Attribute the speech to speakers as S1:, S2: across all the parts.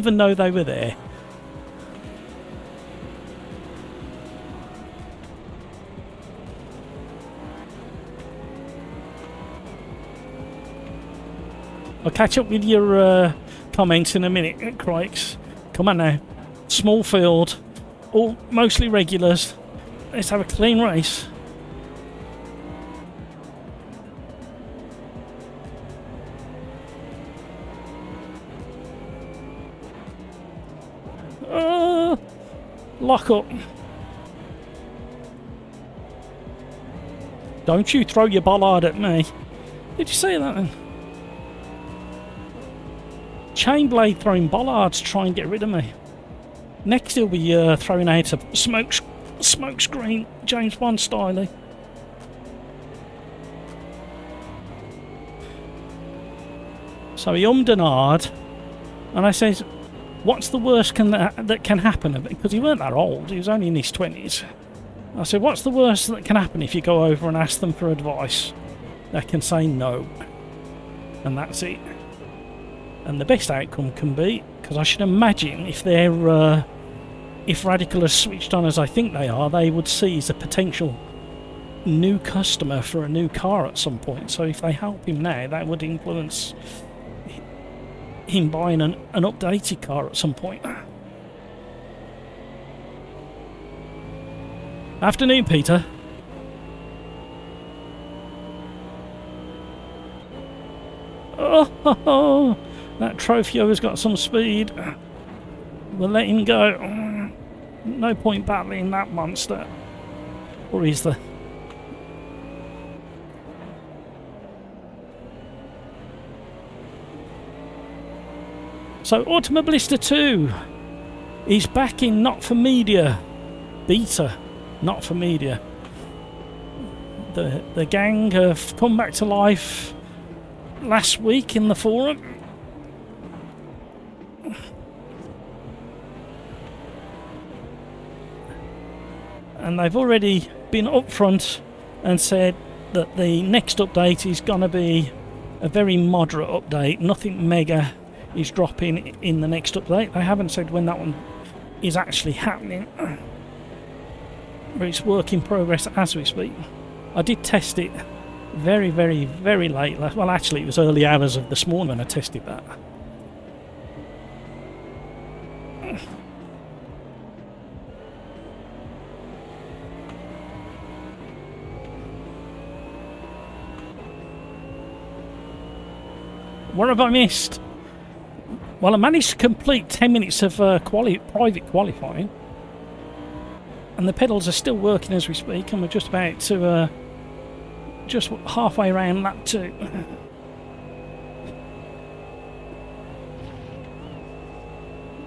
S1: even know they were there. I'll catch up with your comments in a minute, Crikes. Come on now. Small field, all mostly regulars. Let's have a clean race. Lock up. Don't you throw your bollard at me. Did you see that then? Chainblade throwing bollards to try and get rid of me. Next he'll be throwing out a smoke screen, James Bond style. So he ummed and ahed, and I says, what's the worst that can happen? Because he weren't that old, he was only in his 20s. I said, what's the worst that can happen if you go over and ask them for advice? They can say no. And that's it. And the best outcome can be, because I should imagine if they're if Radical are switched on as I think they are, they would see as a potential new customer for a new car at some point. So if they help him now, that would influence him buying an updated car at some point. Afternoon, Peter. Oh, that Trofeo has got some speed. We'll let him go. No point battling that monster. Or is there? So Automobilista 2 is back in Not For Media beta. Not For Media. The gang have come back to life last week in the forum. And they've already been upfront and said that the next update is going to be a very moderate update. Nothing mega is dropping in the next update. They haven't said when that one is actually happening. But it's work in progress as we speak. I did test it very, very, very late. Well, actually, it was early hours of this morning when I tested that. What have I missed? Well, I managed to complete 10 minutes of private qualifying. And the pedals are still working as we speak, and we're just about to just halfway around lap 2.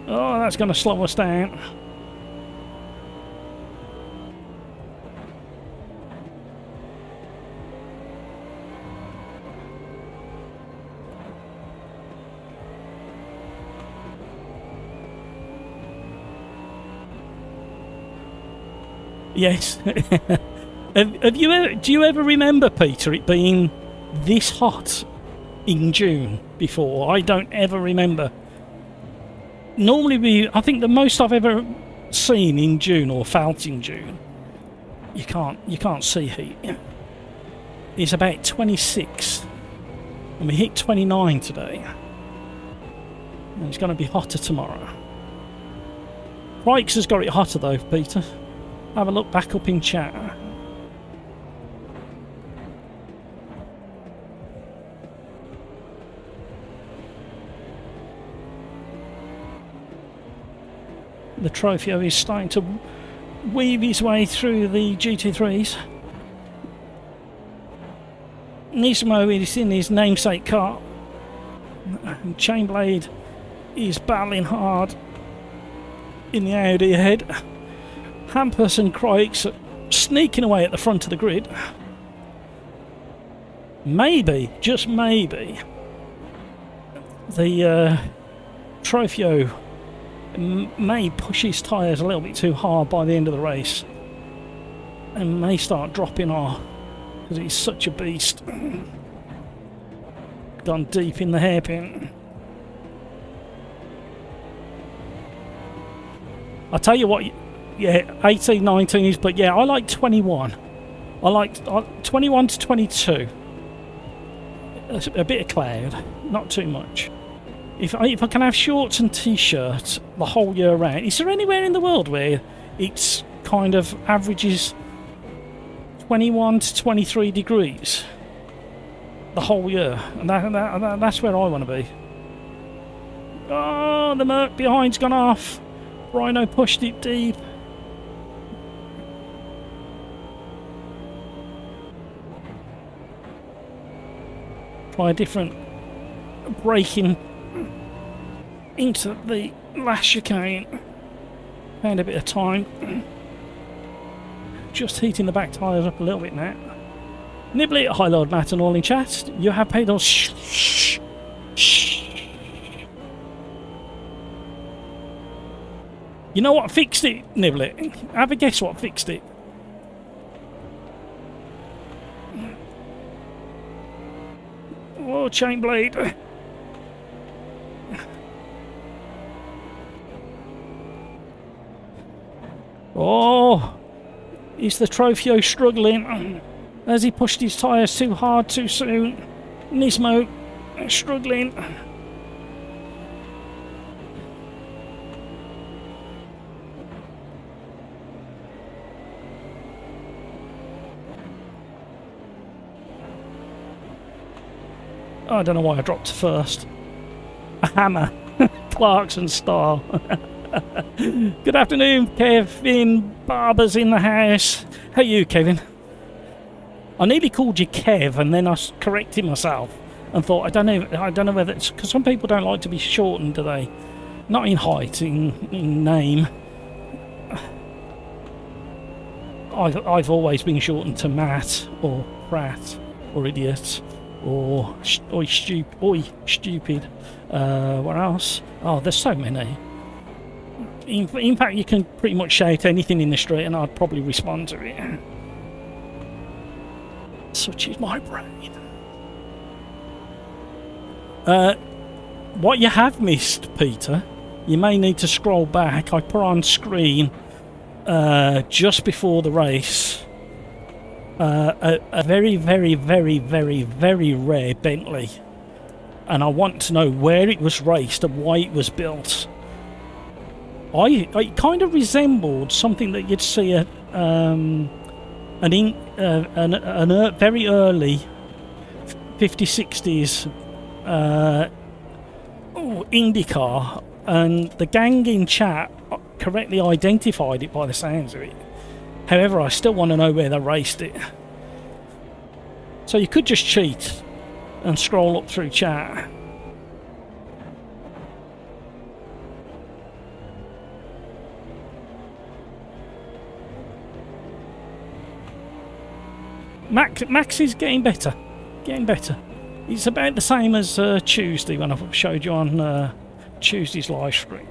S1: Oh, that's going to slow us down. Yes. Have you ever? Do you ever remember, Peter, it being this hot in June before? I don't ever remember. Normally, I think the most I've ever seen in June or felt in June, you can't see heat. It's about 26, and we hit 29 today, and it's going to be hotter tomorrow. Rikes has got it hotter though, Peter. Have a look back up in chat. The Trofeo is starting to weave his way through the GT3s. Nismo is in his namesake car. Chainblade is battling hard in the Audi ahead. Hampus and Crikes are sneaking away at the front of the grid. Maybe, just maybe, the Trofeo may push his tyres a little bit too hard by the end of the race and may start dropping off because he's such a beast. Gone deep in the hairpin. I'll tell you what, yeah, 18, 19 is, but yeah, I like 21. I like 21 to 22. A bit of cloud, not too much. If I can have shorts and t-shirts the whole year round, is there anywhere in the world where it's kind of averages 21 to 23 degrees the whole year? And that's where I want to be. Oh, the Merc behind's gone off. Rhino pushed it deep. Try a different braking into the last chicane. Found a bit of time. Just heating the back tyres up a little bit now. Nibbly, hi Lord Matt and all in chat. You have paid us. Shh. You know what fixed it, Nibbly? Have a guess what fixed it. Oh, chain blade. Oh, is the Trofeo struggling? Has he pushed his tyres too hard too soon? Nismo struggling. Oh, I don't know why I dropped first. A hammer. Clarkson style. Good afternoon, Kevin. Barber's in the house. How are you, Kevin? I nearly called you Kev, and then I corrected myself and thought, I don't know whether it's because some people don't like to be shortened, do they? Not in height, in name. I've always been shortened to Matt or Pratt or Idiot or stupid. What else? Oh, there's so many. In fact, you can pretty much shout anything in the street and I'd probably respond to it. Such is my brain. What you have missed, Peter, you may need to scroll back. I put on screen just before the race a very, very, very, very, very rare Bentley. And I want to know where it was raced and why it was built. It kind of resembled something that you'd see at an very early 50s, 60s IndyCar, and the gang in chat correctly identified it by the sounds of it. However, I still want to know where they raced it. So you could just cheat and scroll up through chat. Max is getting better. It's about the same as Tuesday when I showed you on Tuesday's live stream.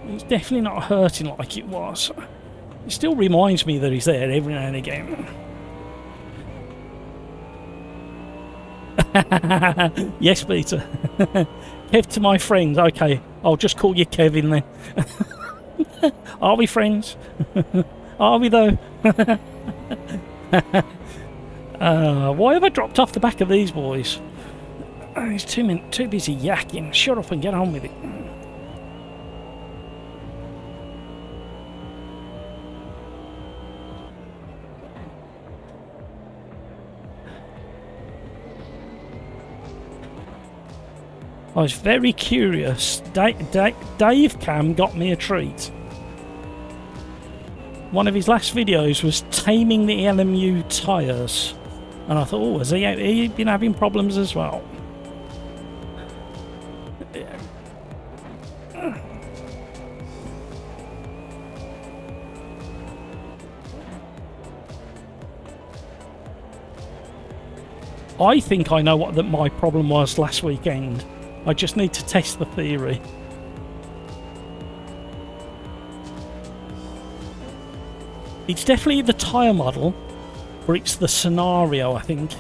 S1: It's definitely not hurting like it was. It still reminds me that he's there every now and again. Yes, Peter. Kev to my friends. Okay, I'll just call you Kevin then. Are we friends? Are we though? Why have I dropped off the back of these boys? He's too busy yakking. Shut up and get on with it. I was very curious. Dave Cam got me a treat. One of his last videos was taming the LMU tyres, and I thought, oh, has he been having problems as well? I think I know what my problem was last weekend. I just need to test the theory. It's definitely the tyre model, or it's the scenario, I think.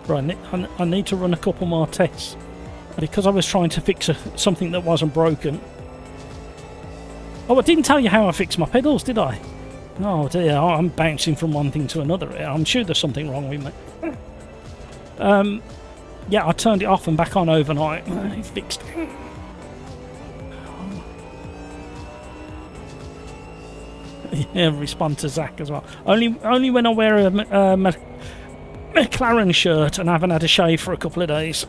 S1: Right, I need to run a couple more tests because I was trying to fix something that wasn't broken. Oh, I didn't tell you how I fixed my pedals, did I? Oh dear, I'm bouncing from one thing to another here. I'm sure there's something wrong with me. Yeah, I turned it off and back on overnight. It fixed it. Yeah, respond to Zach as well. Only when I wear a McLaren shirt and haven't had a shave for a couple of days.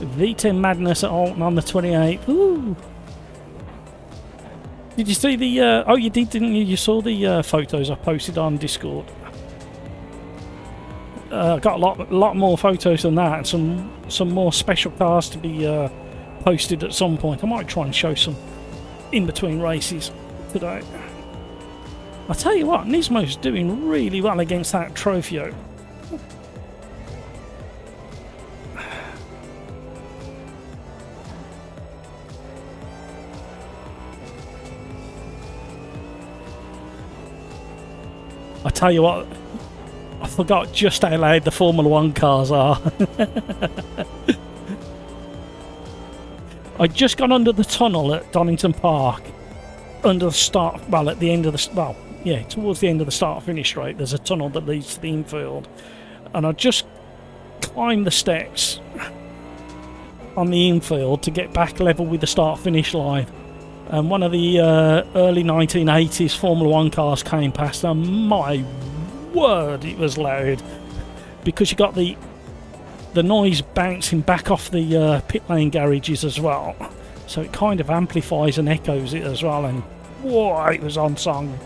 S1: V10 Madness at Alton on the 28th. Ooh. Did you see the... oh, you did, didn't you? You saw the photos I posted on Discord. Got a lot more photos than that, and some more special cars to be posted at some point. I might try and show some in between races today. I'll tell you what, Nismo's doing really well against that Trofeo. I tell you what, I forgot just how loud the Formula 1 cars are. I'd just gone under the tunnel at Donington Park, under the start, well, at the end of the, well, yeah, towards the end of the start-finish straight, there's a tunnel that leads to the infield, and I just climbed the steps on the infield to get back level with the start-finish line. And one of the early 1980s Formula 1 cars came past, and my word, it was loud, because you got the noise bouncing back off the pit lane garages as well, so it kind of amplifies and echoes it as well, and whoa, it was on song.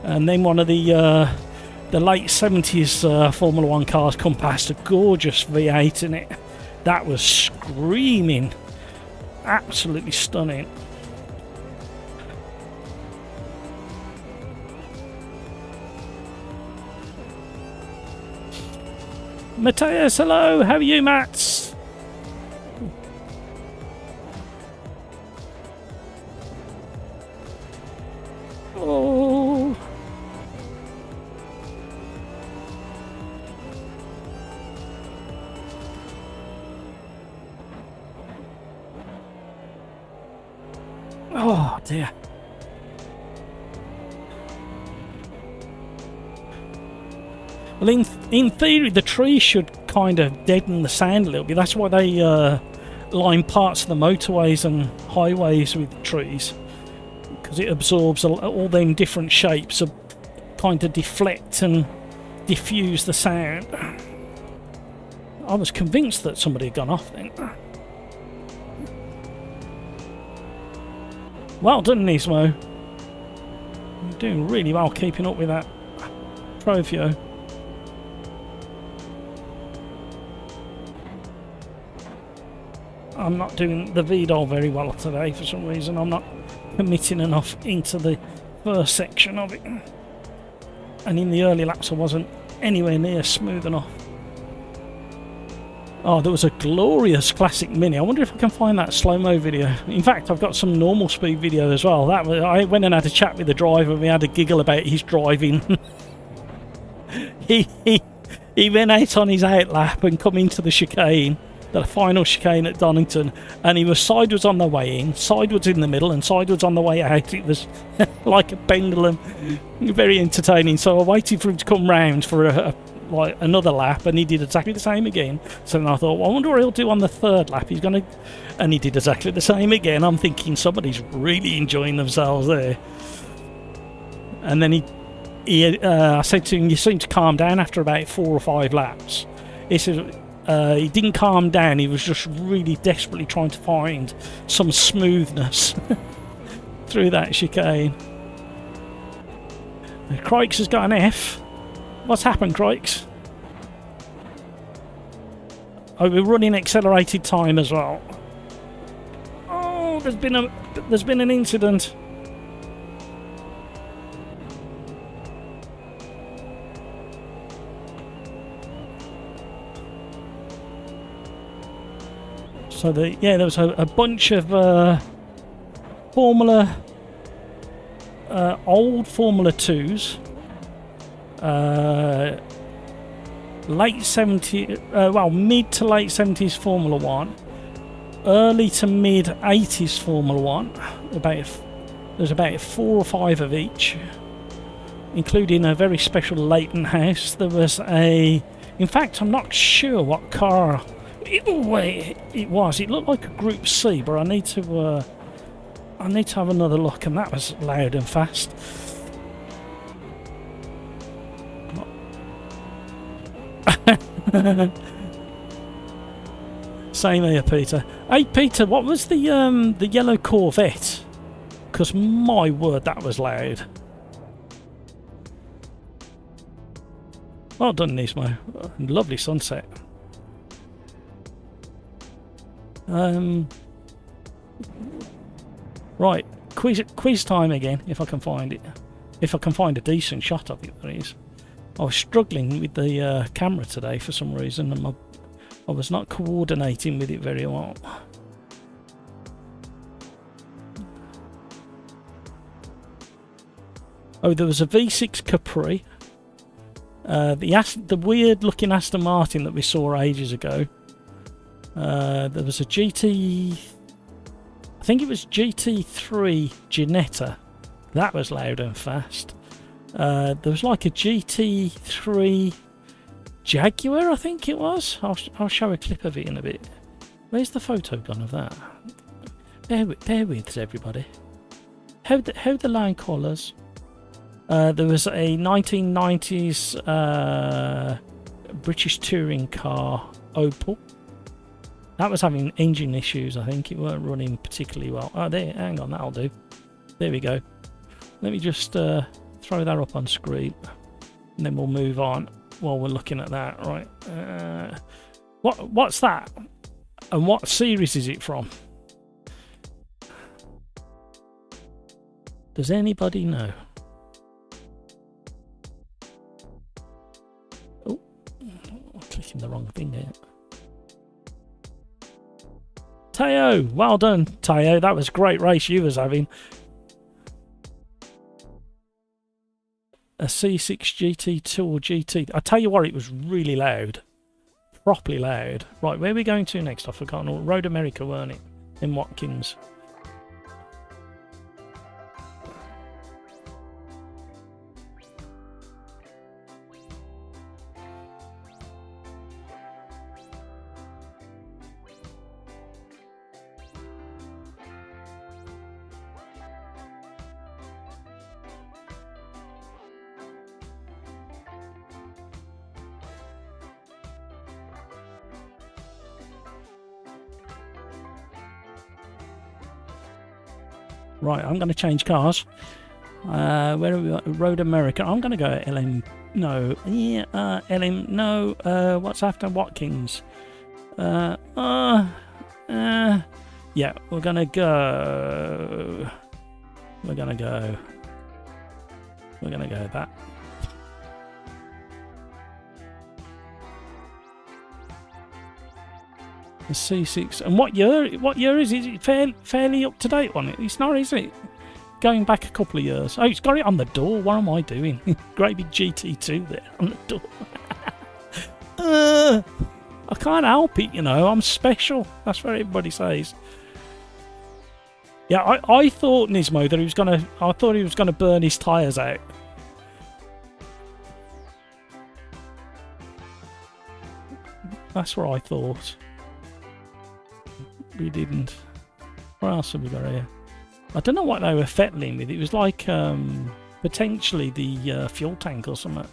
S1: And then one of the late 70s Formula 1 cars come past, a gorgeous V8 in it, that was screaming, absolutely stunning. Matthias, hello, how are you, Mats? Oh. Oh, dear. Well, in theory, the trees should kind of deaden the sound a little bit. That's why they line parts of the motorways and highways with trees, because it absorbs all them different shapes of kind of deflect and diffuse the sound. I was convinced that somebody had gone off then. Well done, Nismo. You're doing really well keeping up with that Trofeo. I'm not doing the VDOL very well today for some reason. I'm not committing enough into the first section of it. And in the early laps I wasn't anywhere near smooth enough. Oh, there was a glorious classic Mini. I wonder if I can find that slow-mo video. In fact, I've got some normal speed video as well. That was, I went and had a chat with the driver and we had a giggle about his driving. he went out on his out lap and come into the chicane, the final chicane at Donington, and he was sideways on the way in, sideways in the middle, and sideways on the way out. It was like a pendulum. Very entertaining. So I waited for him to come round for like another lap, and he did exactly the same again. So then I thought, well, I wonder what he'll do on the third lap. He's gonna, and he did exactly the same again. I'm thinking somebody's really enjoying themselves there. And then I said to him, you seem to calm down after about 4 or 5 laps. He said he didn't calm down, he was just really desperately trying to find some smoothness through that chicane. Crikes has got an F. What's happened, Crikes? Oh, we're running accelerated time as well. Oh, there's been an incident. So there was a bunch of old Formula 2s late 70s, well, mid to late 70s Formula 1, early to mid 80s Formula 1. There's about 4 or 5 of each, including a very special Leighton House. There was in fact, I'm not sure what car it was. It looked like a Group C, but I need to have another look, and that was loud and fast. Same here, Peter. Hey, Peter, what was the yellow Corvette? Because my word, that was loud. Well done, Nismo. Lovely sunset. Right, quiz time again, if I can find it. If I can find a decent shot of it, that is. I was struggling with the camera today for some reason, and I was not coordinating with it very well. Oh, there was a V6 Capri. The weird-looking Aston Martin that we saw ages ago. There was a GT... I think it was GT3 Ginetta. That was loud and fast. There was like a GT3 Jaguar, I think it was. I'll show a clip of it in a bit. Where's the photo gone of that? Bear with everybody. How the line colours. There was a 1990s British touring car, Opel. That was having engine issues, I think. It weren't running particularly well. Oh, there, hang on, that'll do. There we go. Let me just throw that up on screen, and then we'll move on while we're looking at that. Right. What's that? And what series is it from? Does anybody know? Oh, I'm clicking the wrong thing here. Teo, well done, Teo. That was a great race you was having. A C6 GT2 or GT. I tell you what, it was really loud. Properly loud. Right, where are we going to next? I've forgotten. Road America, weren't it? In Watkins. Right, I'm going to change cars. Where are we? Road America. I'm going to go LM. No. Yeah, LM. No. What's after Watkins? Yeah, we're going to go. We're going to go that. The C6. And what year is it? Is it fairly up to date one? It's not, is it? Going back a couple of years. Oh, it's got it on the door. What am I doing? Great big GT2 there on the door. I can't help it, you know. I'm special. That's what everybody says. Yeah, I thought, Nismo, that he was gonna burn his tyres out. That's what I thought. We didn't. What else have we got here? I don't know what they were fettling with. It was like potentially the fuel tank or something.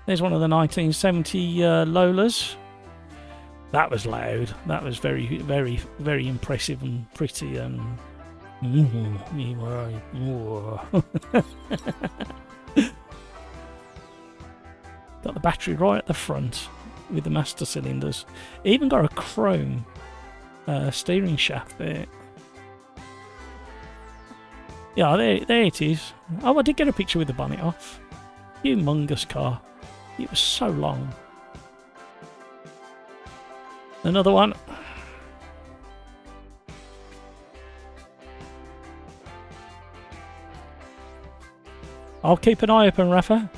S1: There's one of the 1970 Lolas. That was loud. That was very, very, very impressive and pretty. And got the battery right at the front with the master cylinders. Even got a chrome steering shaft there. Yeah, there it is. Oh, I did get a picture with the bonnet off. Humongous car. It was so long. Another one. I'll keep an eye open, Rafa.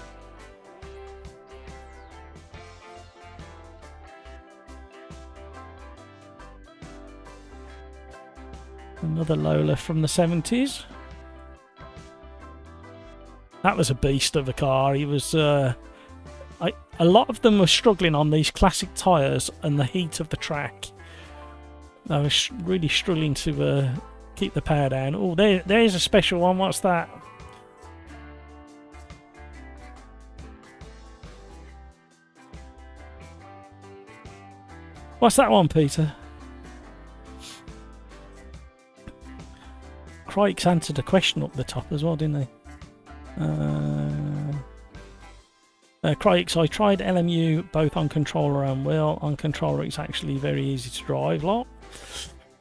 S1: Another Lola from the 70s. That was a beast of a car. He was. A lot of them were struggling on these classic tyres and the heat of the track. They were really struggling to keep the power down. Oh, there's a special one. What's that? What's that one, Peter? Crikes answered a question up the top as well, didn't they? Crikes, I tried LMU both on controller and wheel. On controller, it's actually very easy to drive, lot.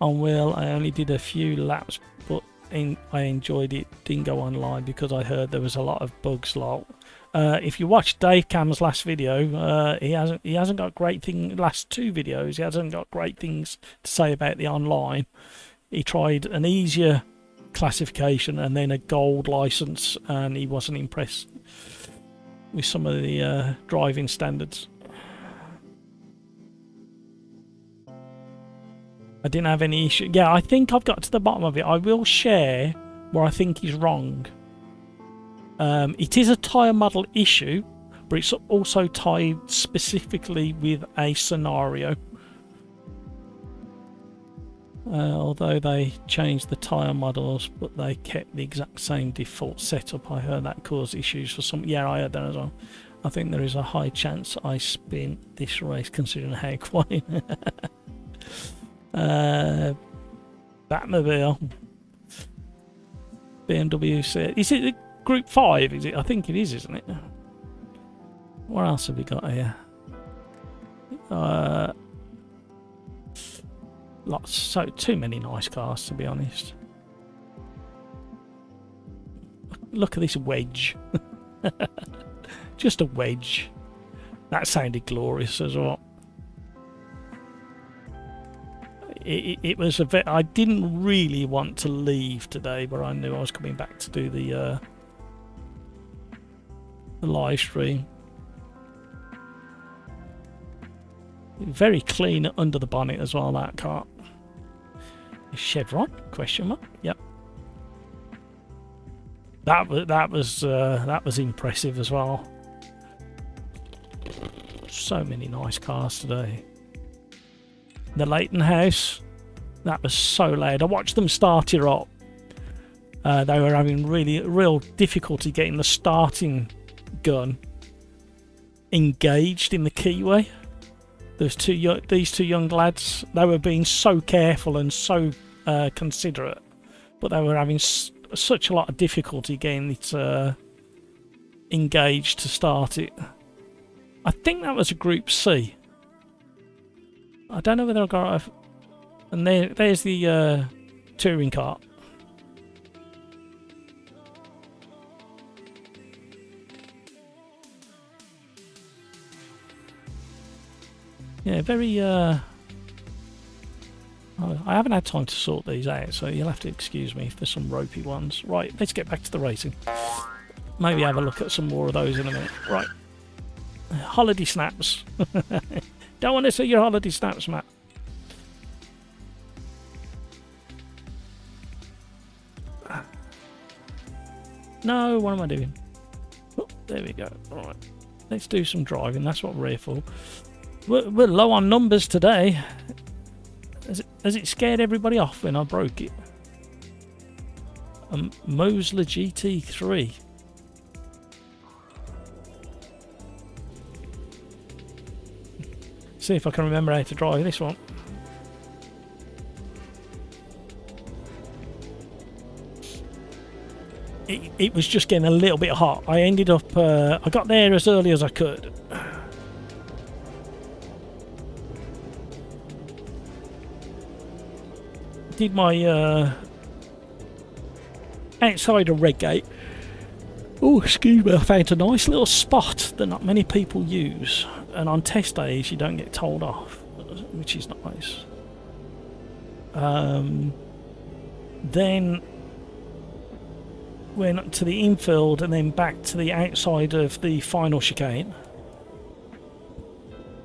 S1: On wheel, I only did a few laps, but I enjoyed it. Didn't go online because I heard there was a lot of bugs, lot. If you watch Dave Cam's last video, he hasn't got great things. Last two videos, he hasn't got great things to say about the online. He tried an easier classification and then a gold license, and he wasn't impressed with some of the driving standards. I didn't have any issue. Yeah, I think I've got to the bottom of it. I will share where I think he's wrong. It is a tyre model issue, but it's also tied specifically with a scenario. Although they changed the tyre models, but they kept the exact same default setup. I heard that caused issues for some. Yeah, I heard that as well. I think there is a high chance I spin this race, considering how quiet. Batmobile. BMW. Is it Group 5? Is it? I think it is, isn't it? What else have we got here? Too many nice cars, to be honest. Look at this wedge. Just a wedge. That sounded glorious as well. It was I didn't really want to leave today, but I knew I was coming back to do the live stream. Very clean under the bonnet as well, that car. Chevron? Question mark? Yep. That was impressive as well. So many nice cars today. The Leighton House, that was so loud. I watched them start it up. They were having real difficulty getting the starting gun engaged in the keyway. There's these two young lads. They were being so careful and so considerate, but they were having such a lot of difficulty getting it engaged to start it. I think that was a Group C. I don't know whether I got it. And there's the touring car. Yeah, very. I haven't had time to sort these out, so you'll have to excuse me if there's some ropey ones. Right, let's get back to the racing. Maybe have a look at some more of those in a minute. Right. Holiday snaps. Don't want to see your holiday snaps, Matt. No, what am I doing? Oh, there we go. All right. Let's do some driving. That's what we're here for. We're low on numbers today. Has it scared everybody off when I broke it? Mosler GT3. See if I can remember how to drive this one. It was just getting a little bit hot. I ended up, I got there as early as I could. Did my outside of Redgate. Oh, excuse me, I found a nice little spot that not many people use, and on test days you don't get told off, which is nice. Then went to the infield and then back to the outside of the final chicane.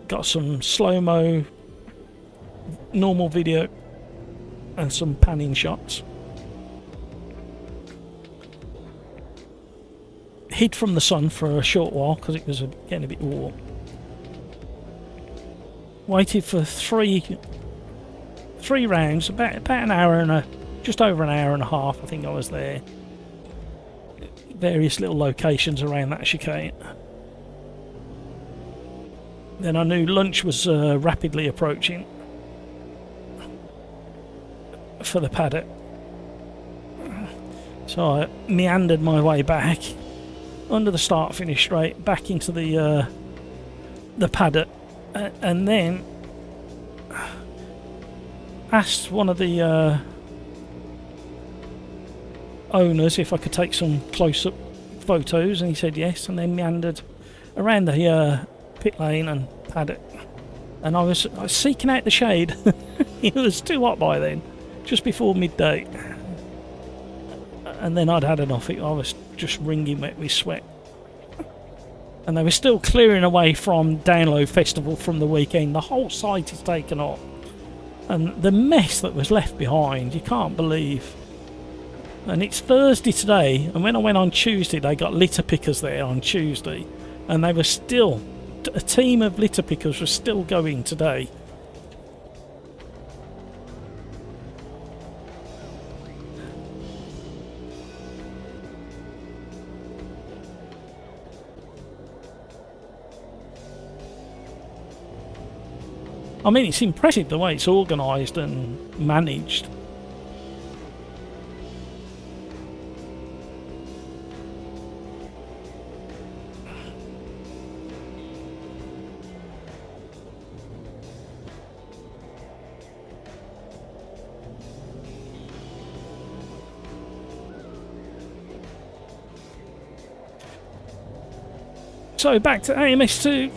S1: Got some slow-mo, normal video and some panning shots. Hid from the sun for a short while because it was getting a bit warm. Waited for three rounds, about an hour and just over an hour and a half. I think I was there. Various little locations around that chicane. Then I knew lunch was rapidly approaching for the paddock, so I meandered my way back under the start-finish straight back into the paddock, and then asked one of the owners if I could take some close-up photos, and he said yes, and then meandered around the pit lane and paddock, and I was seeking out the shade. It was too hot by then, just before midday, and then I'd had enough. I was just wringing wet with sweat, and they were still clearing away from Download Festival from the weekend. The whole site is taken up, and the mess that was left behind, you can't believe. And it's Thursday today, and when I went on Tuesday, they got litter pickers there on Tuesday, and they were still, a team of litter pickers was still going today. I mean, it's impressive the way it's organised and managed. So back to AMS2.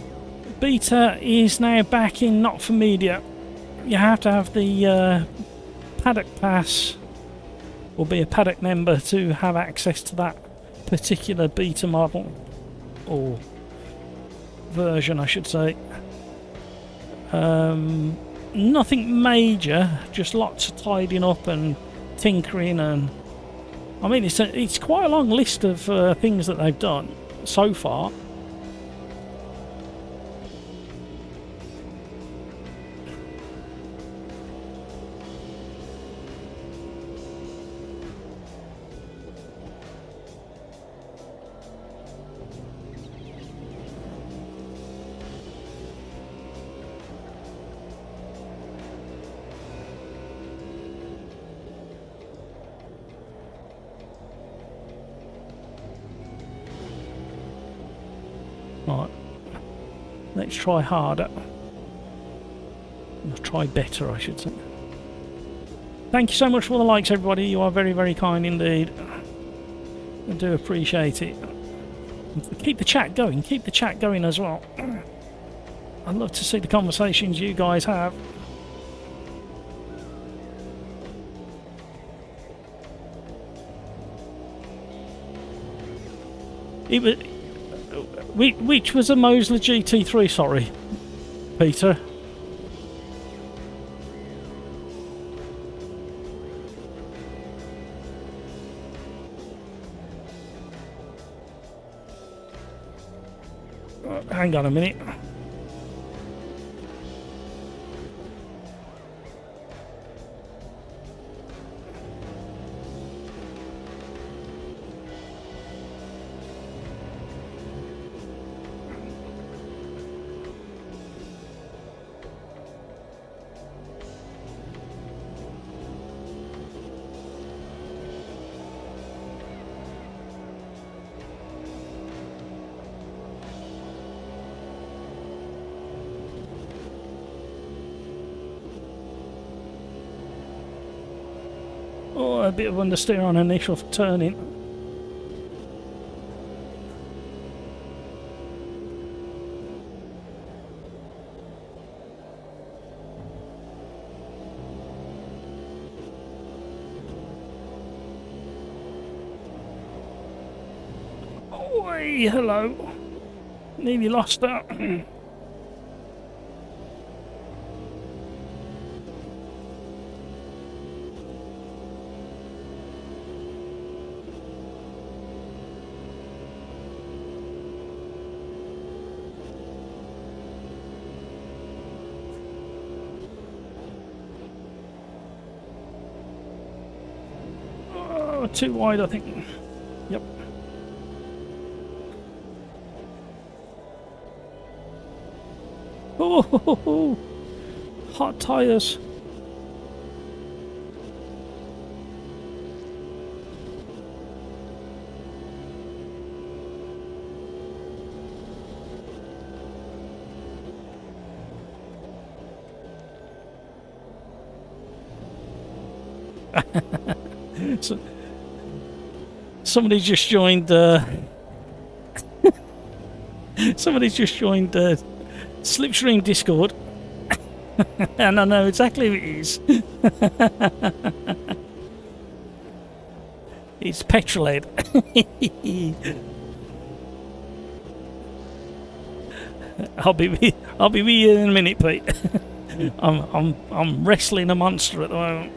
S1: Beta is now back in Not For Media. You have to have the paddock pass or be a paddock member to have access to that particular beta model, or version I should say. Nothing major, just lots of tidying up and tinkering, and I mean it's quite a long list of things that they've done so far. Right, let's try harder. Let's try better, I should say. Thank you so much for the likes, everybody. You are very, very kind indeed. I do appreciate it. Keep the chat going. Keep the chat going as well. I'd love to see the conversations you guys have. It was... Which was a Mosley GT3, sorry, Peter? Hang on a minute. Oh, a bit of understeer on initial turning. Oi, hello. Nearly lost that. Oh, too wide, I think. Yep. Oh, hot tyres. So, somebody's just joined. Somebody's just joined Slipstream Discord, and I know exactly who it is. It's Petrolhead. I'll be with you in a minute, Pete. I'm wrestling a monster at the moment.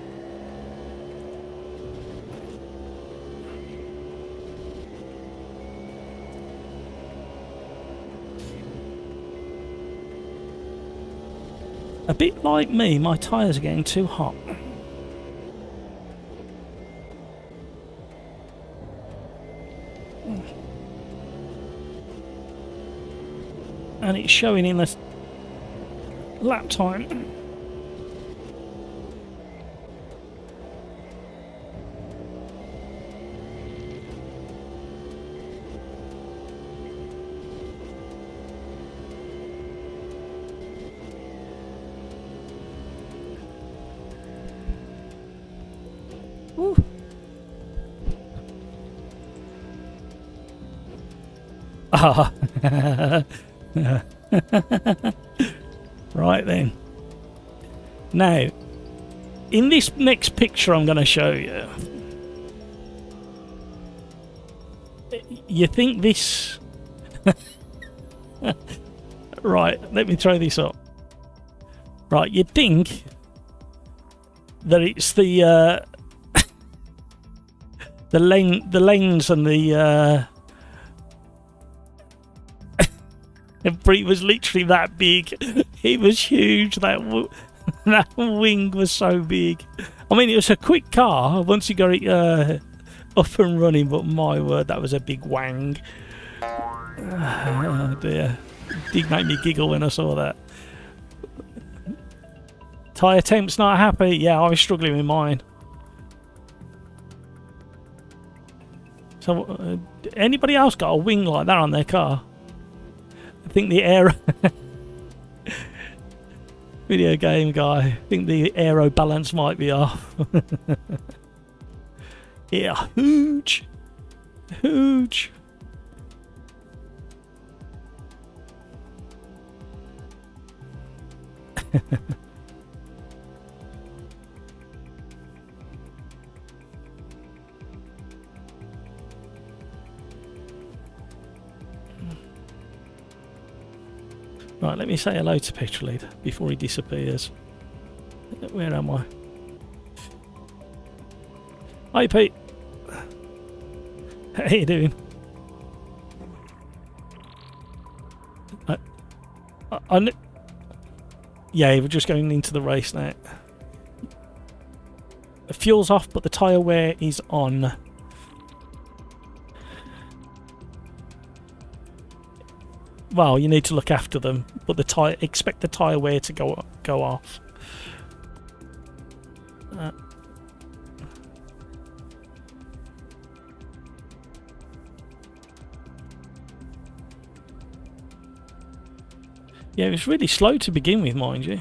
S1: A bit like me, my tyres are getting too hot. And it's showing in the lap time. Woo. Ah. Right then. Now, in this next picture I'm going to show you, you think this... Right, let me throw this up. Right, you'd think that it's the the lens and the it was literally that big. It was huge. That wing was so big. I mean, it was a quick car once you got it up and running, but my word, that was a big wang. Oh dear. It did make me giggle when I saw that. Tyre temp's not happy. Yeah, I was struggling with mine. So, anybody else got a wing like that on their car? I think the aero... Video game guy. I think the aero balance might be off. Yeah, huge. Huge. Right, let me say hello to Petrolhead before he disappears. Where am I? Hi, Pete. How you doing? Yeah, we're just going into the race now. The fuel's off, but the tyre wear is on. Well, you need to look after them, but expect the tyre wear to go off. Yeah, it was really slow to begin with, mind you.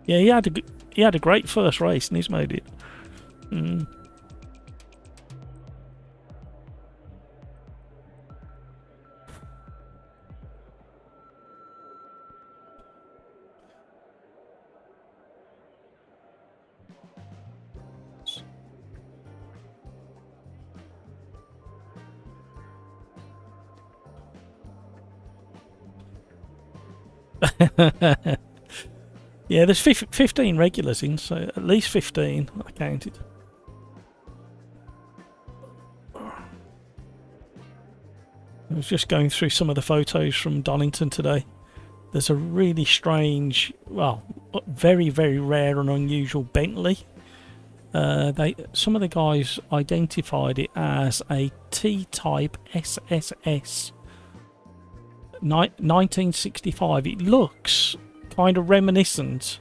S1: Yeah, he had a great first race and he's made it. Yeah, there's 15 regulars in, so at least 15 I counted. I was just going through some of the photos from Donington today. There's a really strange, well, very, very rare and unusual Bentley. Some of the guys identified it as a T-type SSS 1965. It looks kind of reminiscent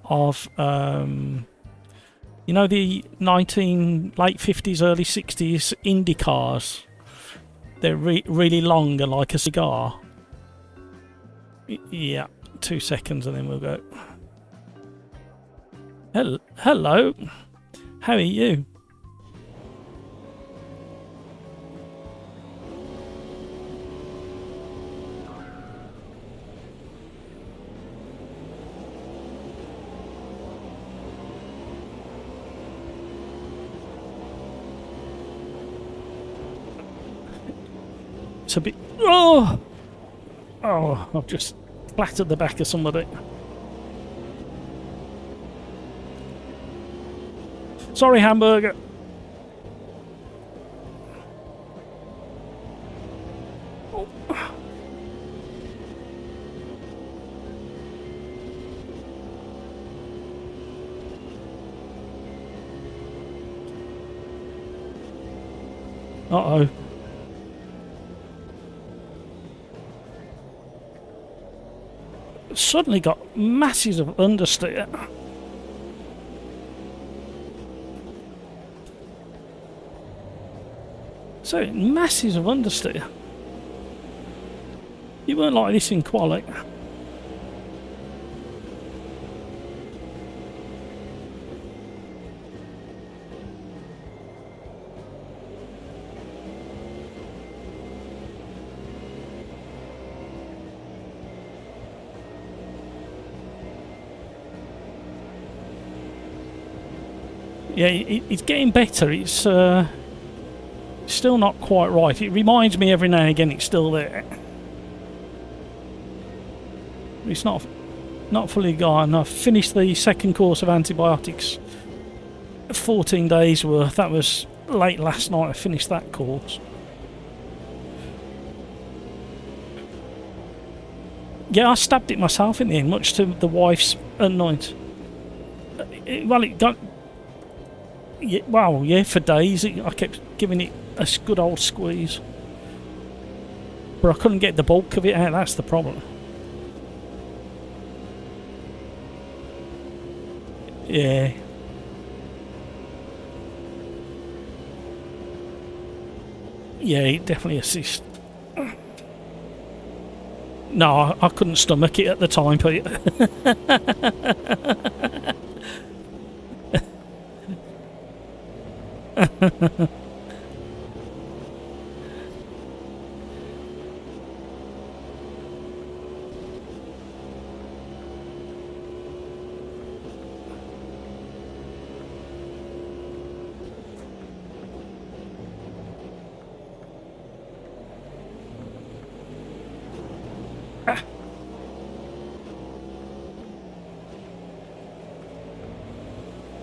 S1: of you know, the late 50s, early 60s Indy cars. They're really long and like a cigar. Yeah, 2 seconds and then we'll go. Hello, how are you? It's a bit... Oh! Oh, I've just splattered the back of somebody. Sorry, hamburger. Oh. Uh-oh. Suddenly got masses of understeer. So, masses of understeer. You weren't like this in Quali. Yeah, it's getting better. It's still not quite right. It reminds me every now and again it's still there. It's not fully gone. I've finished the second course of antibiotics. 14 days worth. That was late last night. I finished that course. Yeah, I stabbed it myself in the end, much to the wife's annoyance. Well, it got... Yeah, well, yeah, for days I kept giving it a good old squeeze, but I couldn't get the bulk of it out. That's the problem. Yeah. Yeah, it definitely assists. No, I couldn't stomach it at the time, Pete.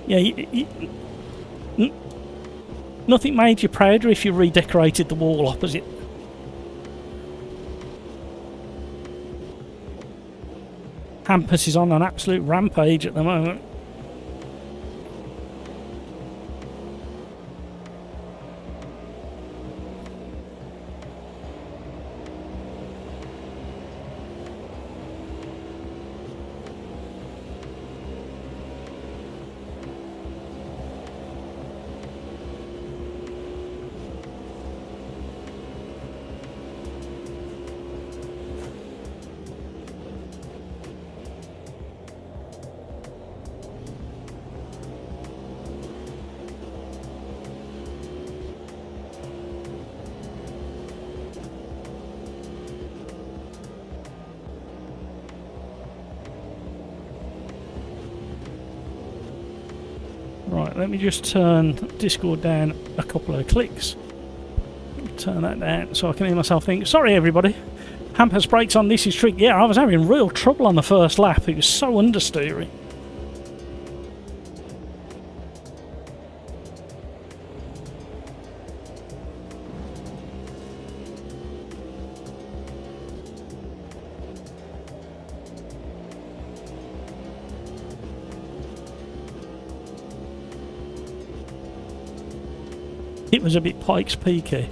S1: Yeah, nothing made you prouder if you redecorated the wall opposite. Hampus is on an absolute rampage at the moment. Right, let me just turn Discord down a couple of clicks. Turn that down so I can hear myself think. Sorry everybody, Hampers brakes on this is tricky. Yeah, I was having real trouble on the first lap. It was so understeery. It was a bit Pikes Peaky.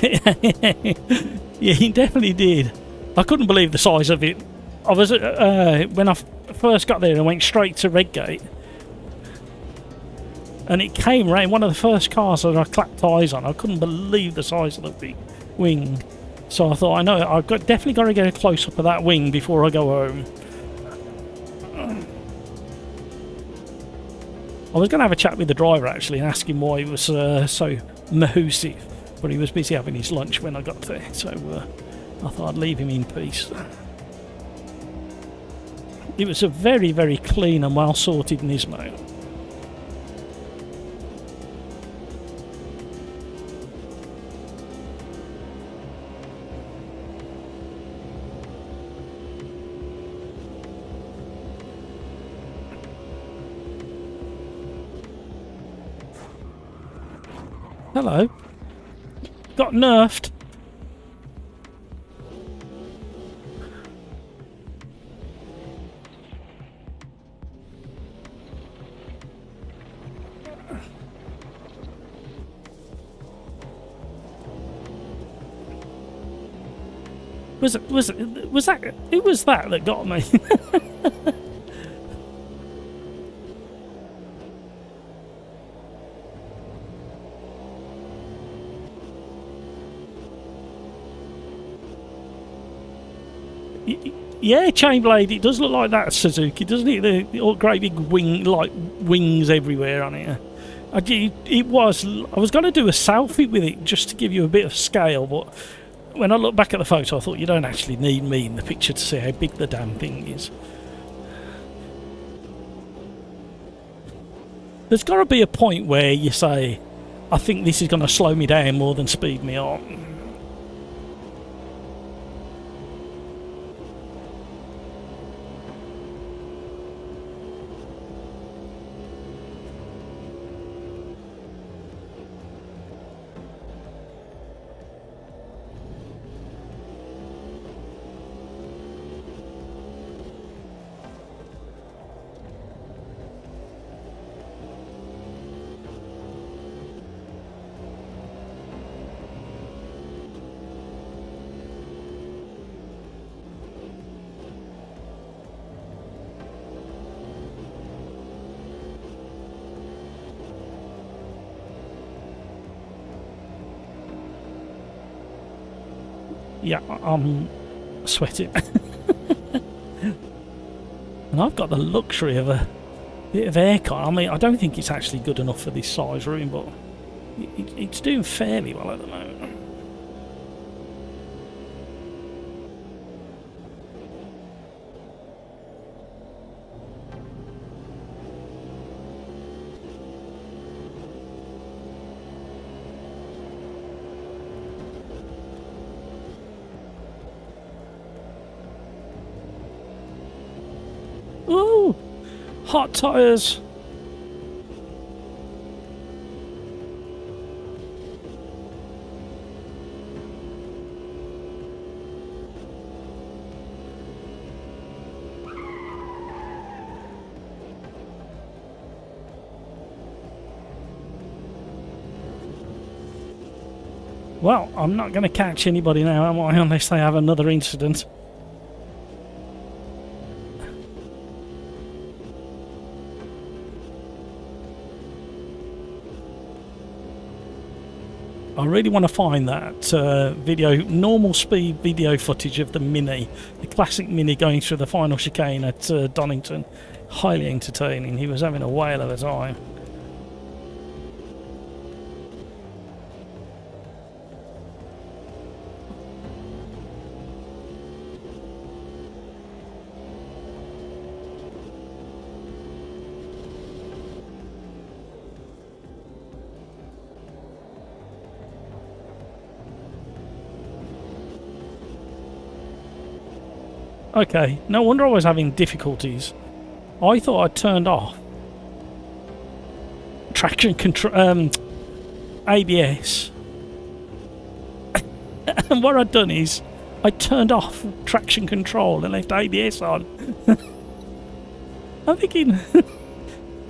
S1: Yeah, he definitely did. I couldn't believe the size of it. I was when I first got there and went straight to Redgate, and it came round one of the first cars that I clapped eyes on. I couldn't believe the size of the big wing. So I thought, I know I've definitely got to get a close up of that wing before I go home. I was going to have a chat with the driver actually and ask him why he was so mahoosive, but he was busy having his lunch when I got there, so I thought I'd leave him in peace. It was a very, very clean and well sorted Nismo. Hello. Got nerfed. Was that who was that got me? Yeah, Chainblade. It does look like that Suzuki, doesn't it? The great big wing, like wings everywhere on it. I was going to do a selfie with it just to give you a bit of scale, but when I look back at the photo, I thought you don't actually need me in the picture to see how big the damn thing is. There's got to be a point where you say, I think this is going to slow me down more than speed me on. Yeah, I'm sweating. And I've got the luxury of a bit of aircon. I mean, I don't think it's actually good enough for this size room, but it's doing fairly well at the moment. Ooh, hot tyres. Well, I'm not going to catch anybody now, am I, unless they have another incident. I really want to find that normal speed video footage of the Mini, the classic Mini going through the final chicane at Donington. Highly entertaining. He was having a whale of a time. Okay, no wonder I was having difficulties. I thought I'd turned off traction control, ABS. And what I'd done is I turned off traction control and left ABS on. I'm thinking,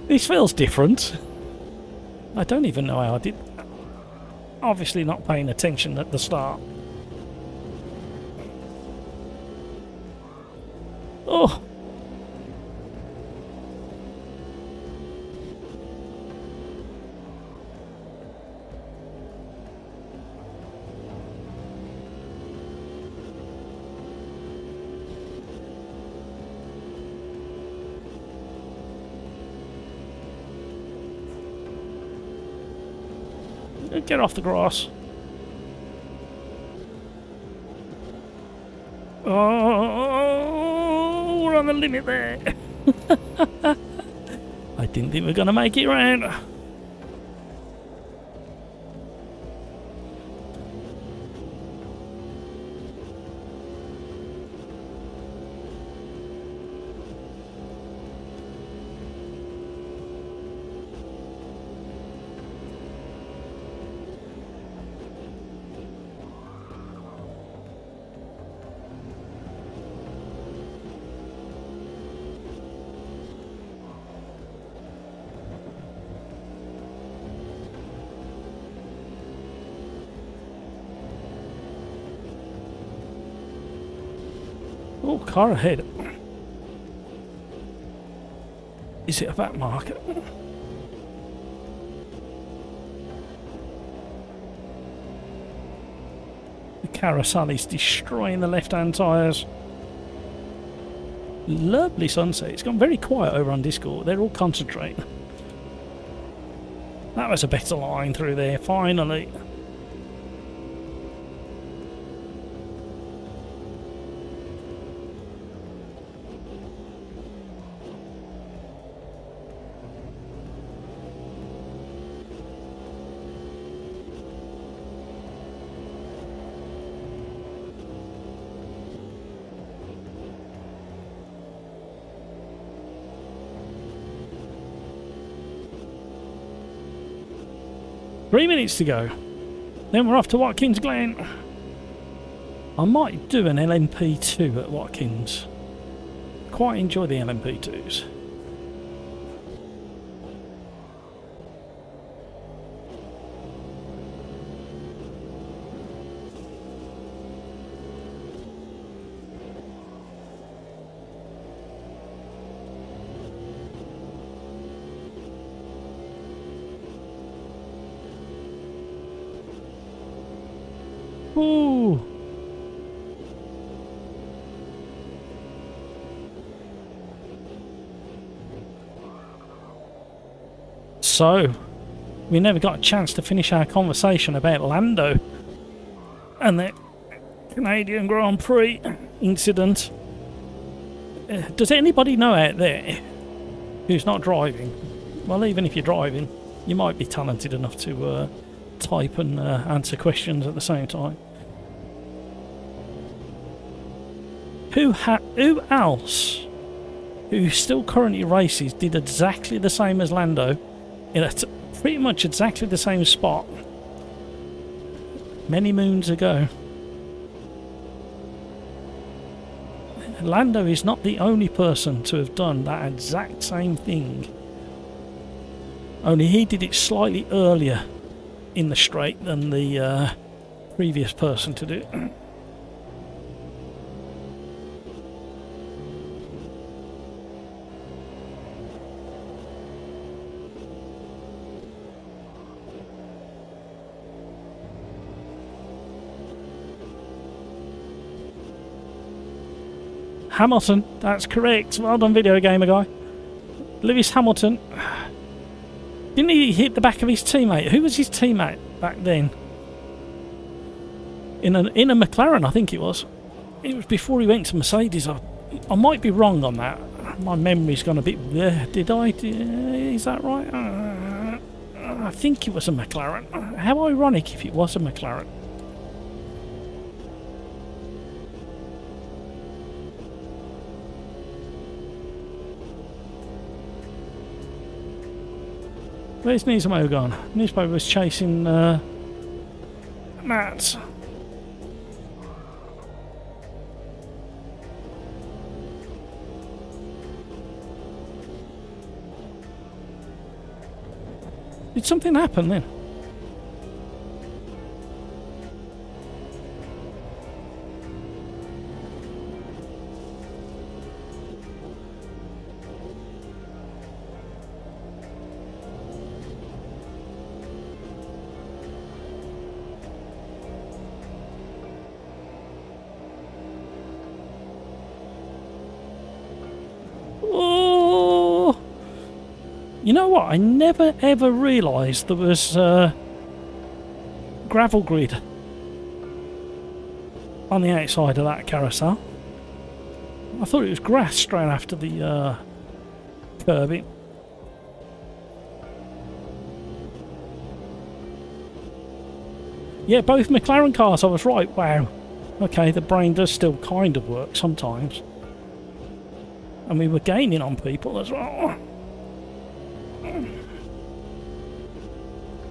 S1: this feels different. I don't even know how I did that. Obviously not paying attention at the start. Oh! Get off the grass. Oh, we're on the limit there. I didn't think we were going to make it round. Oh, car ahead. Is it a back market? The carousel is destroying the left-hand tyres. Lovely sunset. It's gone very quiet over on Discord. They're all concentrating. That was a better line through there, finally. Three minutes to go. Then we're off to Watkins Glen. I might do an LMP2 at Watkins. Quite enjoy the LMP2s. Ooh. So, we never got a chance to finish our conversation about Lando and the Canadian Grand Prix incident. Does anybody know out there who's not driving? Well, even if you're driving, you might be talented enough to type and answer questions at the same time. Who else who still currently races did exactly the same as Lando in pretty much exactly the same spot many moons ago? Lando is not the only person to have done that exact same thing, only he did it slightly earlier in the straight than the previous person to do it. Hamilton, that's correct. Well done, video gamer guy. Lewis Hamilton. Didn't he hit the back of his teammate? Who was his teammate back then? In a McLaren, I think it was. It was before he went to Mercedes. I might be wrong on that. My memory's gone a bit... did I? Is that right? I think it was a McLaren. How ironic if it was a McLaren. Where's Nismo gone? Nismo was chasing Matt. Did something happen then? Oh! You know what? I never ever realised there was gravel grid on the outside of that carousel. I thought it was grass straight after the curbing. Yeah, both McLaren cars, I was right. Wow. Okay, the brain does still kind of work sometimes. And we were gaining on people as well.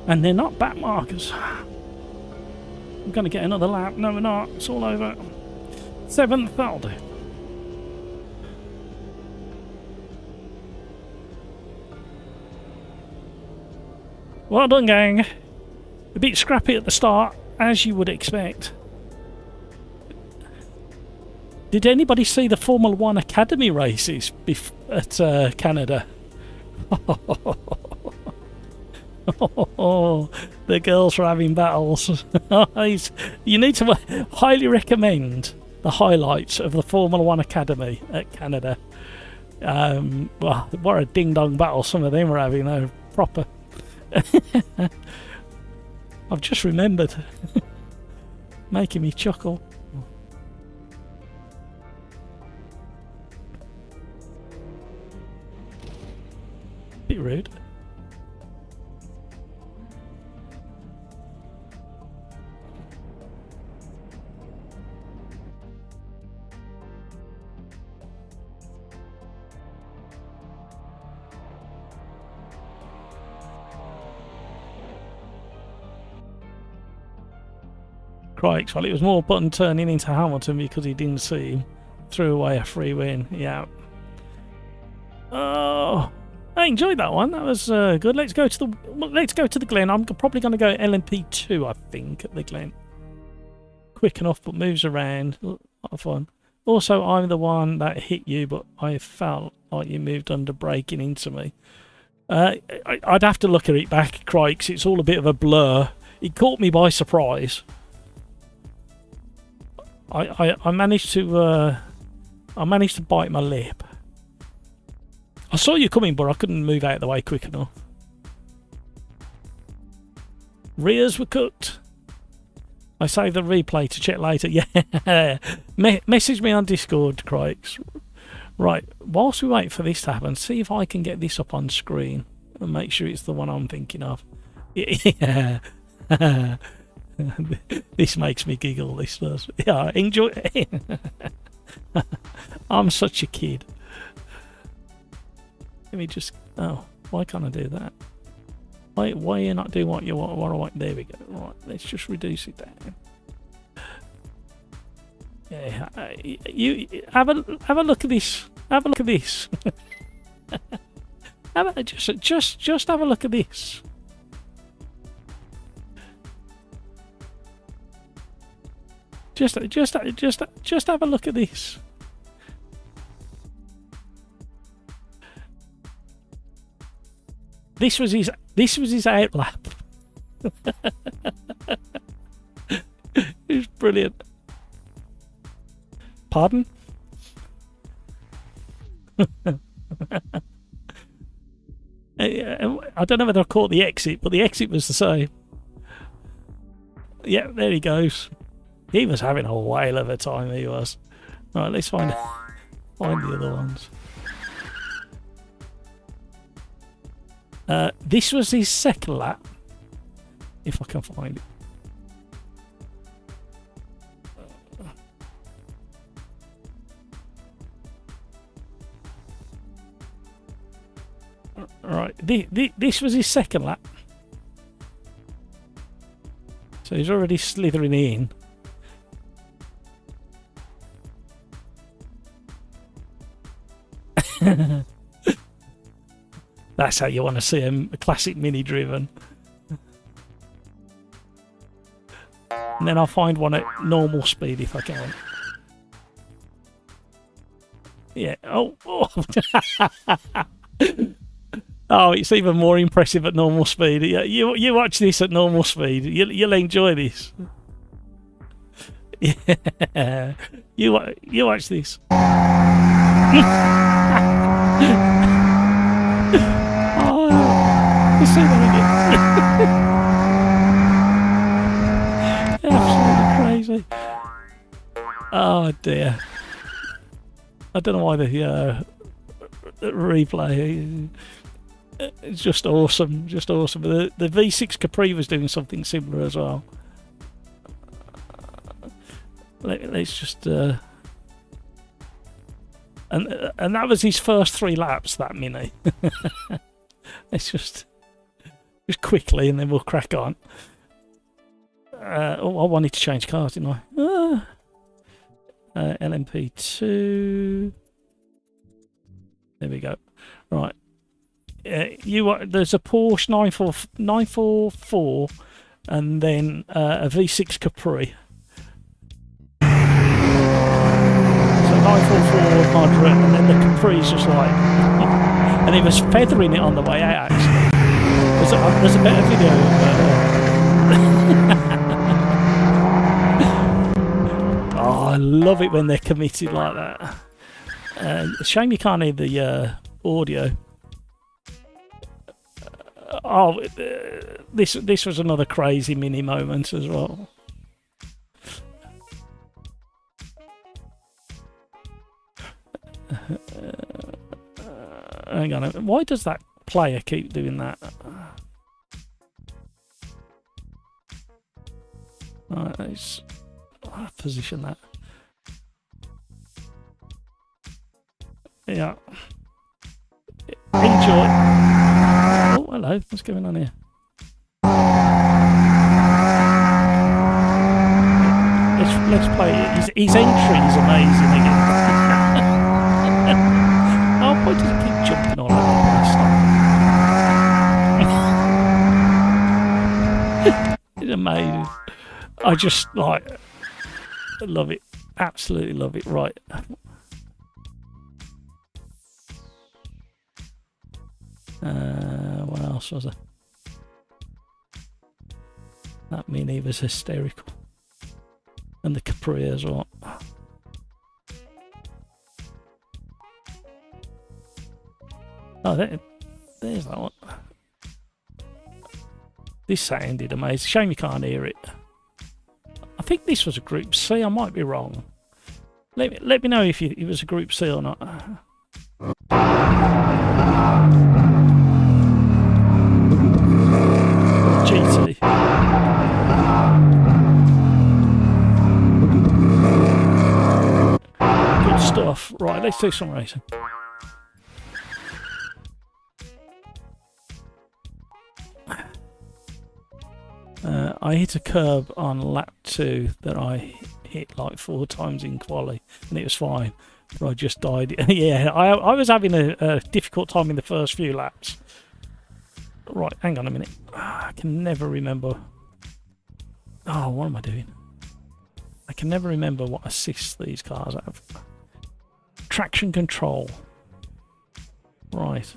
S1: And they're not back markers. I'm going to get another lap. No, we're not. It's all over. 7th, that'll do. Well done, gang. A bit scrappy at the start, as you would expect. Did anybody see the Formula 1 Academy races at Canada? Oh, the girls were having battles. You need to highly recommend the highlights of the Formula 1 Academy at Canada. Well, what a ding-dong battle some of them were having, though. Proper. I've just remembered. Making me chuckle. Bit rude. Crikes, well, it was more Button turning into Hamilton because he didn't see him. Threw away a free win. Yeah. Oh, I enjoyed that one. That was good. Let's go to the Glen. I'm probably going to go LMP2, I think, at the Glen. Quick enough, but moves around. A lot of fun. Also, I'm the one that hit you, but I felt like you moved under braking into me. I'd have to look at it back, crikes. It's all a bit of a blur. It caught me by surprise. I managed to bite my lip. I saw you coming, but I couldn't move out of the way quick enough. Rears were cooked. I saved the replay to check later. Yeah, message me on Discord, crikes. Right, whilst we wait for this to happen, see if I can get this up on screen and make sure it's the one I'm thinking of. Yeah. This makes me giggle, this does. Yeah, enjoy it. I'm such a kid. Let me just... Oh, why can't I do that? Why are you not doing what you want? There we go. Right, let's just reduce it down. Yeah, you have a look at this. Have a look at this. Just have a look at this. Just have a look at this. This was his outlap. It was brilliant. Pardon? I don't know whether I caught the exit, but the exit was the same. Yeah, there he goes. He was having a whale of a time, he was. Right, let's find the other ones. This was his second lap, if I can find it. Right, this was his second lap. So he's already slithering in. That's how you want to see a classic mini driven. And then I'll find one at normal speed if I can. Yeah. Oh. Oh, it's even more impressive at normal speed. You watch this at normal speed. You'll enjoy this. Yeah. You watch this. Oh, let's see that again. Absolutely crazy. Oh dear. I don't know why the replay. It's just awesome, just awesome. The V6 Capri was doing something similar as well. Let's just and that was his first 3 laps, that Mini. Let's just quickly, and then we'll crack on. Oh, I wanted to change cars, didn't I? LMP2. There we go. Right. There's a Porsche 944 and then a V6 Capri. So 944 moderate, and then the Capri's just like, and he was feathering it on the way out. Actually, there's a better video of oh, I love it when they're committed like that. Shame you can't hear the audio. Oh, this was another crazy mini moment as well. Hang on, why does that player keep doing that? Right, let's position that. Yeah. Enjoy. Oh, hello. What's going on here? Let's play it. His entry is amazing again. Oh, why does it keep jumping all over the place? It's amazing. I just love it. Absolutely love it. Right. What else was there? That Mini was hysterical. And the Capri as well. Oh, there's that one. This sounded amazing. Shame you can't hear it. I think this was a Group C. I might be wrong. Let me know if it was a Group C or not. GT. Good stuff. Right, let's do some racing. I hit a curb on lap 2 that I hit like 4 times in Quali, and it was fine. But I just died. Yeah, I was having a difficult time in the first few laps. Right, hang on a minute. I can never remember. Oh, what am I doing? I can never remember what assists these cars have. Traction control. Right.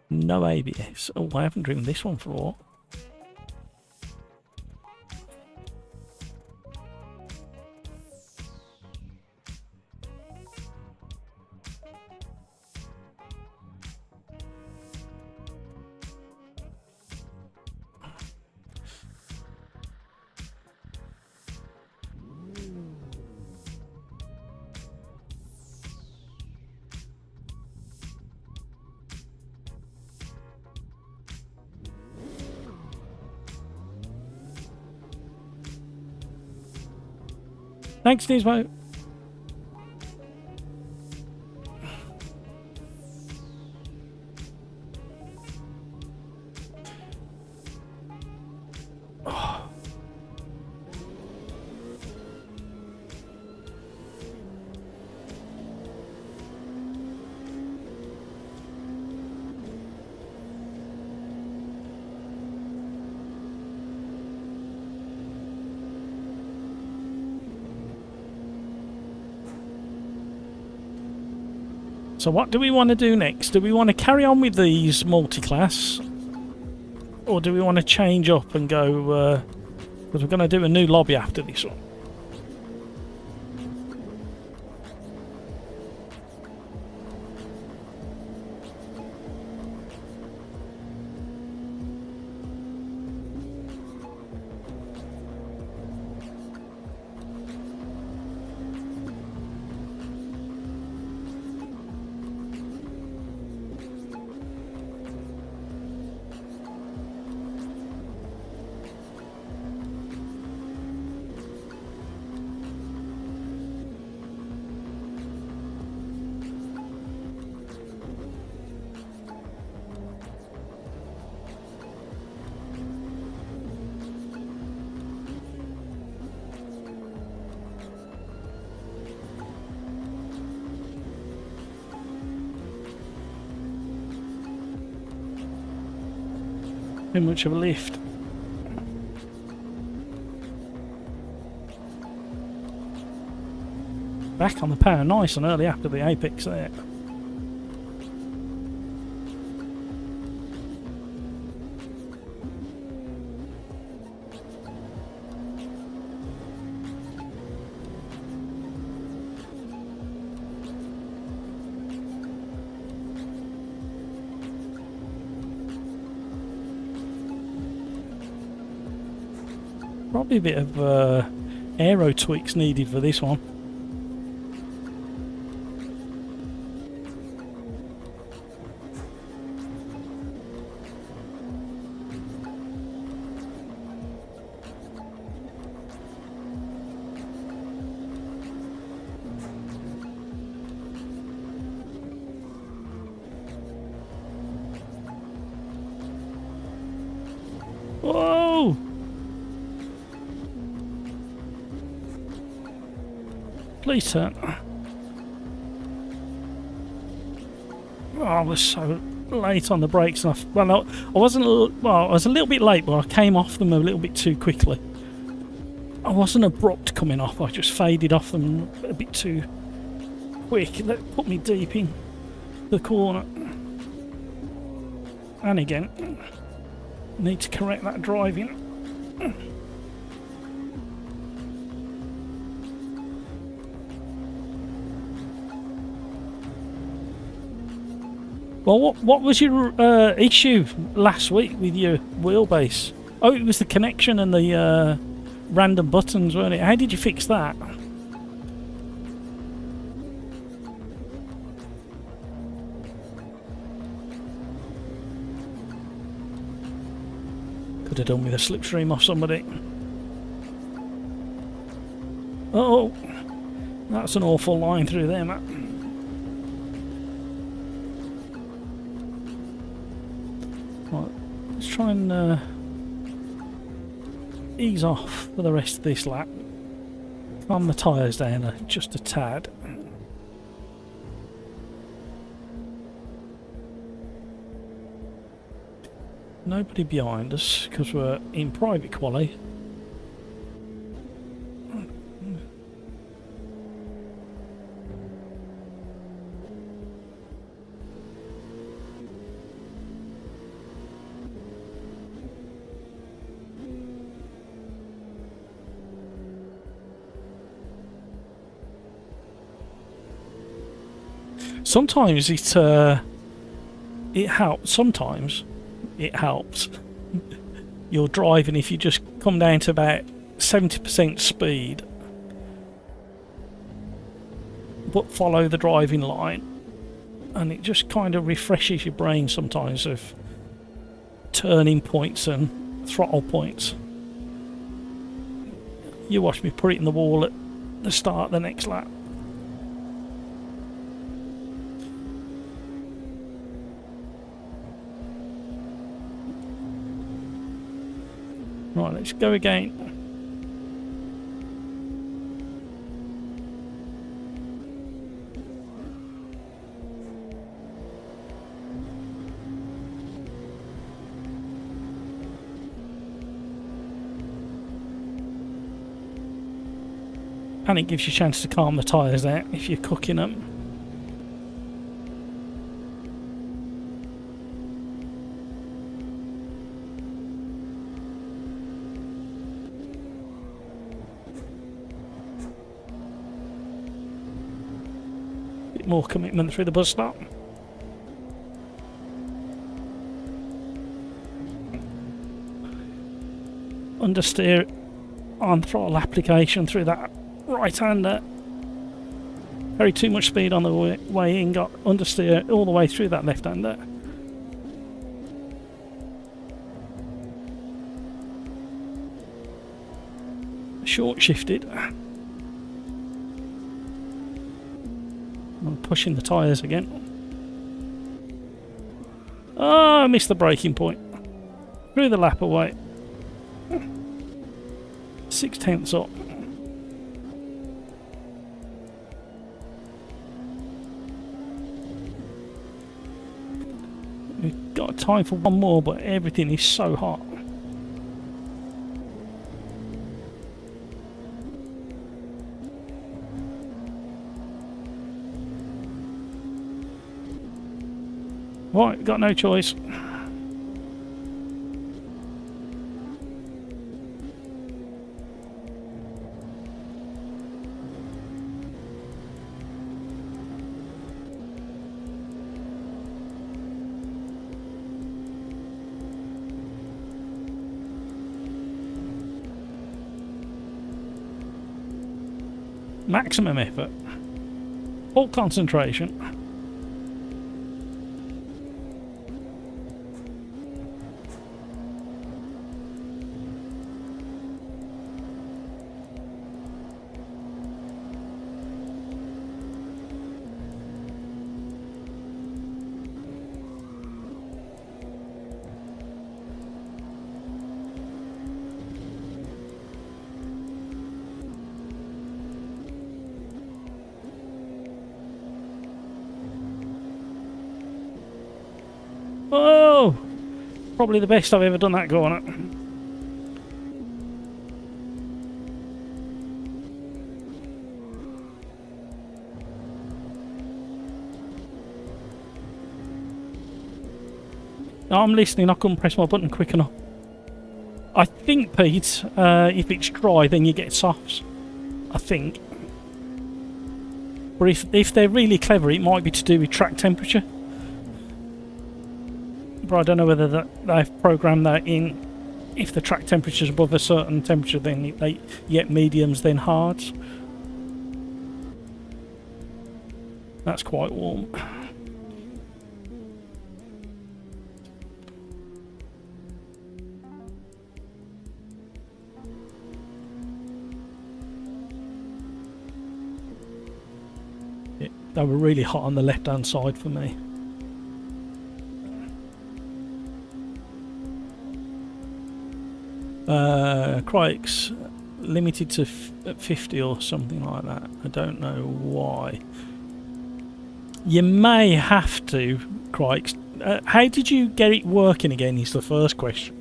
S1: No ABS. Oh, I haven't driven this one for a while. Thanks, Nismo. So what do we want to do next? Do we want to carry on with these multi-class? Or do we want to change up and go... because we're going to do a new lobby after this one. Too much of a lift. Back on the power nice and early after the apex there. Probably a bit of aero tweaks needed for this one. Whoa! Please turn. Oh, I was so late on the brakes. And I wasn't. Well, I was a little bit late, but I came off them a little bit too quickly. I wasn't abrupt coming off. I just faded off them a bit too quick. That put me deep in the corner. And again, need to correct that driving. Well, what was your issue last week with your wheelbase? Oh, it was the connection and the random buttons, weren't it? How did you fix that? Could have done with a slipstream off somebody. Oh, that's an awful line through there, Matt. Right, let's try and ease off for the rest of this lap. Calm the tyres down just a tad. Nobody behind us because we're in private quali. Sometimes it helps. Sometimes it helps. You're driving if you just come down to about 70% speed, but follow the driving line, and it just kind of refreshes your brain sometimes of turning points and throttle points. You watch me put it in the wall at the start of the next lap. Right, let's go again. And it gives you a chance to calm the tyres out if you're cooking them. more commitment through the bus stop. Understeer on throttle application through that right-hander. Very too much speed on the way in, got understeer all the way through that left-hander. Short shifted. I'm pushing the tyres again. Oh, I missed the braking point. Through the lap away. 6/10 up. We've got time for one more, but everything is so hot. Right, got no choice. Maximum effort. Full concentration. Oh! Probably the best I've ever done that corner. I'm listening, I couldn't press my button quick enough. I think, Pete, if it's dry then you get softs. I think. Or if they're really clever, it might be to do with track temperature. But I don't know whether they've programmed that in. If the track temperature is above a certain temperature, then they get mediums, then hards. That's quite warm. They were really hot on the left-hand side for me. Crikes limited to 50 or something like that. I don't know why. You may have to, Crikes. How did you get it working again is the first question.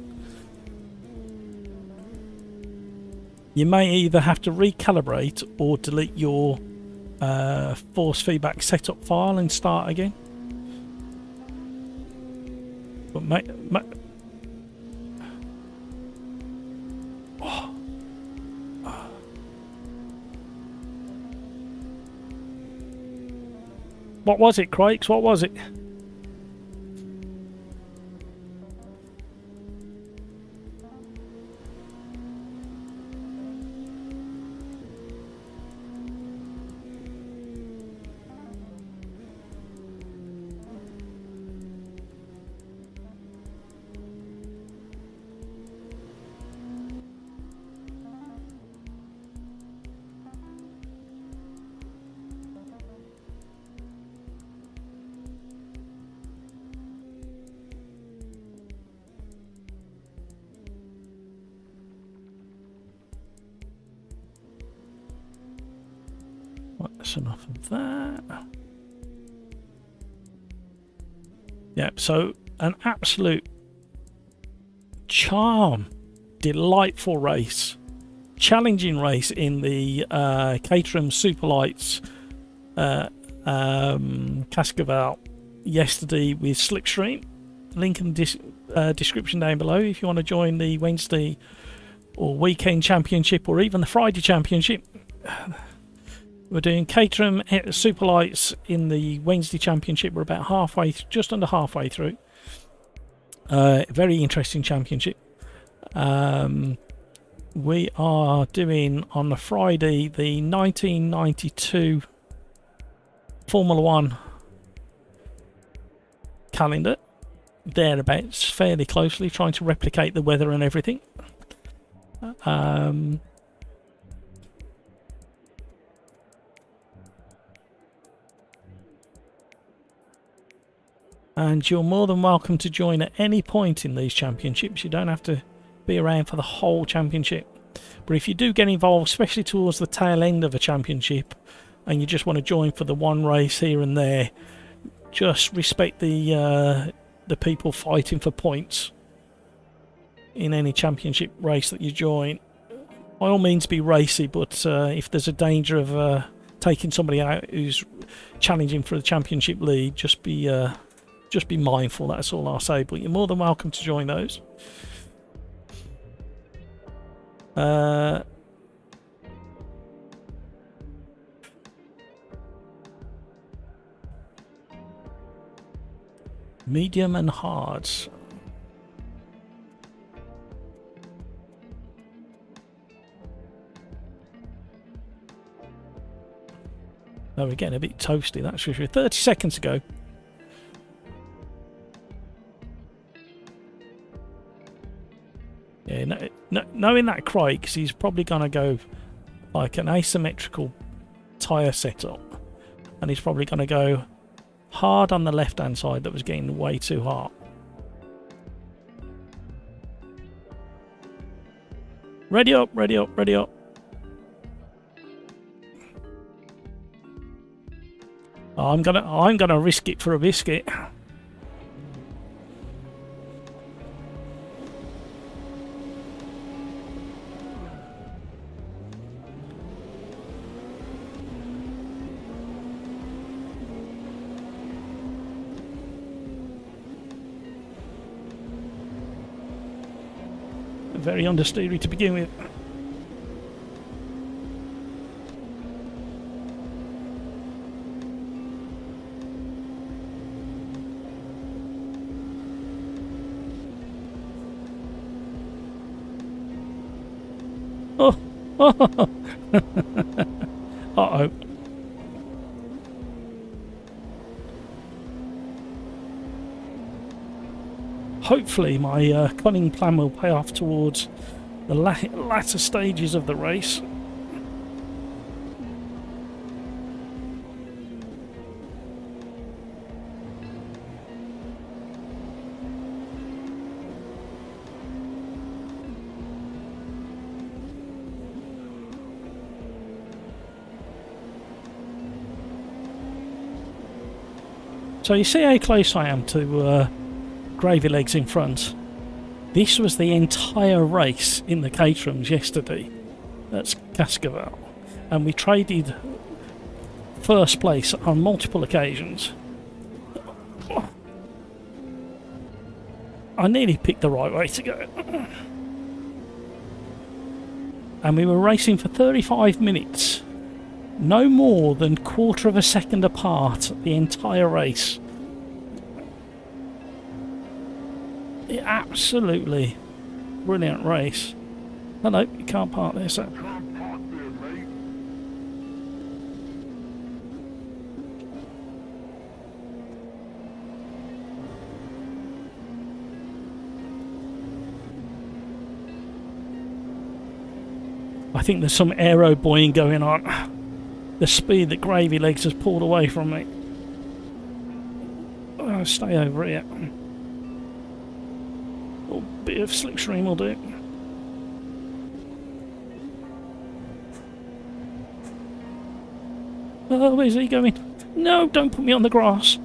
S1: You may either have to recalibrate or delete your force feedback setup file and start again. But what was it, Crikes? What was it? That's enough of that. Yeah, so an absolute charm, delightful race, challenging race in the Caterham Superlights Cascavel yesterday with Slipstream. Link in the description down below if you want to join the Wednesday or weekend championship or even the Friday championship. We're doing Caterham Superlights in the Wednesday Championship. We're about halfway, just under halfway through. Very interesting championship. We are doing on the Friday the 1992 Formula One calendar. Thereabouts, fairly closely, trying to replicate the weather and everything. And you're more than welcome to join at any point in these championships. You don't have to be around for the whole championship. But if you do get involved, especially towards the tail end of a championship, and you just want to join for the one race here and there, just respect the people fighting for points in any championship race that you join. By all means be racy, but if there's a danger of taking somebody out who's challenging for the championship lead, just be mindful. That's all I'll say, but you're more than welcome to join those. Medium and hard. Oh, we're getting a bit toasty, that's for sure. 30 seconds ago. Yeah, knowing that Craig, because he's probably going to go like an asymmetrical tyre setup, and he's probably going to go hard on the left hand side that was getting way too hot. Ready up, ready up, ready up. I'm gonna risk it for a biscuit. Very understeery to begin with. Oh, uh-oh. Hopefully my cunning plan will pay off towards the latter stages of the race. So you see how close I am to Gravy Legs in front. This was the entire race in the Caterhams yesterday. That's Cascavel. And we traded first place on multiple occasions. I nearly picked the right way to go. And we were racing for 35 minutes. No more than quarter of a second apart the entire race. Absolutely brilliant race. Hello, you can't park there, so. I think there's some aero buoying going on. The speed that Gravy Legs has pulled away from me. I'll stay over here. A bit of slipstream will do. Oh, where's he going? No, don't put me on the grass.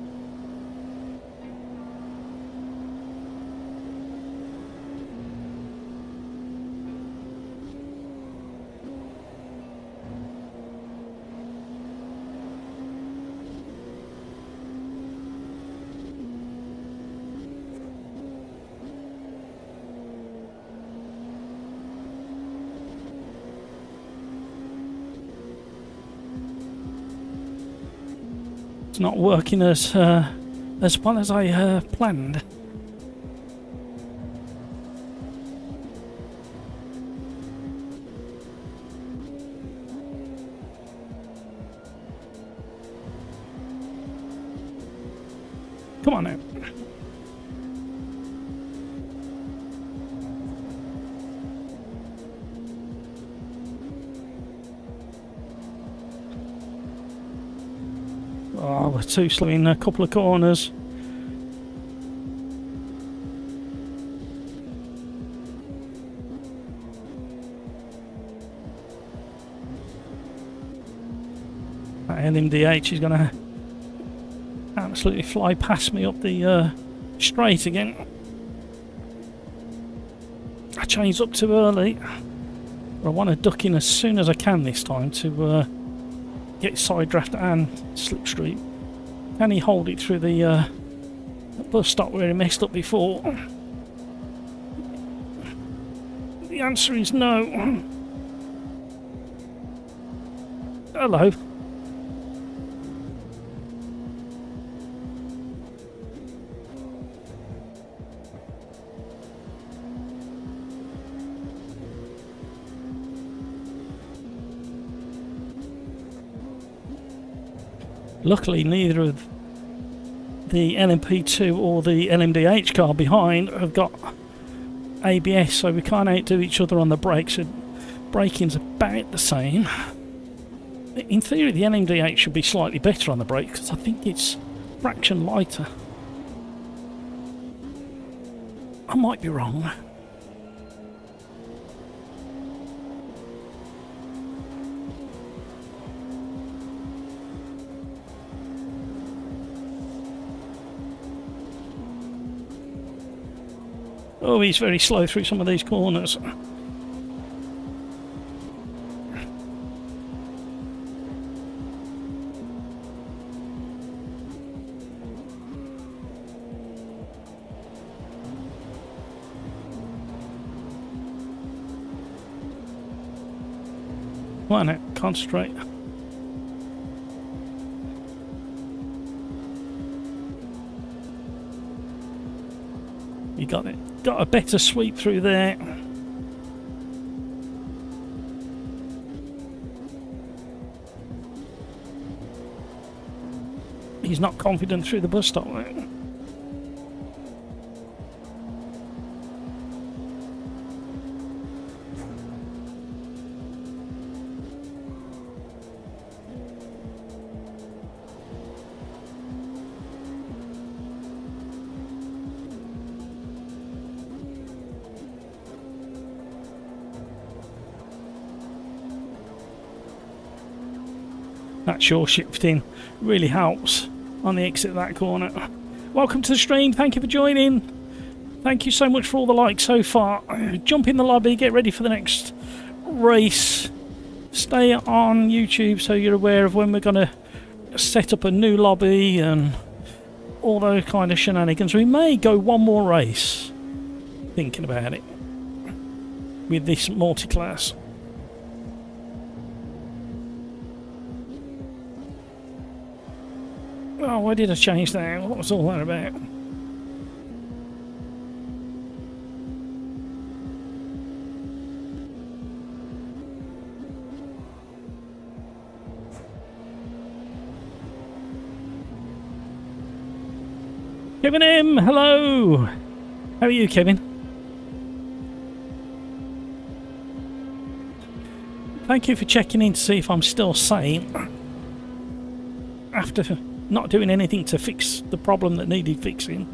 S1: It's not working as well as I planned. Come on now. Oh, we're too slow in a couple of corners. That LMDH is going to absolutely fly past me up the straight again. I changed up too early. I want to duck in as soon as I can this time to get side draft and slipstream. Can he hold it through the bus stop where he messed up before? The answer is no. Hello. Luckily, neither of the LMP2 or the LMDH car behind have got ABS, so we can't outdo each other on the brakes. So braking's about the same. In theory, the LMDH should be slightly better on the brakes because I think it's a fraction lighter. I might be wrong. Oh, he's very slow through some of these corners. Come on now, concentrate. You got it. Got a better sweep through there. He's not confident through the bus stop there. That shore shifting really helps on the exit of that corner. Welcome to the stream. Thank you for joining. Thank you so much for all the likes so far. Jump in the lobby. Get ready for the next race. Stay on YouTube so you're aware of when we're going to set up a new lobby and all those kind of shenanigans. We may go one more race. Thinking about it. With this multi-class. Oh, why did I change that? What was all that about? Kevin M, hello! How are you, Kevin? Thank you for checking in to see if I'm still sane. After not doing anything to fix the problem that needed fixing.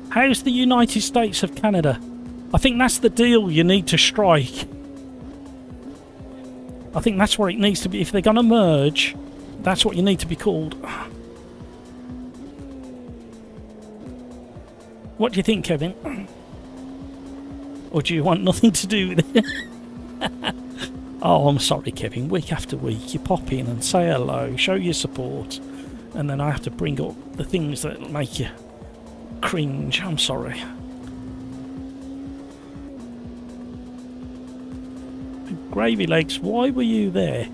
S1: How's the United States of Canada? I think that's the deal you need to strike. I think that's what it needs to be. If they're going to merge, that's what you need to be called. What do you think, Kevin? Or do you want nothing to do with it? Oh, I'm sorry, Kevin. Week after week, you pop in and say hello, show your support, and then I have to bring up the things that make you cringe. I'm sorry. Gravy Legs, why were you there?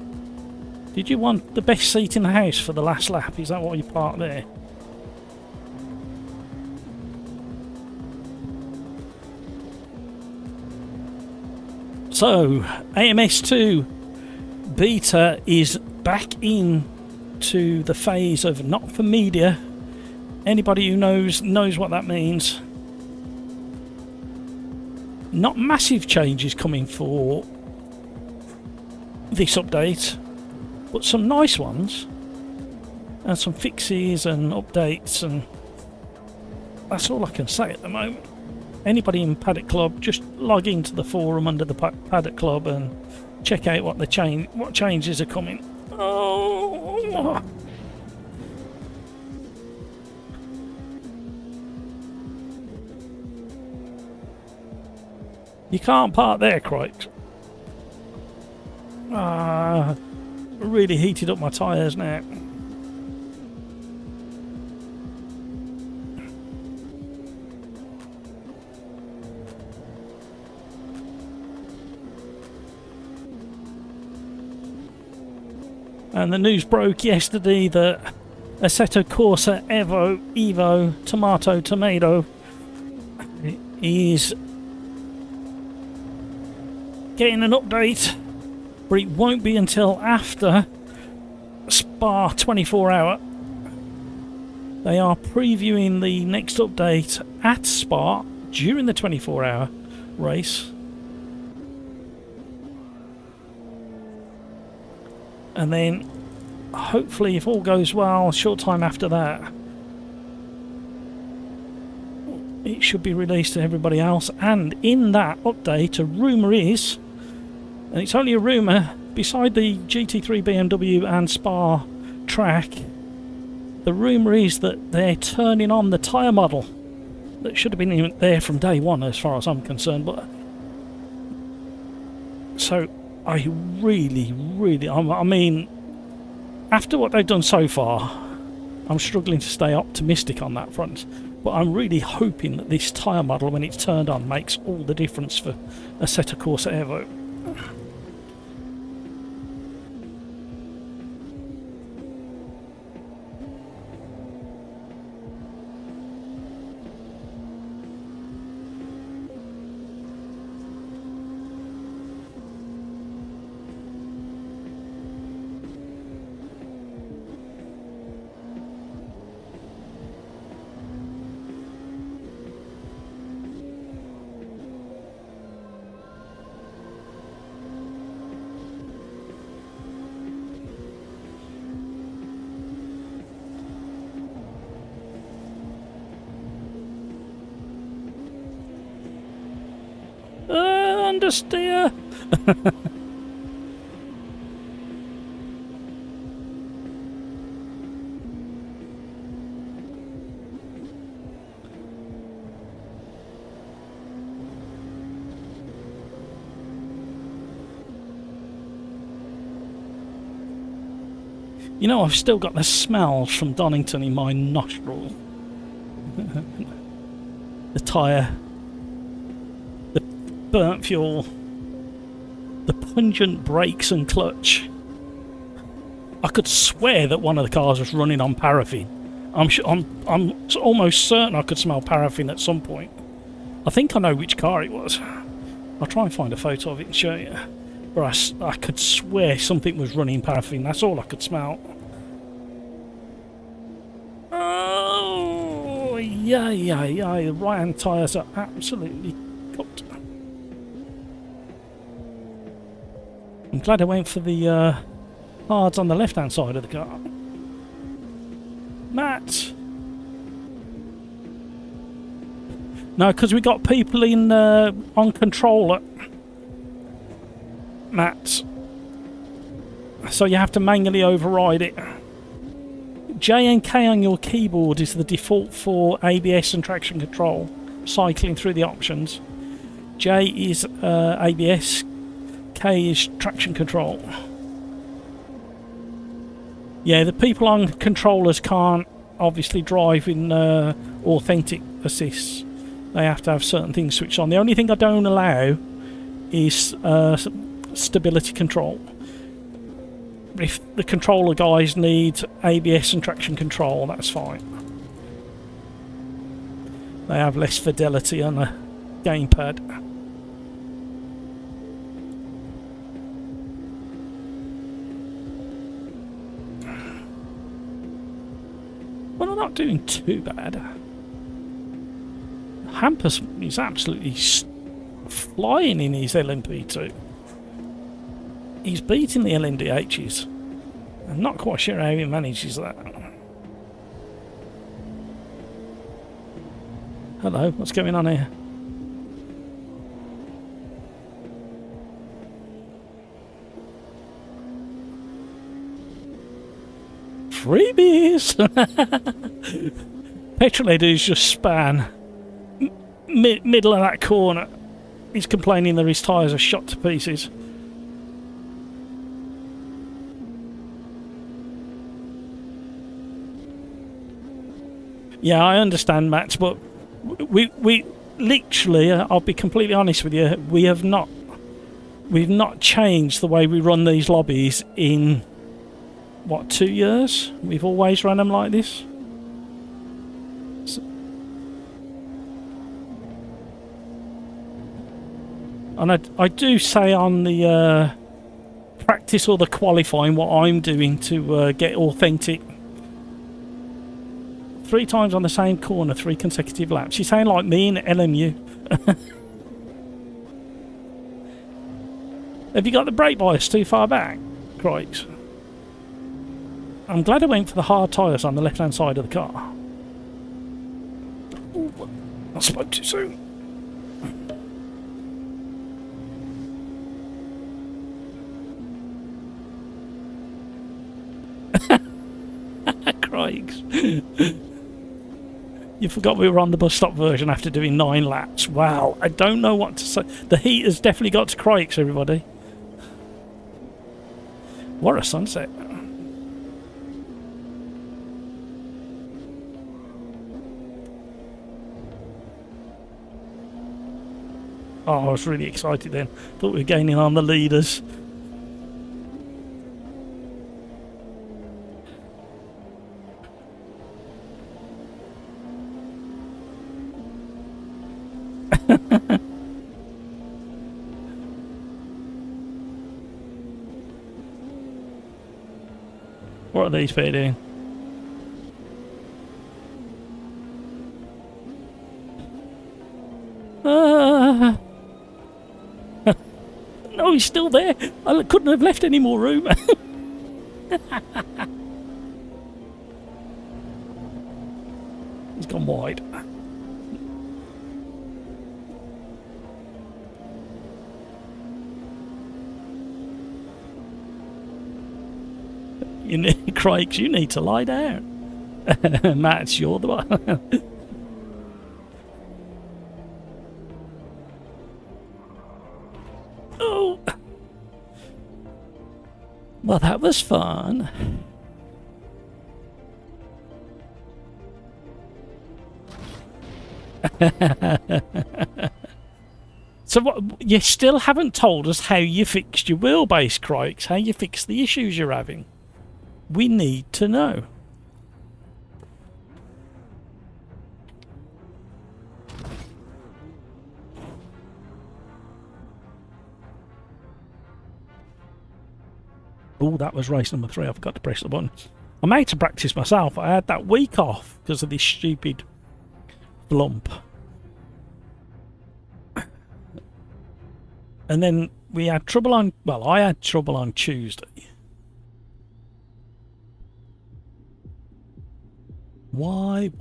S1: Did you want the best seat in the house for the last lap? Is that why you parked there? So, AMS2 beta is back in to the phase of not for media. Anybody who knows what that means. Not massive changes coming for this update, but some nice ones and some fixes and updates, and that's all I can say at the moment. Anybody in Paddock Club, just log into the forum under the Paddock Club and check out what changes are coming. Oh. You can't park there, crikes. Really heated up my tyres now. And the news broke yesterday that Assetto Corsa Evo Tomato is getting an update, but it won't be until after Spa 24 hour. They are previewing the next update at Spa during the 24 hour race. And then, hopefully, if all goes well, a short time after that, it should be released to everybody else. And in that update, a rumour is, and it's only a rumour, beside the GT3 BMW and Spa track, the rumour is that they're turning on the tyre model that should have been there from day one, as far as I'm concerned. But so I mean, after what they've done so far, I'm struggling to stay optimistic on that front. But I'm really hoping that this tyre model, when it's turned on, makes all the difference for Assetto Corsa Evo. Understeer. You know, I've still got the smells from Donington in my nostril. The tyre, the burnt fuel, the pungent brakes and clutch. I could swear that one of the cars was running on paraffin. I'm almost certain I could smell paraffin at some point. I think I know which car it was. I'll try and find a photo of it and show you. But I could swear something was running paraffin. That's all I could smell. Oh, yeah. The right-hand tyres are absolutely cooked. I'm glad I went for the hards on the left-hand side of the car. Matt! No, because we got people in on controller. Matt. So you have to manually override it. J and K on your keyboard is the default for ABS and traction control, cycling through the options. J is ABS, K is traction control. Yeah, the people on controllers can't obviously drive in authentic assists. They have to have certain things switched on. The only thing I don't allow is stability control. If the controller guys need ABS and traction control, that's fine. They have less fidelity on the gamepad. Well, I'm not doing too bad. Hampus is absolutely flying in his LMP2. He's beating the LMDHs. I'm not quite sure how he manages that. Hello, what's going on here? Freebies! Petrolhead is just span. Middle of that corner. He's complaining that his tyres are shot to pieces. Yeah, I understand, Matt, but we literally, I'll be completely honest with you, we've not changed the way we run these lobbies in, what, 2 years? We've always run them like this. And I do say on the practice or the qualifying what I'm doing to get authentic. 3 times on the same corner, 3 consecutive laps. You sound like me in LMU. Have you got the brake bias too far back, Crikes? I'm glad I went for the hard tyres on the left-hand side of the car. Ooh, I spoke too soon. Crikes. You forgot we were on the bus stop version after doing 9 laps. Wow, I don't know what to say. The heat has definitely got to Crikes, everybody. What a sunset. Oh, I was really excited then. Thought we were gaining on the leaders. What are these pair doing? No, he's still there. I couldn't have left any more room. He's gone wide. You need, Craigs, you need to lie down. Matt, you're the one. Oh. Well, that was fun. So what, you still haven't told us how you fixed your wheelbase, Craigs, how you fixed the issues you're having. We need to know. Oh, that was race number 3. I forgot to press the button. I made to practice myself. I had that week off because of this stupid flump. And then we had trouble on... Well, I had trouble on Tuesday. Why?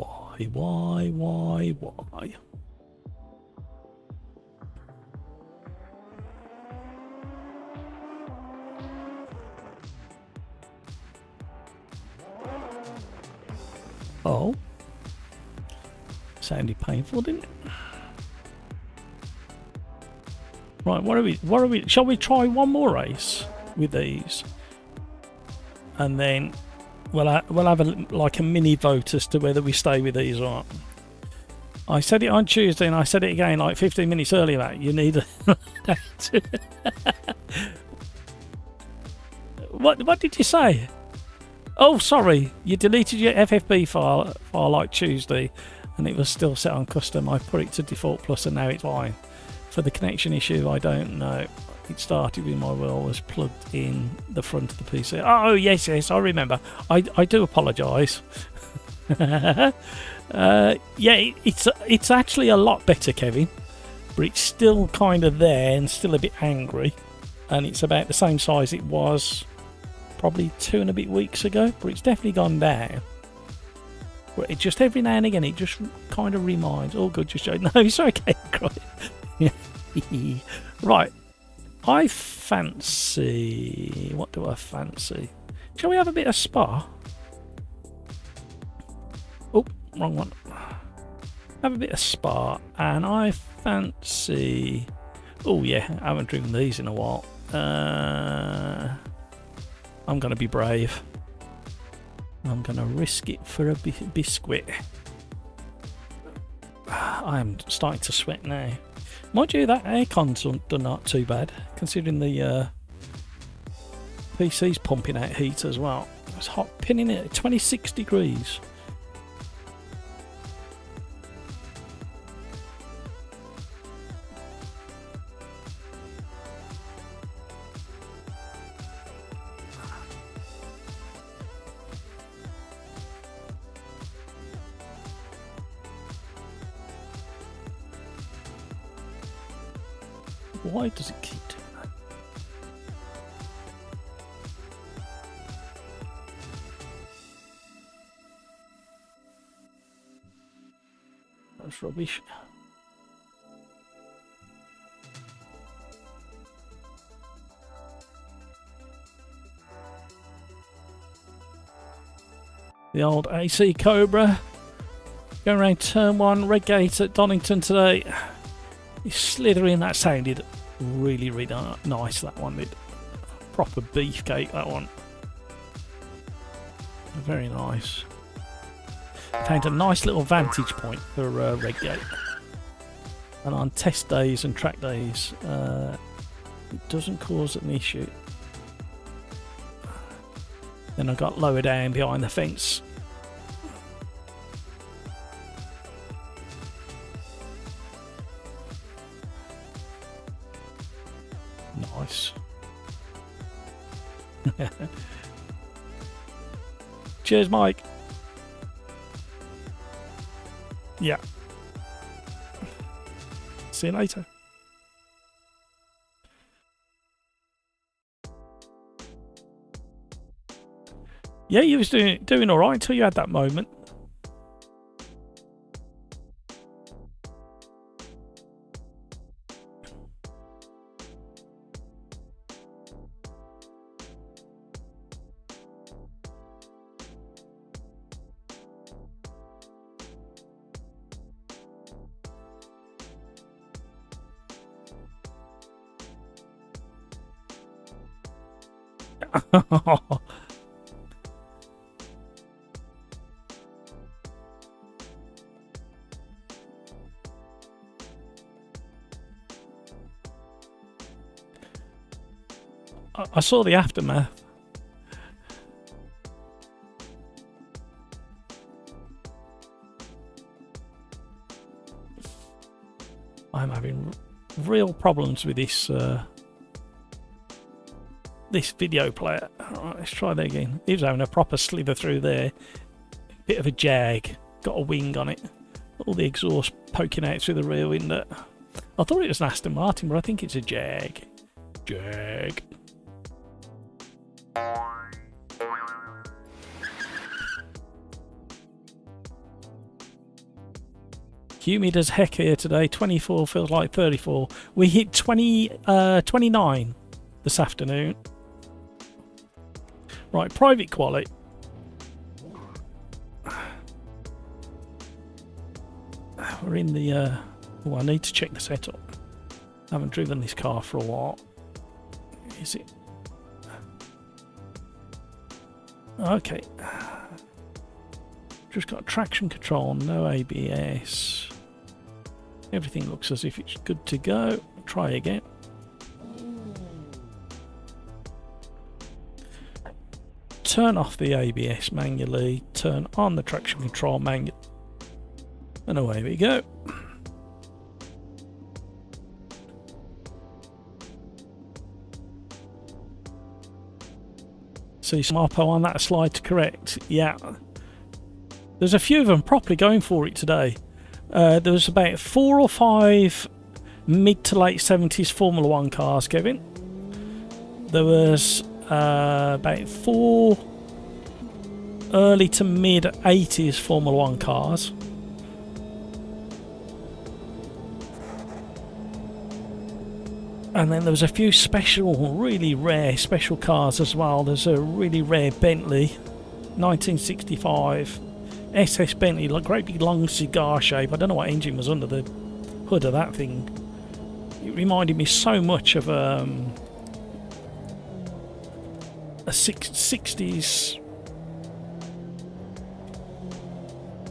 S1: Sounded painful, didn't it? Right, what are we? Shall we try one more race with these, and then we'll have like a mini vote as to whether we stay with these or not. I said it on Tuesday, and I said it again like 15 minutes earlier. That you need a. What did you say? Oh, sorry, you deleted your FFB file like Tuesday, and it was still set on custom. I put it to default plus, and now it's fine. For the connection issue, I don't know. It started when my wheel was plugged in the front of the PC. Oh, yes, I remember. I do apologise. Yeah, it's actually a lot better, Kevin. But it's still kind of there and still a bit angry. And it's about the same size it was probably 2 and a bit weeks ago. But it's definitely gone down. But it just every now and again, it just kind of reminds. Oh, good, just joking. No, it's okay, cry. Right, I fancy. What do I fancy? Shall we have a bit of Spa? Oh, wrong one. Have a bit of Spa, and I fancy. Oh yeah, I haven't driven these in a while. I'm gonna be brave. I'm gonna risk it for a biscuit. I am starting to sweat now. Mind you, that aircon's done not too bad, considering the PC's pumping out heat as well. It's hot, pinning it at 26 degrees. Why does it keep doing that? That's rubbish. The old AC Cobra. Going around turn 1, red gate at Donington today. He's slithering, that sounded really nice, that one did. Proper beefcake, that one. Very nice. Found a nice little vantage point for Redgate. And on test days and track days, it doesn't cause an issue. Then I got lower down behind the fence. Nice. Cheers, Mike. Yeah. See you later. Yeah, you was doing all right until you had that moment. I saw the aftermath. I'm having real problems with this this video player. Alright, let's try that again. He was having a proper slither through there. Bit of a Jag. Got a wing on it. All the exhaust poking out through the rear window. I thought it was an Aston Martin, but I think it's a Jag. Jag. Humid as heck here today. 24 feels like 34. We hit 29 this afternoon. Right, private Quali. we're in the... oh, I need to check the setup. I haven't driven this car for a while. Is it? Okay. Just got traction control, no ABS. Everything looks as if it's good to go. Try again. Turn off the ABS manually, turn on the traction control manually, and away we go. See some oppo on that slide to correct. Yeah. There's a few of them properly going for it today. There was about 4 or 5 mid to late 70s Formula 1 cars, Kevin. There was about 4 early to mid 80s Formula 1 cars. And then there was a few special, really rare special cars as well. There's a really rare Bentley, 1965 SS Bentley, like great big long cigar shape. I don't know what engine was under the hood of that thing. It reminded me so much of a 60s.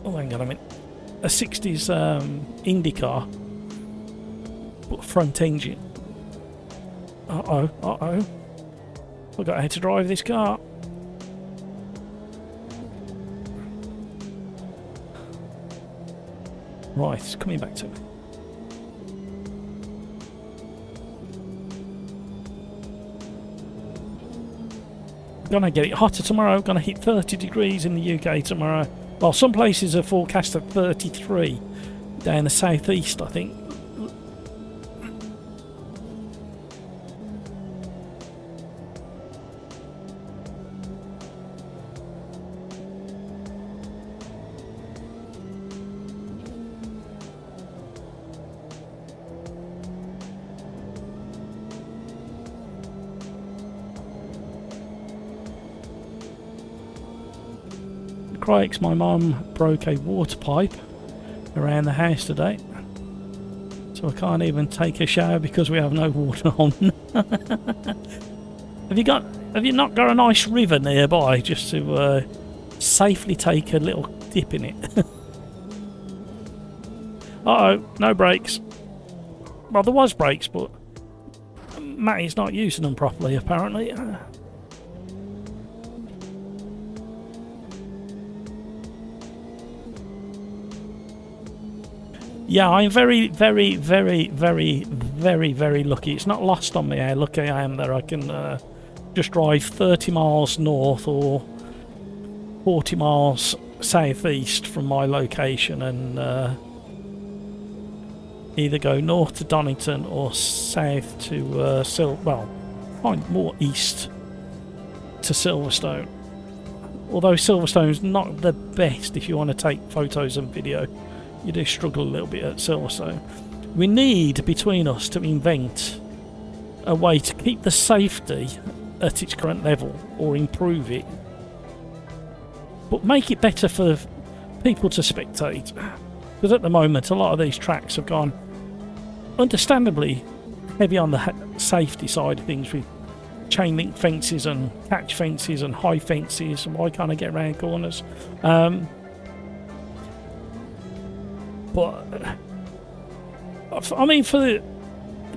S1: Oh, hang on a minute. A 60s Indy car, but front engine. Uh-oh. Forgot how to drive this car. Right, it's coming back to me. Gonna get it hotter tomorrow. Gonna hit 30 degrees in the UK tomorrow. Well, some places are forecast at 33 down the southeast, I think. Crikes, my mum broke a water pipe around the house today, so I can't even take a shower because we have no water on. Have you not got a nice river nearby just to safely take a little dip in it? Uh-oh, no brakes. Well, there was brakes, but Matty's not using them properly apparently. Yeah, I'm very, very, very, very, very, very lucky. It's not lost on me how lucky I am that I can just drive 30 miles north or 40 miles southeast from my location and either go north to Donington or south to more east to Silverstone. Although Silverstone's not the best if you want to take photos and video. You do struggle a little bit at Silverstone. We need, between us, to invent a way to keep the safety at its current level or improve it, but make it better for people to spectate. Because at the moment, a lot of these tracks have gone, understandably, heavy on the safety side of things with chain link fences and catch fences and high fences, and why can't I get around corners? But I mean, for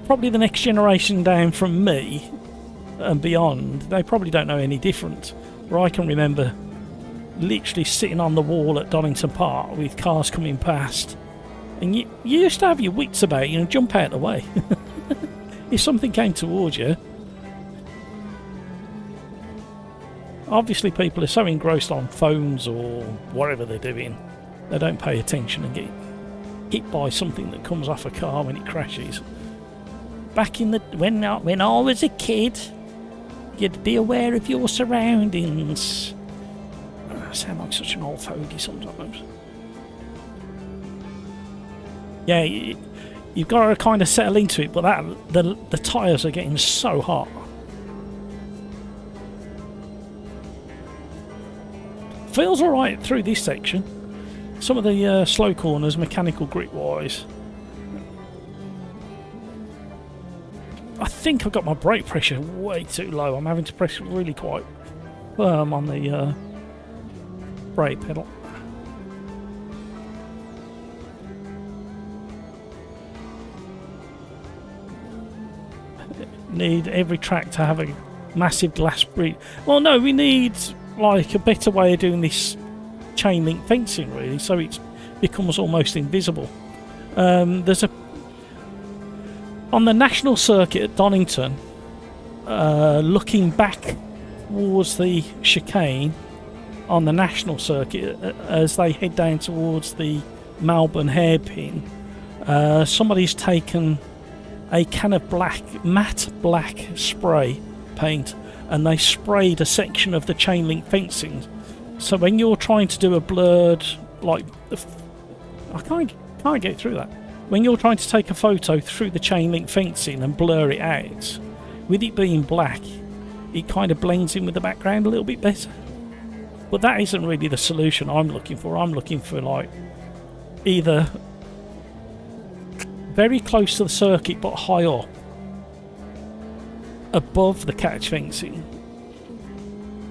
S1: probably the next generation down from me and beyond, they probably don't know any different. Where I can remember literally sitting on the wall at Donington Park with cars coming past, and you used to have your wits about you and jump out of the way if something came towards you. Obviously, people are so engrossed on phones or whatever they're doing, they don't pay attention and get hit by something that comes off a car when it crashes. Back in the when I was a kid, you'd be aware of your surroundings. I sound like such an old fogey sometimes. Yeah, you've got to kind of settle into it, but the tyres are getting so hot. Feels alright through this section. some of the slow corners, mechanical grip wise. I think I've got my brake pressure way too low. I'm having to press really quite firm on the brake pedal. Need every track to have a massive glass breach. Well, no, we need like a better way of doing this chain link fencing, really, so it becomes almost invisible. There's a on the national circuit at Donington, looking back towards the chicane on the national circuit as they head down towards the Melbourne hairpin. Somebody's taken a can of matte black spray paint, and they sprayed a section of the chain link fencing. So when you're trying to do a blurred, like, I can't get through that. When you're trying to take a photo through the chain link fencing and blur it out, with it being black, it kind of blends in with the background a little bit better. But that isn't really the solution I'm looking for. I'm looking for, like, either very close to the circuit but high up above the catch fencing,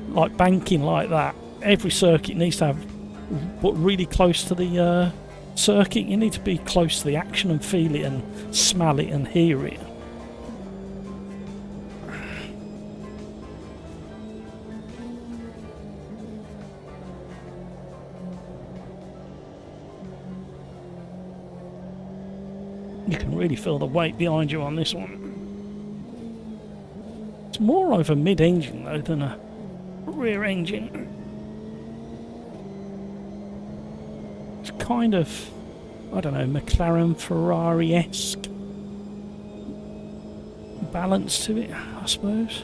S1: like banking like that. Every circuit needs to have, but really close to the circuit. You need to be close to the action and feel it and smell it and hear it. You can really feel the weight behind you on this one. It's more of a mid-engine though than a rear engine. It's kind of, I don't know, McLaren Ferrari-esque balance to it, I suppose.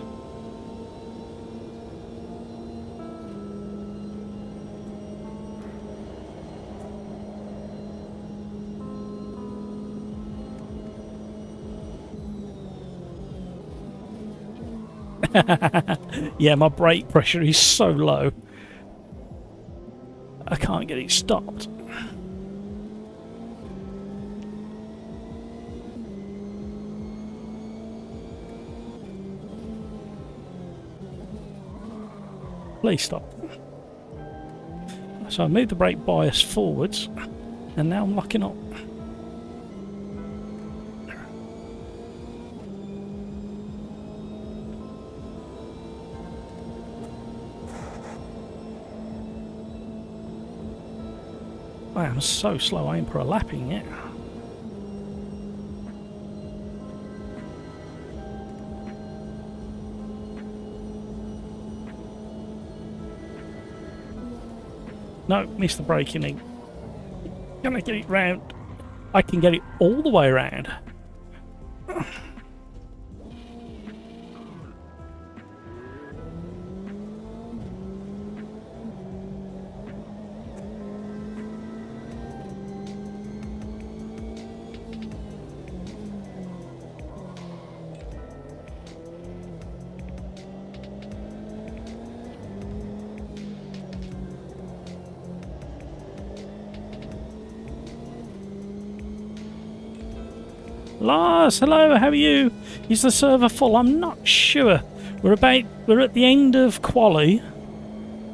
S1: Yeah, my brake pressure is so low. I can't get it stopped. Please stop. So I moved the brake bias forwards, and now I'm locking up. I am so slow, I ain't put a lap in yet. No, missed the braking. Can I get it round? I can get it all the way around. Lars, hello, how are you? Is the server full? I'm not sure. We're at the end of Quali,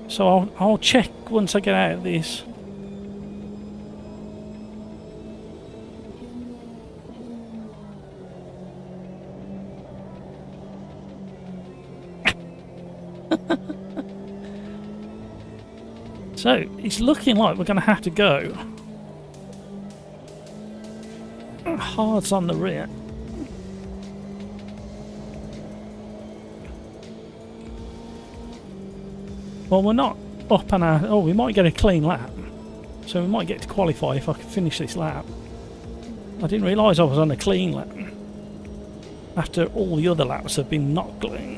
S1: so I'll check once I get out of this. So it's looking like we're going to have to go hards on the rear. Well, we're not up on our... Oh, we might get a clean lap. So we might get to qualify if I can finish this lap. I didn't realise I was on a clean lap. After all the other laps have been not clean.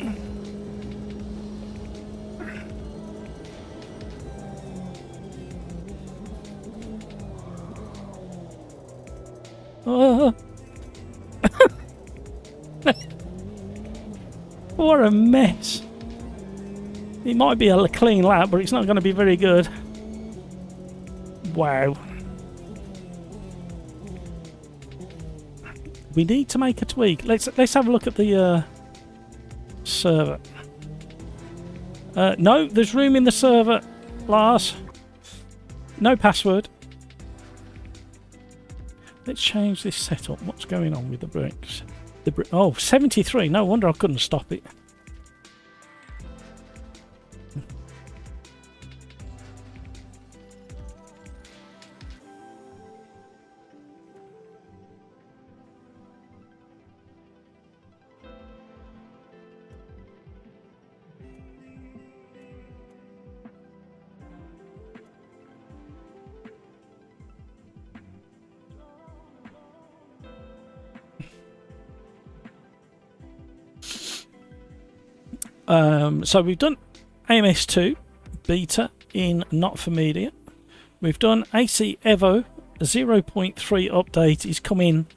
S1: What a mess. It might be a clean lap, but it's not going to be very good. Wow. We need to make a tweak. Let's have a look at the server. No, there's room in the server, Lars. No password. Let's change this setup. What's going on with the bricks? Oh, 73. No wonder I couldn't stop it. So we've done AMS2 beta in Not For Media. We've done AC Evo 0.3 update is coming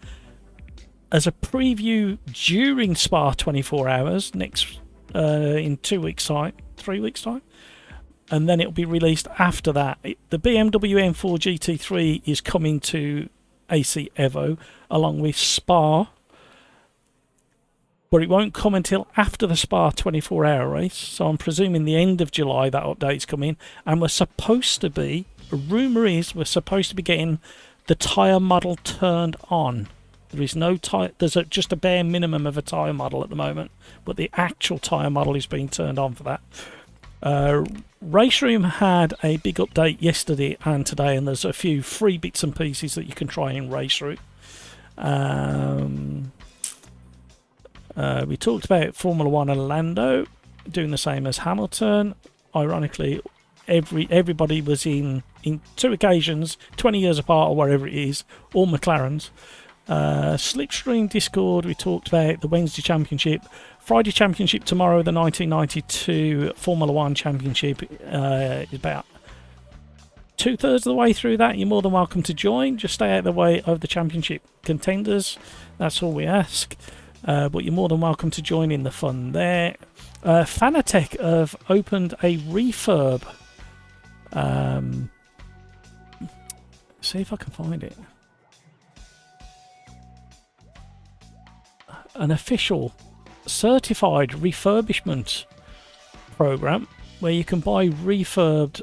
S1: as a preview during Spa 24 hours next in 2 weeks time, 3 weeks time, and then it'll be released after that. The BMW M4 GT3 is coming to AC Evo along with Spa, but it won't come until after the Spa 24-hour race, so I'm presuming the end of July that update's coming, and we're supposed to be, rumour is we're supposed to be getting the tyre model turned on. There is no tyre, there's just a bare minimum of a tyre model at the moment, but the actual tyre model is being turned on for that. Race Room had a big update yesterday and today, and there's a few free bits and pieces that you can try in Race Room. We talked about Formula 1 and Lando doing the same as Hamilton. Ironically, everybody was in 2 occasions, 20 years apart or wherever it is, all McLarens. Slipstream Discord, we talked about the Wednesday Championship. Friday Championship tomorrow, the 1992 Formula 1 Championship is about 2/3 of the way through that. You're more than welcome to join. Just stay out of the way of the Championship contenders. That's all we ask. But you're more than welcome to join in the fun there. Fanatec have opened a refurb. See if I can find it. An official certified refurbishment program where you can buy refurbed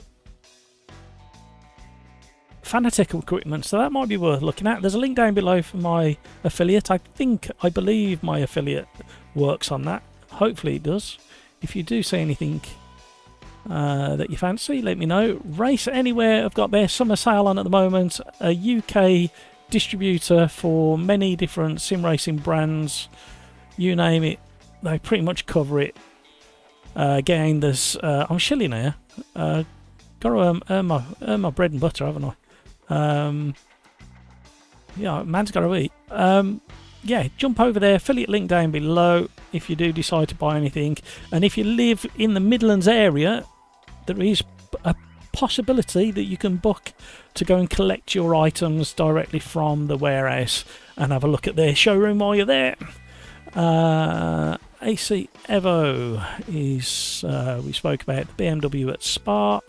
S1: Fanatec equipment, so that might be worth looking at. There's a link down below for my affiliate. I believe my affiliate works on that. Hopefully it does. If you do see anything that you fancy, let me know. Race Anywhere have got their summer sale on at the moment. A UK distributor for many different sim racing brands. You name it, they pretty much cover it. Again, there's I'm shilling here. Got to earn my bread and butter, haven't I? Yeah, man's got to eat. Yeah, jump over there, affiliate link down below if you do decide to buy anything. And if you live in the Midlands area, there is a possibility that you can book to go and collect your items directly from the warehouse and have a look at their showroom while you're there. AC Evo is, we spoke about the BMW at Spa.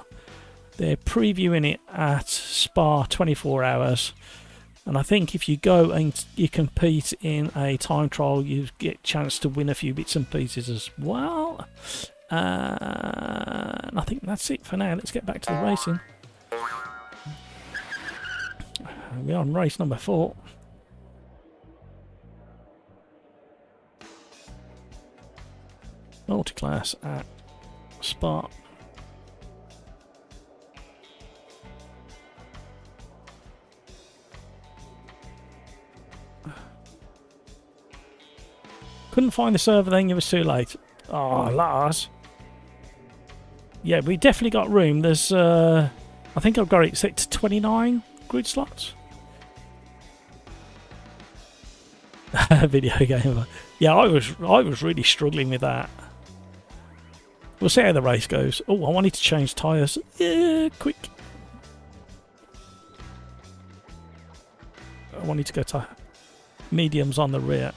S1: They're previewing it at Spa 24 hours. And I think if you go and you compete in a time trial, you get a chance to win a few bits and pieces as well. And I think that's it for now. Let's get back to the racing. We're on race number 4. Multiclass at Spa. Couldn't find the server then, it was too late. Oh, Lars. Yeah, we definitely got room. There's, I think I've got it set to 29 grid slots. Video game. Yeah, I was really struggling with that. We'll see how the race goes. Oh, I wanted to change tyres. Yeah, quick. I wanted to go to mediums on the rear.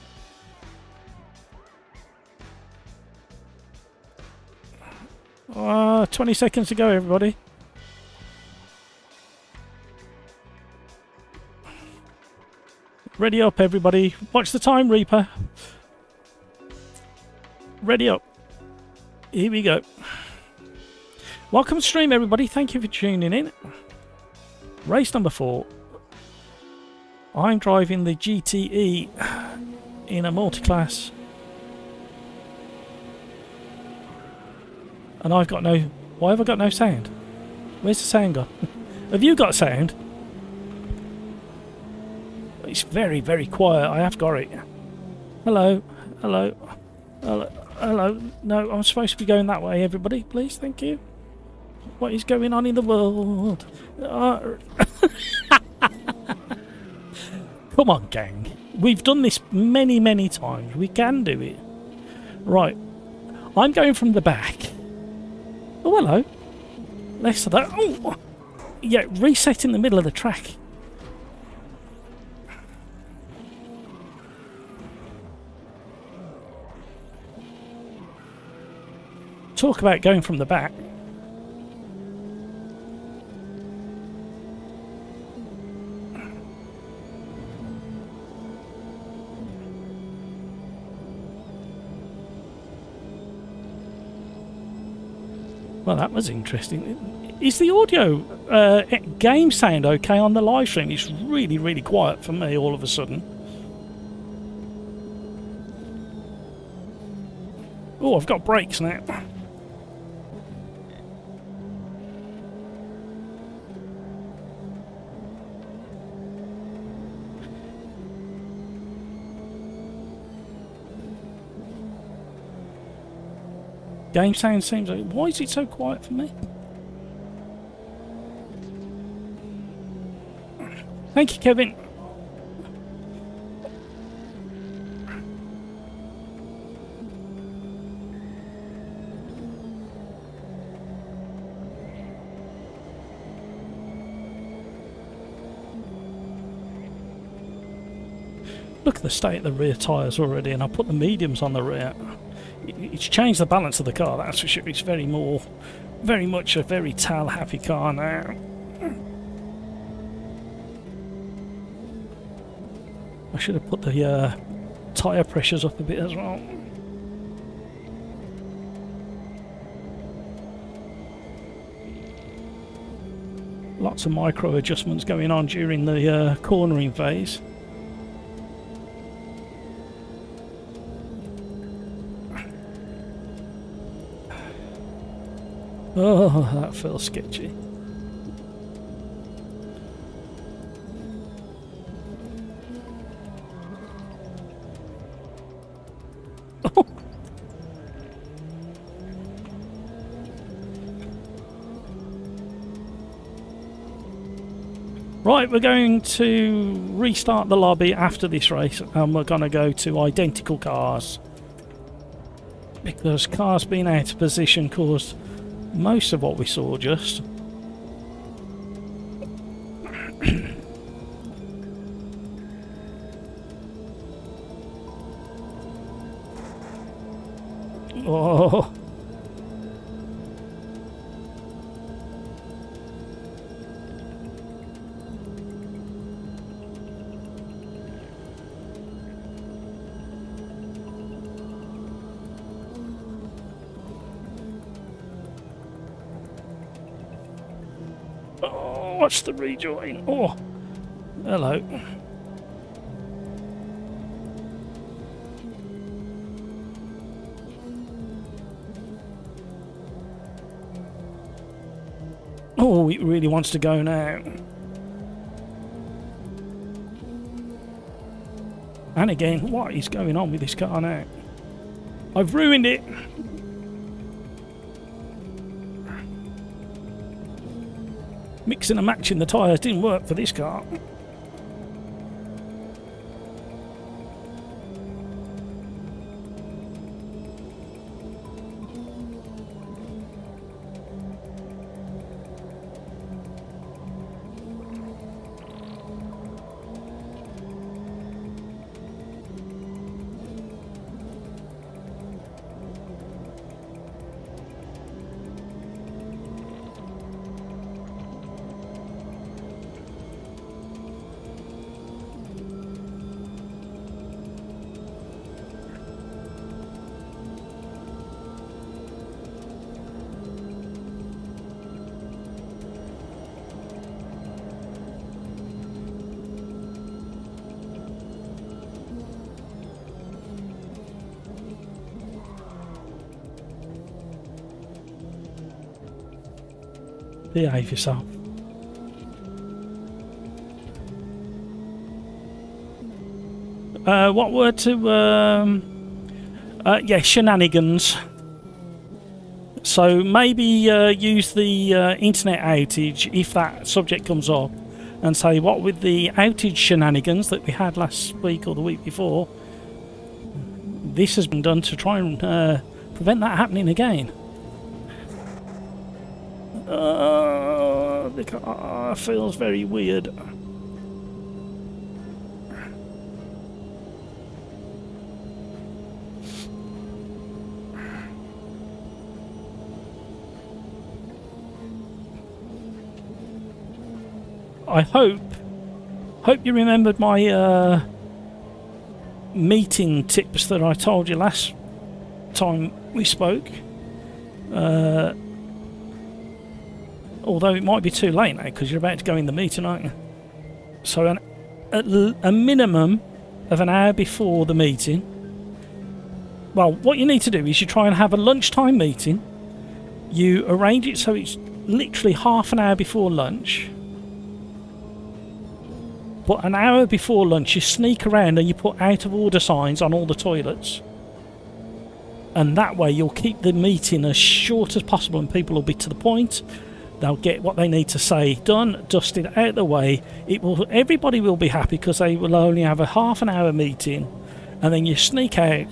S1: 20 seconds to go, everybody. Ready up, everybody. Watch the time, Reaper. Ready up. Here we go. Welcome to stream, everybody. Thank you for tuning in. Race number 4. I'm driving the GTE in a multi-class. And I've got no... Why have I got no sound? Where's the sound gone? Have you got sound? It's very, very quiet. I have got it. Hello. Hello. Hello. Hello. No, I'm supposed to be going that way, everybody. Please, thank you. What is going on in the world? Come on, gang. We've done this many, many times. We can do it. Right. I'm going from the back. Oh, hello. Less of that. Oh, yeah, reset in the middle of the track. Talk about going from the back. Well, that was interesting. Is the audio game sound okay on the live stream? It's really, really quiet for me all of a sudden. Oh, I've got brakes now. Game sound seems like... Why is it so quiet for me? Thank you, Kevin. Look at the state of the rear tyres already, and I put the mediums on the rear. It's changed the balance of the car, that's for sure. It's very much a very tail-happy car now. I should have put the tyre pressures up a bit as well. Lots of micro adjustments going on during the cornering phase. Oh, that feels sketchy. Right, we're going to restart the lobby after this race, and we're going to go to identical cars. Because cars being out of position caused most of what we saw just. Oh. Watch the rejoin. Oh, hello. Oh, it really wants to go now. And again, what is going on with this car now? I've ruined it. Mixing and matching the tyres didn't work for this car. Behave yourself. What word to... yeah, shenanigans. So maybe use the internet outage if that subject comes up, and say, what with the outage shenanigans that we had last week or the week before, this has been done to try and prevent that happening again. The car feels very weird. I hope you remembered my meeting tips that I told you last time we spoke. Although it might be too late now because you're about to go in the meeting, aren't you? So a minimum of an hour before the meeting. Well, what you need to do is you try and have a lunchtime meeting. You arrange it so it's literally half an hour before lunch. But an hour before lunch, you sneak around and you put out of order signs on all the toilets. And that way you'll keep the meeting as short as possible and people will be to the point. They'll get what they need to say done, dusted, out of the way. Everybody will be happy because they will only have a half an hour meeting. And then you sneak out,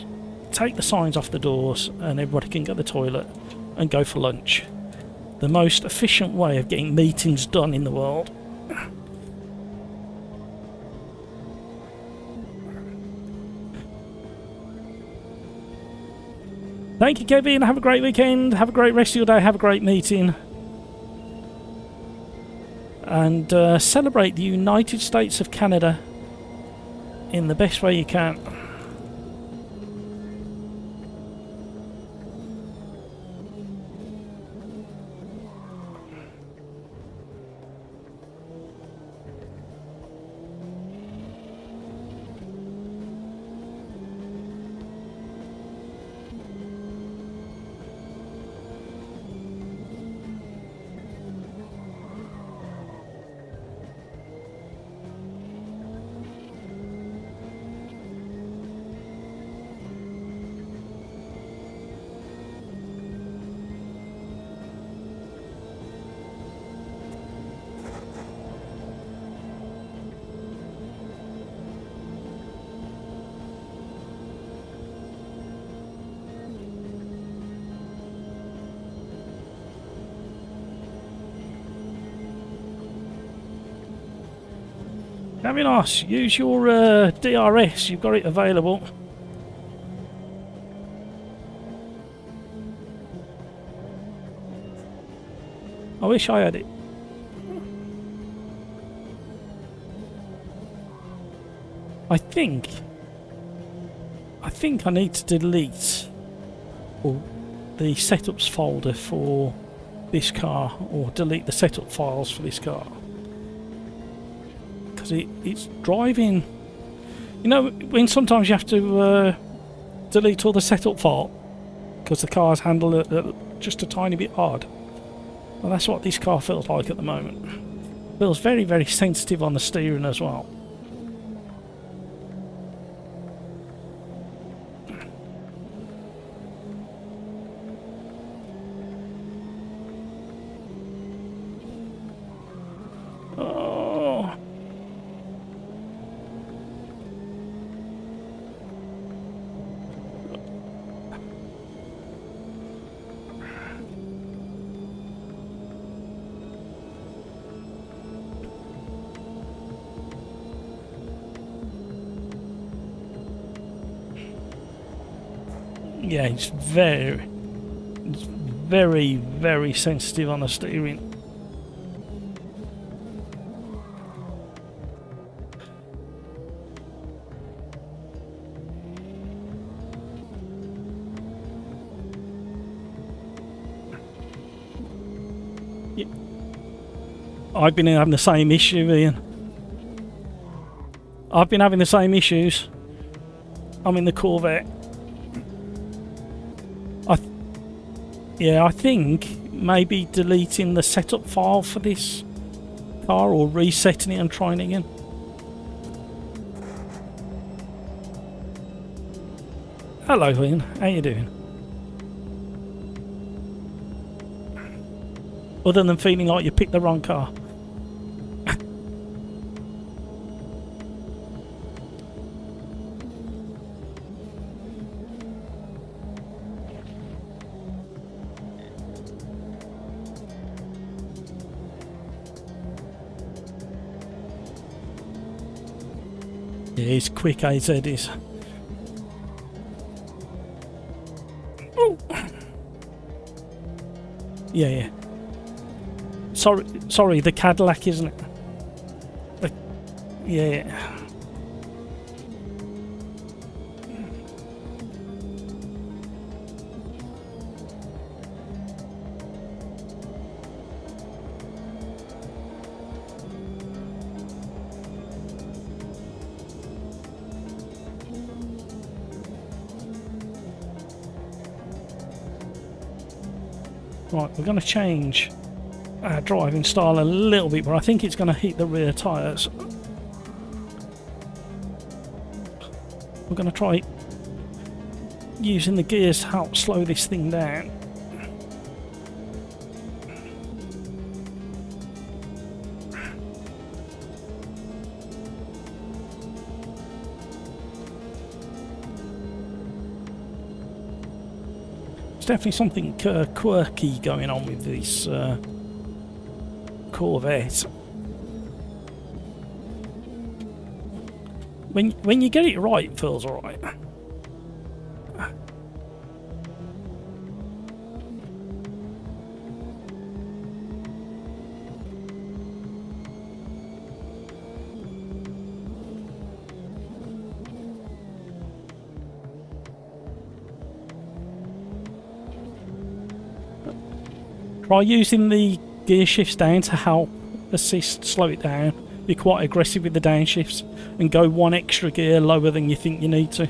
S1: take the signs off the doors, and everybody can get the toilet and go for lunch. The most efficient way of getting meetings done in the world. Thank you, Kevin. Have a great weekend. Have a great rest of your day. Have a great meeting. And celebrate the United States of Canada in the best way you can. Gavinos, use your DRS, you've got it available. I wish I had it. I think I need to delete the setups folder for this car, or delete the setup files for this car. It's driving, you know, when sometimes you have to delete all the setup file because the car's handled just a tiny bit odd. Well, that's what this car feels like at the moment. Feels very, very sensitive on the steering as well. Yeah, it's very, very sensitive on the steering. Yeah. I've been having the same issue, Ian. I've been having the same issues. I'm in the Corvette. I think maybe deleting the setup file for this car or resetting it and trying it again. Hello Ian, how you doing? Other than feeling like you picked the wrong car. Yeah, he's quick, AZ is. Oh. Yeah, yeah. Sorry, the Cadillac, isn't it? Yeah. Right, we're going to change our driving style a little bit, but I think it's going to hit the rear tyres. We're going to try using the gears to help slow this thing down. There's definitely something quirky going on with this Corvette. When you get it right, it feels alright. Try using the gear shifts down to help assist slow it down. Be quite aggressive with the downshifts and go one extra gear lower than you think you need to.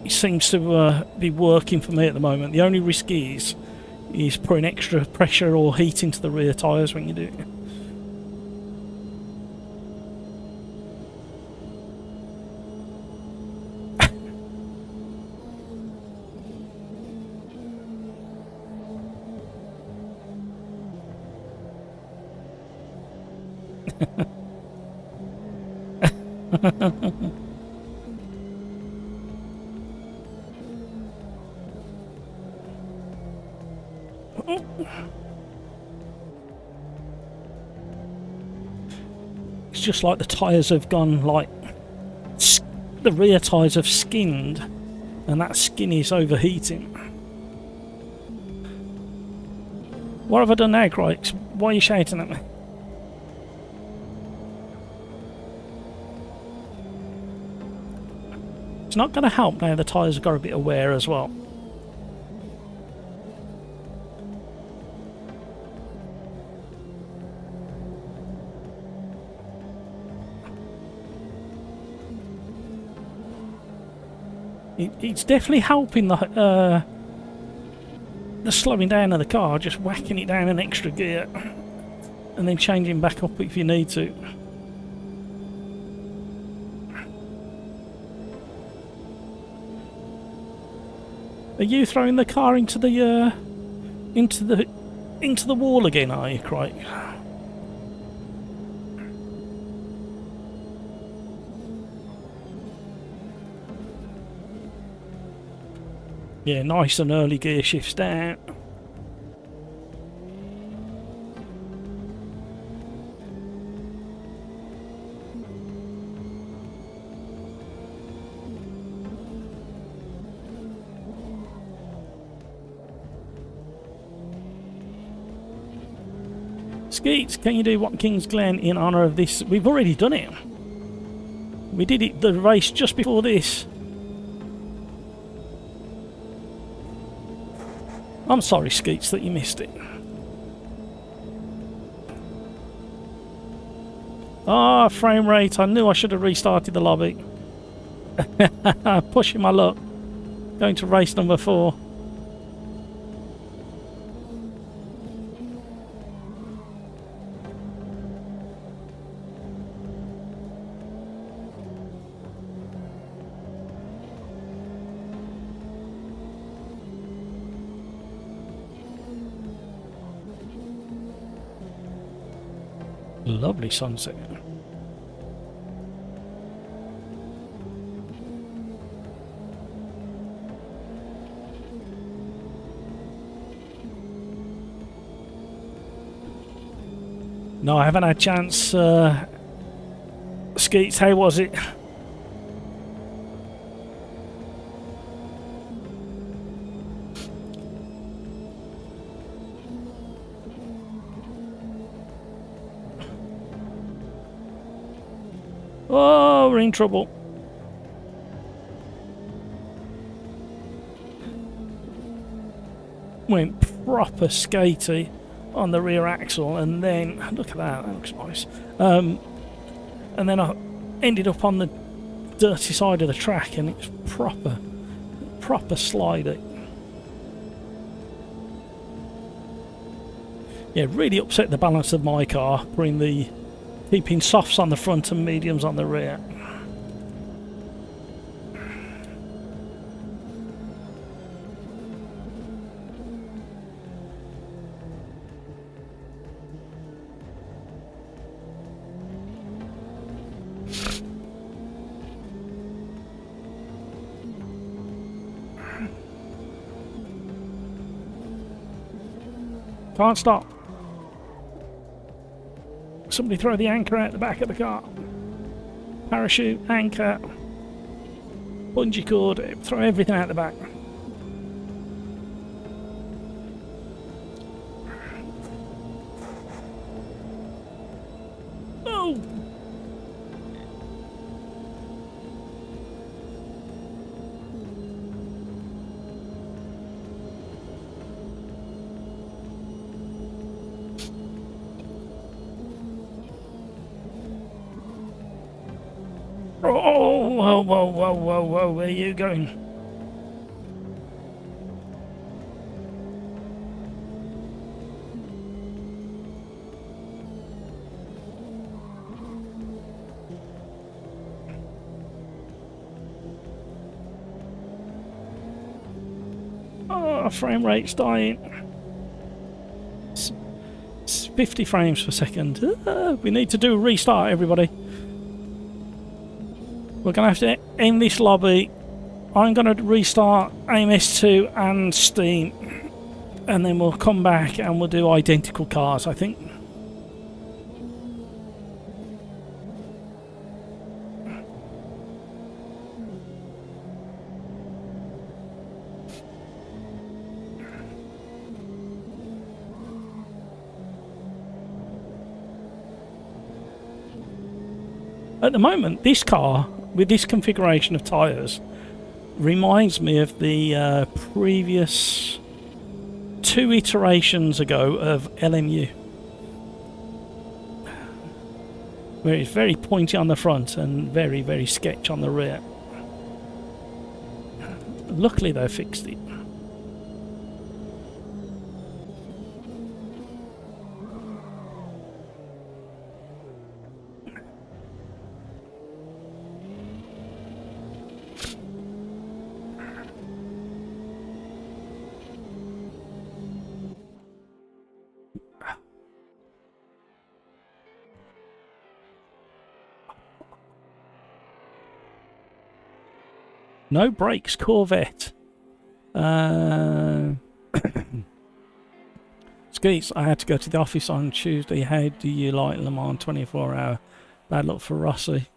S1: It seems to be working for me at the moment. The only risk is putting extra pressure or heat into the rear tyres when you do it. It's just like the tyres have gone like the rear tyres have skinned and that skin is overheating. What have I done now, Crikes? Why are you shouting at me? It's not going to help now the tyres have got a bit of wear as well. It's definitely helping the slowing down of the car, just whacking it down an extra gear and then changing back up if you need to. Are you throwing the car into the wall again, are you, Craig? Yeah, nice and early gear shifts down. Skeets, can you do Watkins Glen in honour of this? We've already done it. We did it the race just before this. I'm sorry, Skeets, that you missed it. Ah, frame rate. I knew I should have restarted the lobby. Pushing my luck. Going to race number 4. Lovely sunset. No, I haven't had a chance. Skeets, how was it? Oh, we're in trouble. Went proper skatey on the rear axle, and then look at that. That looks nice. And then I ended up on the dirty side of the track, and it's proper slidey. Yeah, really upset the balance of my car, keeping softs on the front and mediums on the rear. Can't stop. Somebody throw the anchor out the back of the car. Parachute, anchor, bungee cord, throw everything out the back. Oh! Oh, whoa, whoa, whoa, whoa, whoa, where are you going? Oh, frame rate's dying. It's 50 frames per second. We need to do a restart, everybody. We're going to have to end this lobby. I'm going to restart AMS2 and Steam, and then we'll come back and we'll do identical cars, I think. At the moment, this car, with this configuration of tyres, reminds me of the previous 2 iterations ago of LMU, where it's very pointy on the front and very, very sketch on the rear. Luckily, they fixed it. No brakes, Corvette. Skeets, I had to go to the office on Tuesday. How do you like Le Mans 24-hour? Bad luck for Rossi.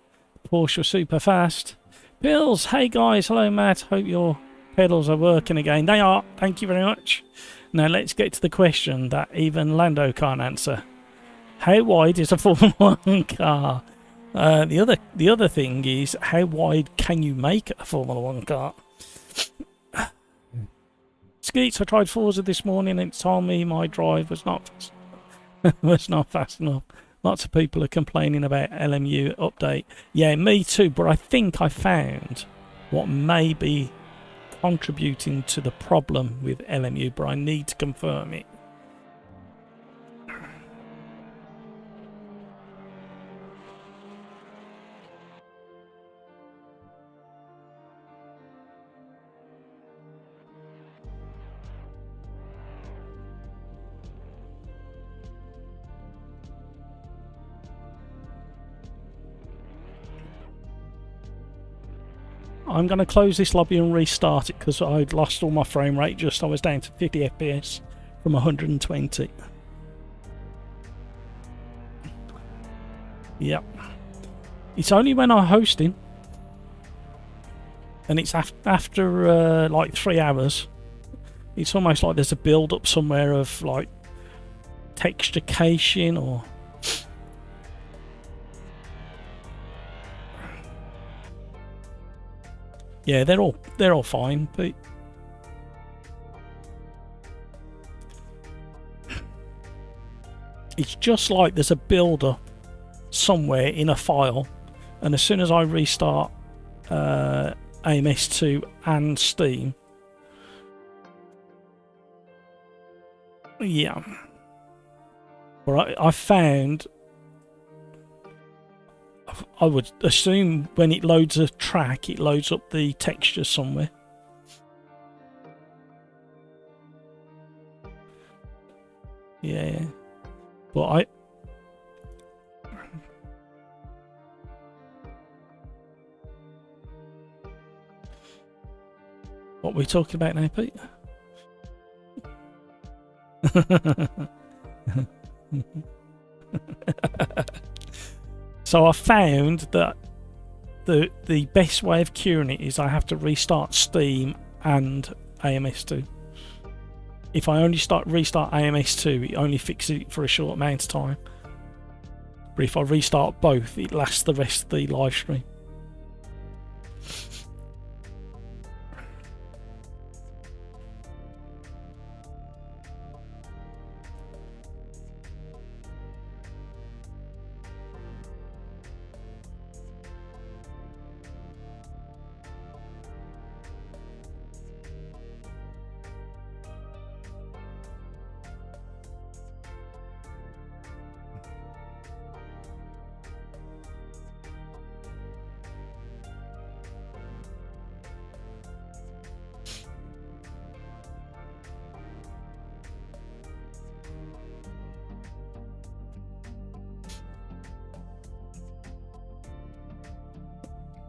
S1: Porsche was super fast. Bills, hey guys, hello Matt. Hope your pedals are working again. They are, thank you very much. Now let's get to the question that even Lando can't answer. How wide is a Formula 1 car? The other thing is, how wide can you make a Formula 1 car? Skeets, I tried Forza this morning and it told me my drive was not fast enough. Lots of people are complaining about LMU update. Yeah, me too, but I think I found what may be contributing to the problem with LMU, but I need to confirm it. I'm going to close this lobby and restart it because I'd lost all my frame rate. I was down to 50 FPS from 120. Yep. It's only when I'm hosting, and it's after like 3 hours. It's almost like there's a build up somewhere of like texture caching or yeah, they're all fine, but it's just like there's a builder somewhere in a file, and as soon as I restart AMS2 and Steam, yeah, but I found, I would assume when it loads a track, it loads up the texture somewhere. Yeah, but what are we talking about now, Pete? So I found that the best way of curing it is I have to restart Steam and AMS2. If I only restart AMS2, it only fixes it for a short amount of time. But if I restart both, it lasts the rest of the live stream.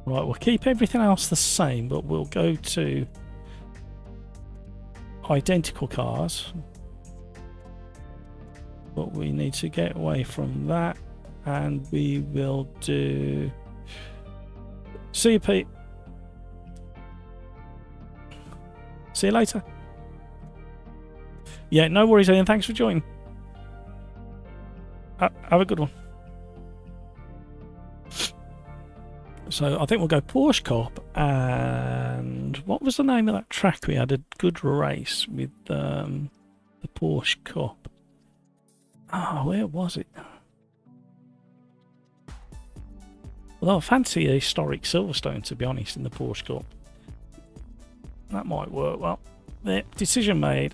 S1: Right, we'll keep everything else the same, but we'll go to identical cars. But we need to get away from that, and we will do... See you, Pete. See you later. Yeah, no worries, Ian. Thanks for joining. Have a good one. So I think we'll go Porsche Cop, and what was the name of that track we had a good race with the Porsche Cop? Oh, where was it? Well, I fancy a historic Silverstone, to be honest, in the Porsche Cup. That might work well. There, decision made.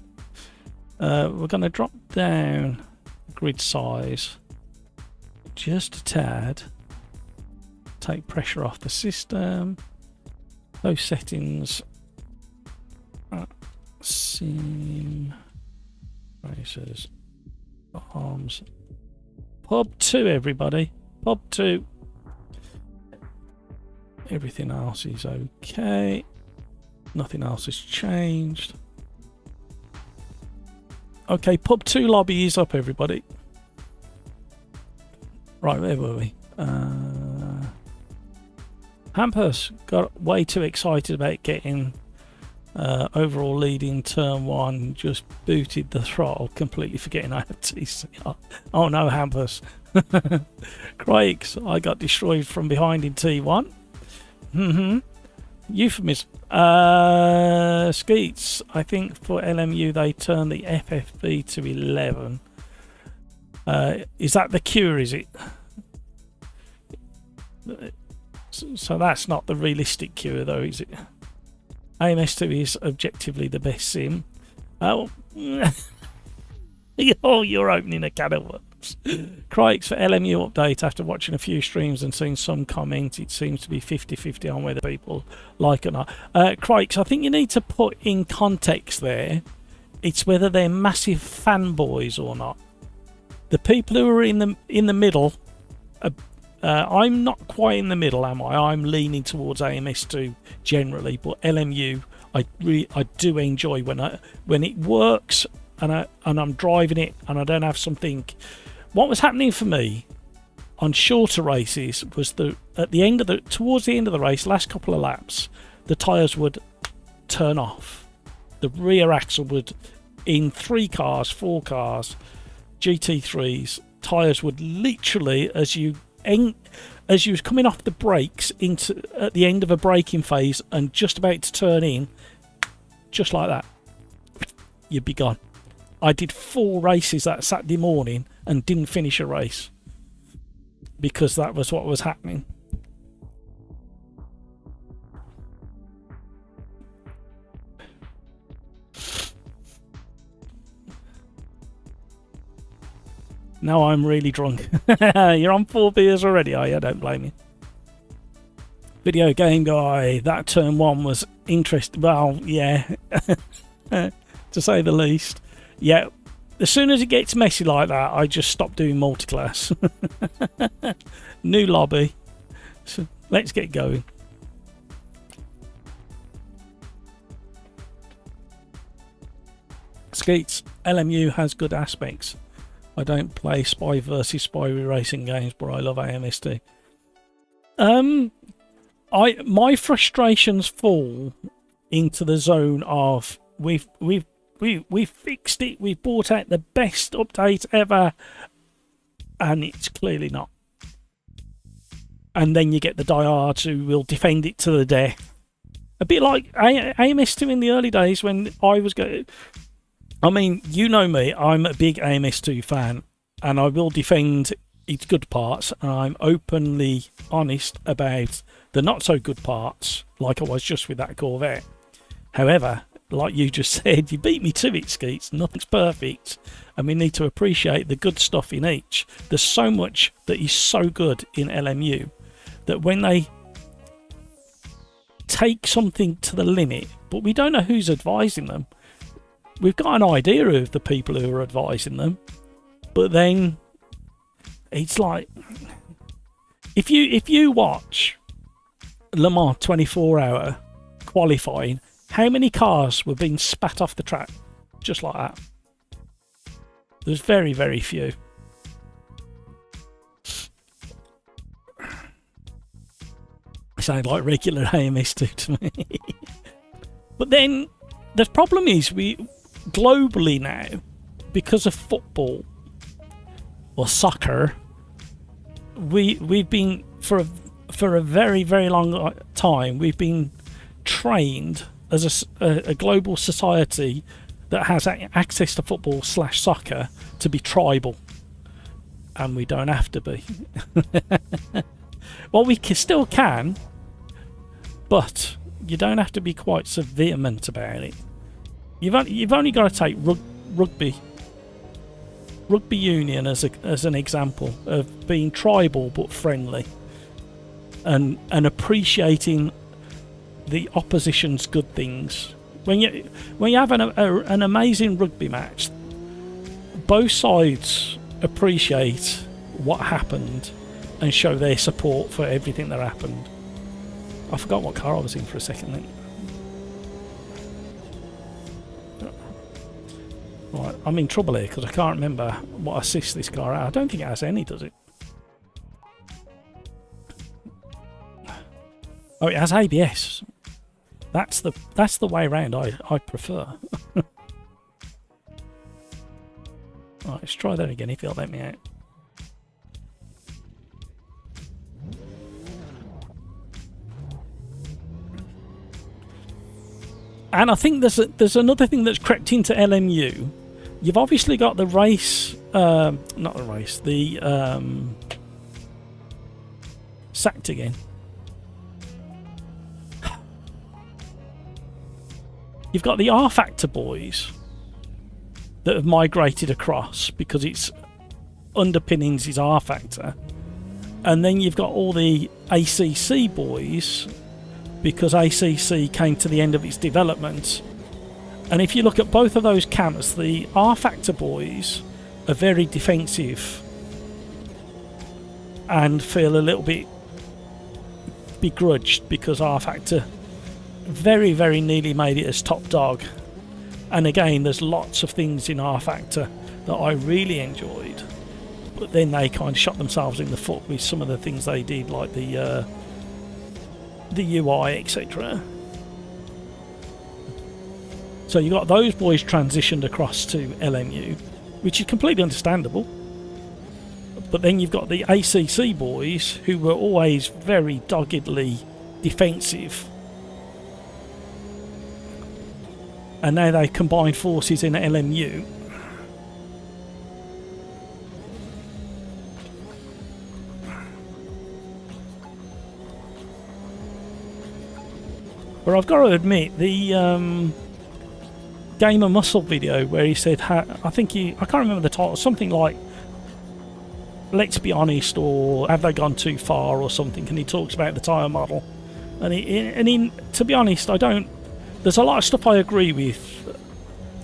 S1: We're going to drop down grid size just a tad. Take pressure off the system. Those settings. Sim Racers Arms. Pub 2, everybody. Pub 2. Everything else is okay. Nothing else has changed. Okay, Pub 2 lobby is up, everybody. Right, where were we? Hampus got way too excited about getting overall lead in turn 1, just booted the throttle, completely forgetting I had TSRA. Oh no, Hampus. Craigs, I got destroyed from behind in T1. Euphemism. Skeets, I think for LMU they turned the FFB to 11. Is that the cure, is it? So that's not the realistic cure though, is it? AMS2 is objectively the best sim. Oh, oh, you're opening a can of worms. Crikes for LMU update. After watching a few streams and seeing some comments, it seems to be 50-50 on whether people like it or not. Crikes, I think you need to put in context there. It's whether they're massive fanboys or not. The people who are in the middle I'm not quite in the middle, am I? I'm leaning towards AMS2 generally, but LMU I do enjoy when it works and I'm driving it and I don't have something. What was happening for me on shorter races was towards the end of the race, last couple of laps, the tyres would turn off. The rear axle would, in 3 cars, 4 cars, GT3s, tyres would literally, as you was coming off the brakes at the end of a braking phase and just about to turn in, just like that, you'd be gone. I did 4 races that Saturday morning and didn't finish a race because that was what was happening. Now I'm really drunk. You're on 4 beers already, are you? I don't blame you. Video game guy, that turn 1 was interesting. Well, yeah, to say the least. Yeah, as soon as it gets messy like that, I just stop doing multiclass. New lobby. So let's get going. Skeets, LMU has good aspects. I don't play spy versus spy racing games, but I love AMST. My frustrations fall into the zone of we've fixed it, we've brought out the best update ever, and it's clearly not. And then you get the diehards who will defend it to the death. A bit like AMS2 in the early days when I was going. I mean, you know me, I'm a big AMS2 fan, and I will defend its good parts, and I'm openly honest about the not so good parts, like I was just with that Corvette. However, like you just said, you beat me to it, Skeets. Nothing's perfect, and we need to appreciate the good stuff in each. There's so much that is so good in LMU that when they take something to the limit, but we don't know who's advising them. We've got an idea of the people who are advising them, but then it's like if you watch Le Mans 24-hour qualifying, how many cars were being spat off the track just like that? There's very, very few. Sound like regular AMS2 to me. But then the problem is globally now, because of football or soccer, we've been for a very, very long time, we've been trained as a global society that has access to football / soccer to be tribal, and we don't have to be. Well, we still can, but you don't have to be quite so vehement about it. You've only got to take rugby union as an example of being tribal but friendly, and appreciating the opposition's good things. When you have an amazing rugby match, both sides appreciate what happened and show their support for everything that happened. I forgot what car I was in for a second then. Right, I'm in trouble here because I can't remember what assist this car has. I don't think it has any, does it? Oh, it has ABS. That's the way around I prefer. Right, let's try that again if you'll let me out. And I think there's another thing that's crept into LMU. You've obviously got the race, not the race, the sacked again. You've got the R Factor boys that have migrated across because its underpinnings is R Factor, and then you've got all the ACC boys because ACC came to the end of its development. And if you look at both of those camps, the R Factor boys are very defensive and feel a little bit begrudged because R Factor very, very nearly made it as top dog. And again, there's lots of things in R Factor that I really enjoyed, but then they kind of shot themselves in the foot with some of the things they did, like the UI, etc. So you got those boys transitioned across to LMU, which is completely understandable. But then you've got the ACC boys who were always very doggedly defensive, and now they combine forces in LMU. But I've got to admit, the Gamer Muscle video where he said, I can't remember the title, something like "Let's be honest" or "Have they gone too far" or something, and he talks about the tyre model. And to be honest, there's a lot of stuff I agree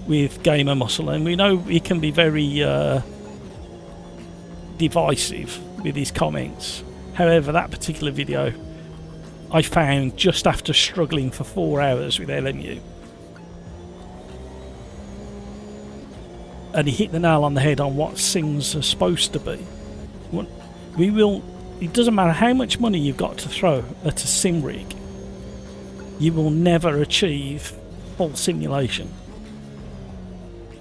S1: with Gamer Muscle, and we know he can be very divisive with his comments. However, that particular video I found just after struggling for 4 hours with LMU, and he hit the nail on the head on what sims are supposed to be. It doesn't matter how much money you've got to throw at a sim rig, you will never achieve full simulation.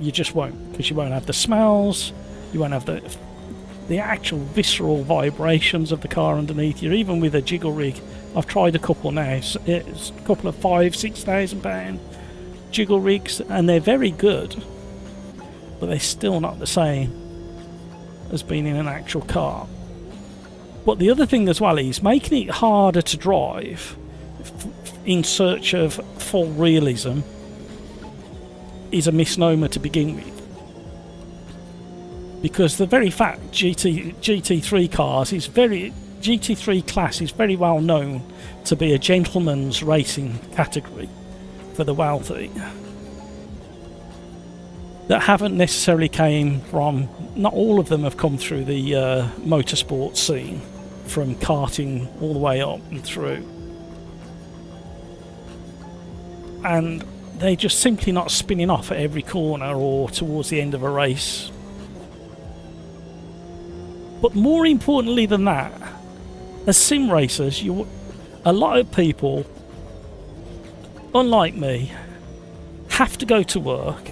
S1: You just won't, because you won't have the smells, you won't have the actual visceral vibrations of the car underneath you. Even with a jiggle rig, I've tried a couple now, it's a couple of £5,000-6,000 jiggle rigs, and they're very good, but they're still not the same as being in an actual car. But the other thing as well is making it harder to drive in search of full realism is a misnomer to begin with, because the very fact GT3 cars is GT3 class is very well known to be a gentleman's racing category for the wealthy, that haven't necessarily came from, not all of them have come through the motorsport scene, from karting all the way up and through, and they're just simply not spinning off at every corner or towards the end of a race. But more importantly than that, as sim racers, a lot of people, unlike me, have to go to work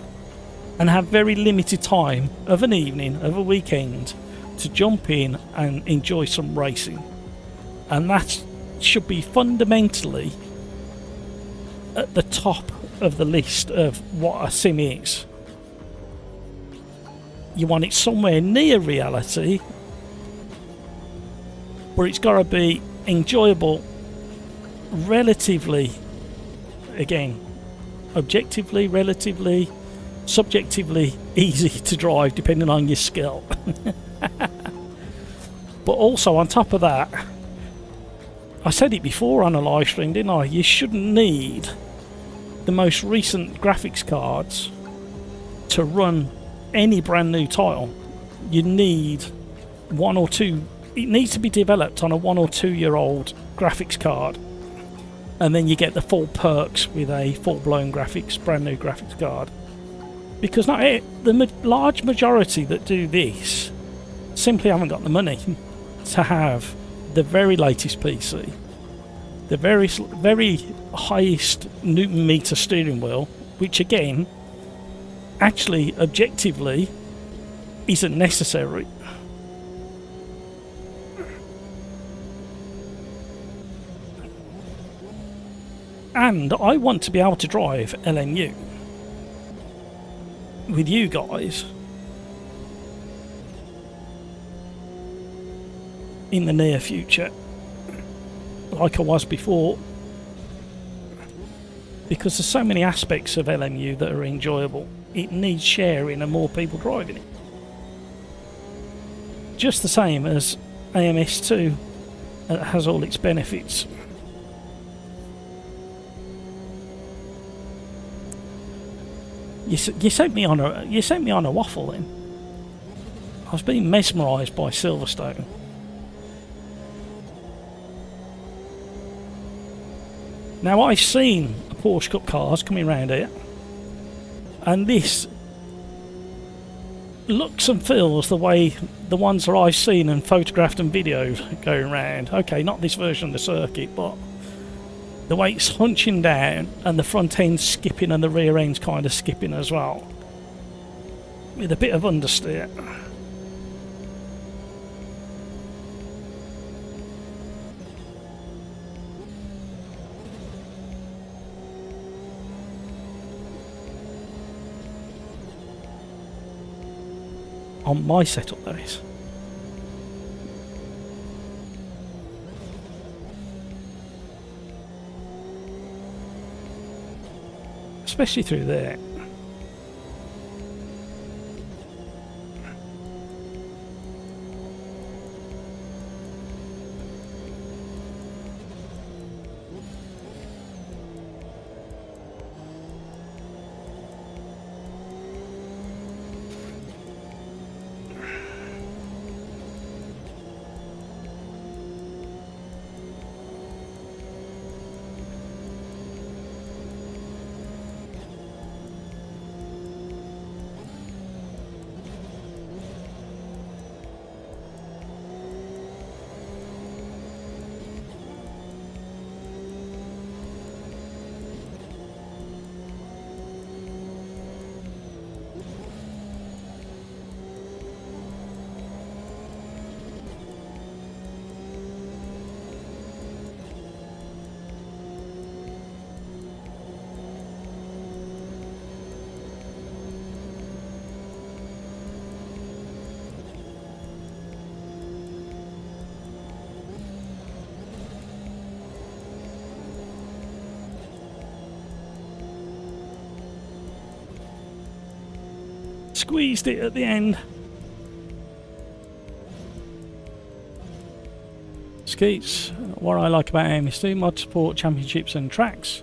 S1: and have very limited time of an evening, of a weekend, to jump in and enjoy some racing. And that should be fundamentally at the top of the list of what a sim is. You want it somewhere near reality, but it's got to be enjoyable, relatively, again, objectively, relatively, subjectively easy to drive depending on your skill. But also on top of that, I said it before on a live stream, didn't I? You shouldn't need the most recent graphics cards to run any brand new title. You need one or two. It needs to be developed on a 1 or 2 year old graphics card, and then you get the full perks with a full-blown brand new graphics card. Because the large majority that do this simply haven't got the money to have the very latest PC, the very highest Newton meter steering wheel, which again, actually objectively, isn't necessary. And I want to be able to drive LMU with you guys in the near future, like I was before, because there's so many aspects of LMU that are enjoyable. It needs sharing and more people driving it. Just the same as AMS2 has all its benefits. You sent me on a waffle then. I was being mesmerised by Silverstone. Now, I've seen Porsche Cup cars coming around here, and this looks and feels the way the ones that I've seen and photographed and videoed going around. Okay, not this version of the circuit, but the way it's hunching down and the front end's skipping and the rear end's kind of skipping as well, with a bit of understeer. On my setup, that is. Especially through there. Squeezed it at the end. Skeets, what I like about AMS2, mod support, championships and tracks.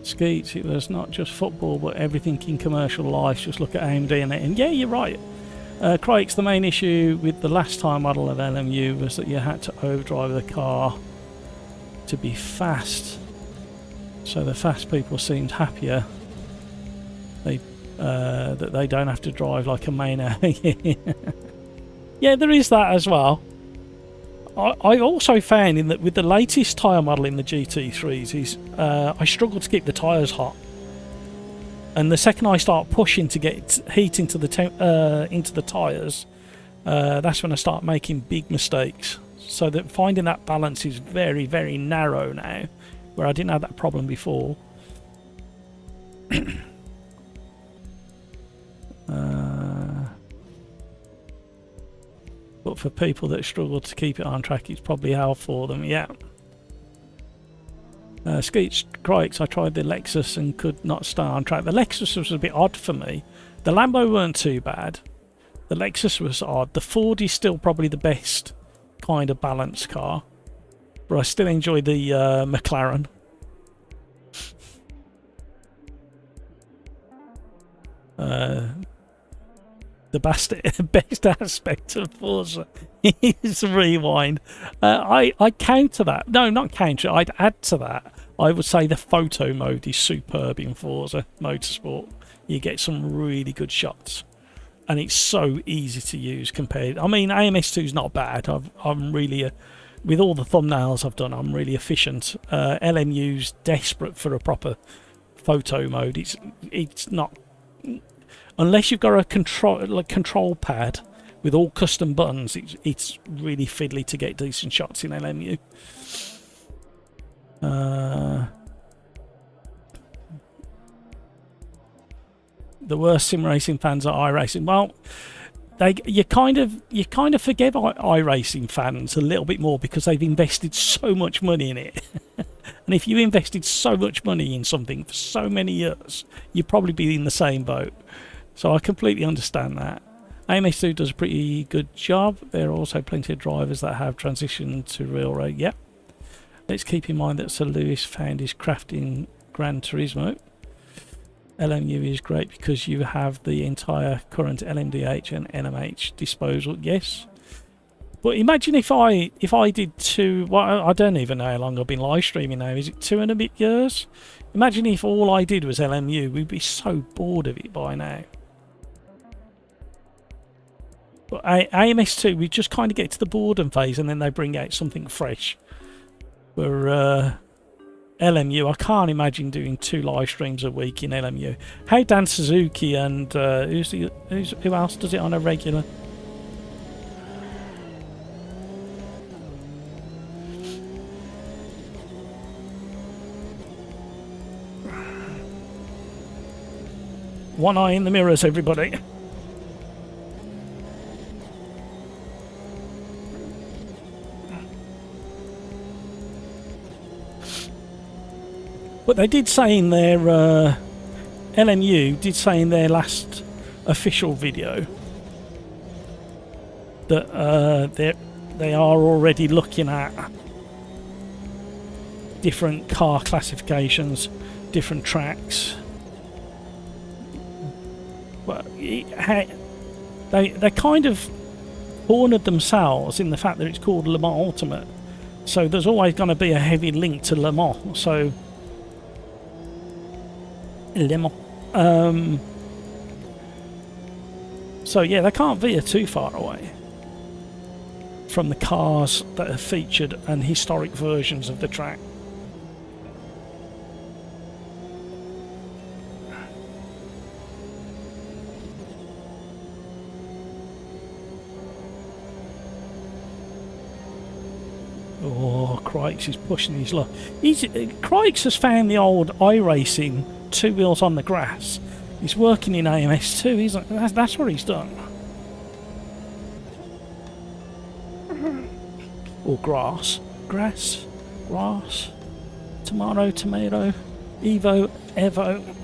S1: Skeets, it was not just football but everything in commercial life. Just look at AMD and it. And yeah, you're right. Critics, the main issue with the last time model of LMU was that you had to overdrive the car to be fast. So the fast people seemed happier. That they don't have to drive like a mainer. Yeah, there is that as well. I also found in that with the latest tyre model in the GT3s is I struggle to keep the tyres hot, and the second I start pushing to get heat into the tyres, that's when I start making big mistakes. So that finding that balance is very, very narrow now, where I didn't have that problem before. But for people that struggle to keep it on track, it's probably hell for them, yeah. Skeets Crikes, I tried the Lexus and could not stay on track. The Lexus was a bit odd for me. The Lambo weren't too bad. The Lexus was odd. The Ford is still probably the best kind of balanced car. But I still enjoy the McLaren. The best aspect of Forza is rewind. I counter that. No, not counter. I'd add to that. I would say the photo mode is superb in Forza Motorsport. You get some really good shots, and it's so easy to use compared. I mean, AMS2 is not bad. I'm really, with all the thumbnails I've done, I'm really efficient. LMU's desperate for a proper photo mode. It's not. Unless you've got a control pad with all custom buttons, it's really fiddly to get decent shots in LMU. The worst sim racing fans are iRacing. Well, you kind of forgive iRacing fans a little bit more because they've invested so much money in it. And if you invested so much money in something for so many years, you'd probably be in the same boat. So I completely understand that. AMS2 does a pretty good job. There are also plenty of drivers that have transitioned to real road. Yep. Let's keep in mind that Sir Lewis found his craft in Gran Turismo. LMU is great because you have the entire current LMDH and NMH disposal. Yes. But imagine if I did two. Well, I don't even know how long I've been live streaming now. Is it 2 and a bit years? Imagine if all I did was LMU. We'd be so bored of it by now. But AMS2, we just kind of get to the boredom phase, and then they bring out something fresh. For LMU, I can't imagine doing 2 live streams a week in LMU. Hey, Dan Suzuki, and who else does it on a regular? One eye in the mirrors, everybody. But they did say in their LMU did say in their last official video that they are already looking at different car classifications, different tracks. But they kind of cornered themselves in the fact that it's called Le Mans Ultimate, so there's always going to be a heavy link to Le Mans. So Le Mans. So yeah, they can't veer too far away from the cars that are featured and historic versions of the track. Oh, Crikes is pushing his luck. Crikes has found the old iRacing 2 wheels on the grass. He's working in AMS2. He's like, that's what he's done. Or grass, grass, tomato, Evo, Evo.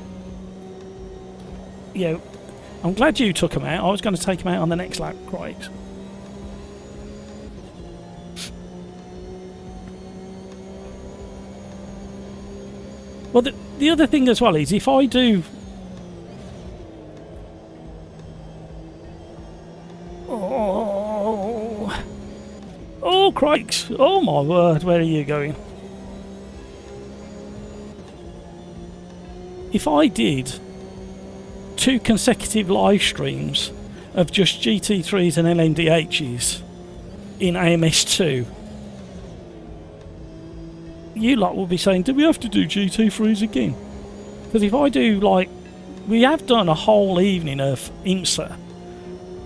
S1: Yeah, I'm glad you took him out. I was going to take him out on the next lap, Crikes. Well, the other thing as well is if I do... Oh, crikes! Oh my word, where are you going? If I did 2 consecutive live streams of just GT3s and LMDHs in AMS2, you lot will be saying, do we have to do GT3s again? Because if I do, like, we have done a whole evening of IMSA,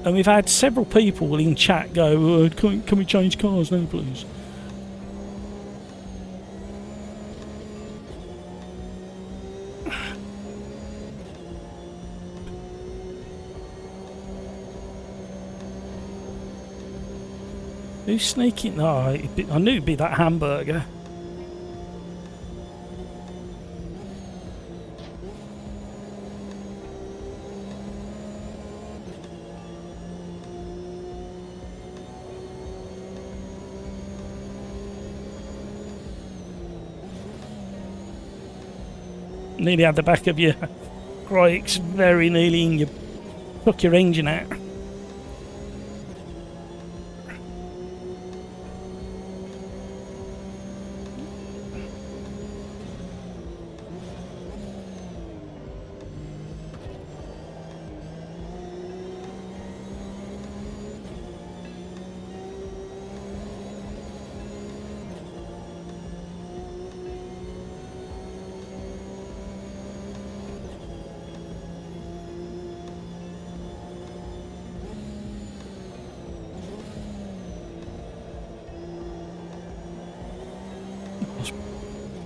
S1: and we've had several people in chat go, can we change cars now, please? Who's sneaking? Oh, I knew it'd be that hamburger. Nearly had the back of your brakes very nearly and you took your engine out.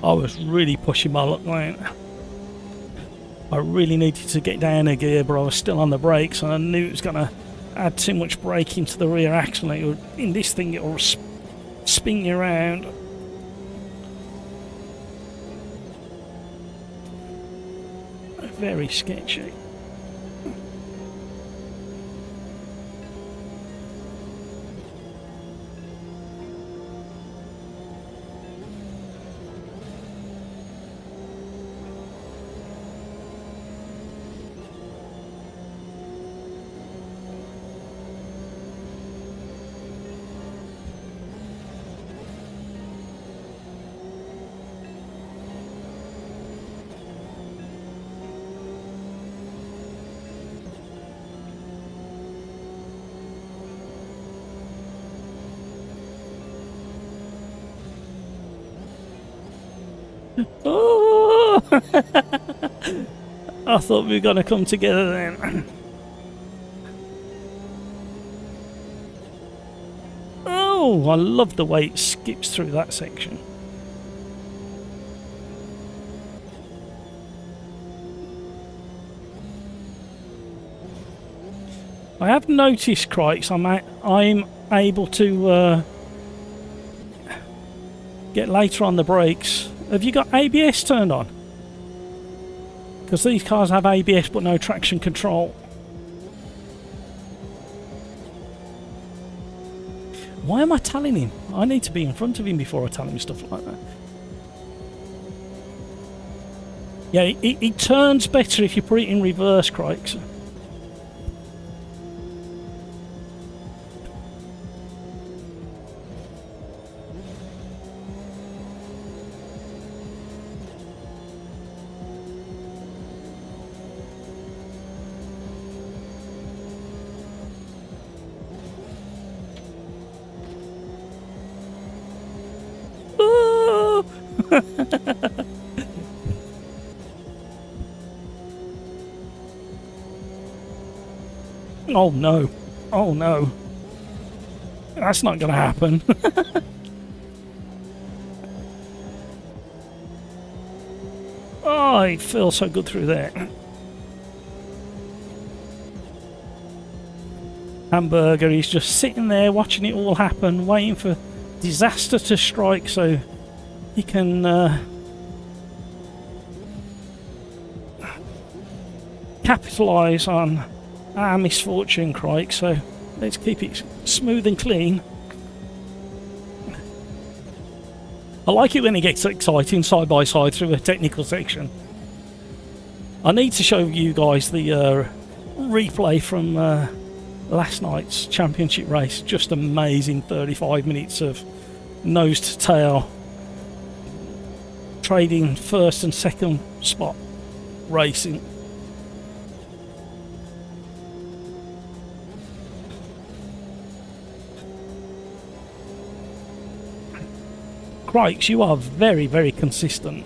S1: I was really pushing my luck, mate. I really needed to get down a gear, but I was still on the brakes, and I knew it was going to add too much brake into the rear axle. In this thing, it will spin you around. Very sketchy. Oh! I thought we were going to come together then. Oh, I love the way it skips through that section. I have noticed, Crikes, I'm able to get later on the brakes. Have you got ABS turned on? Because these cars have ABS but no traction control. Why am I telling him? I need to be in front of him before I tell him stuff like that. Yeah, it turns better if you put it in reverse, Crikes. Oh no. Oh no. That's not going to happen. Oh, it feels so good through there. Hamburger, he's just sitting there watching it all happen, waiting for disaster to strike so he can capitalise on our misfortune, Crike. So let's keep it smooth and clean. I like it when it gets exciting side by side through a technical section. I need to show you guys the replay from last night's championship race. Just amazing 35 minutes of nose to tail, trading first and second spot racing. Crikes, you are very, very consistent.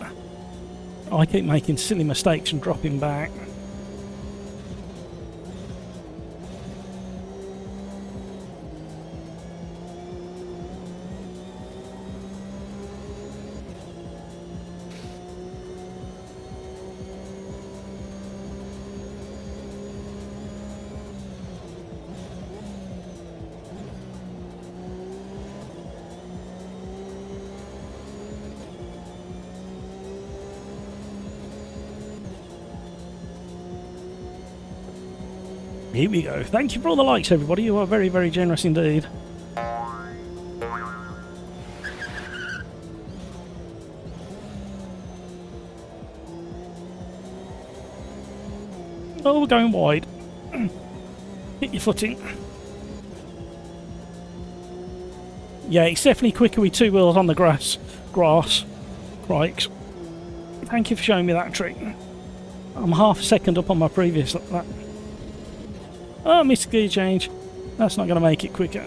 S1: I keep making silly mistakes and dropping back. Here we go. Thank you for all the likes, everybody. You are very, very generous indeed. Oh, we're going wide. Hit your footing. Yeah, it's definitely quicker with two wheels on the grass. Crikes. Thank you for showing me that trick. I'm half a second up on my previous lap. Oh, missed gear change. That's not going to make it quicker.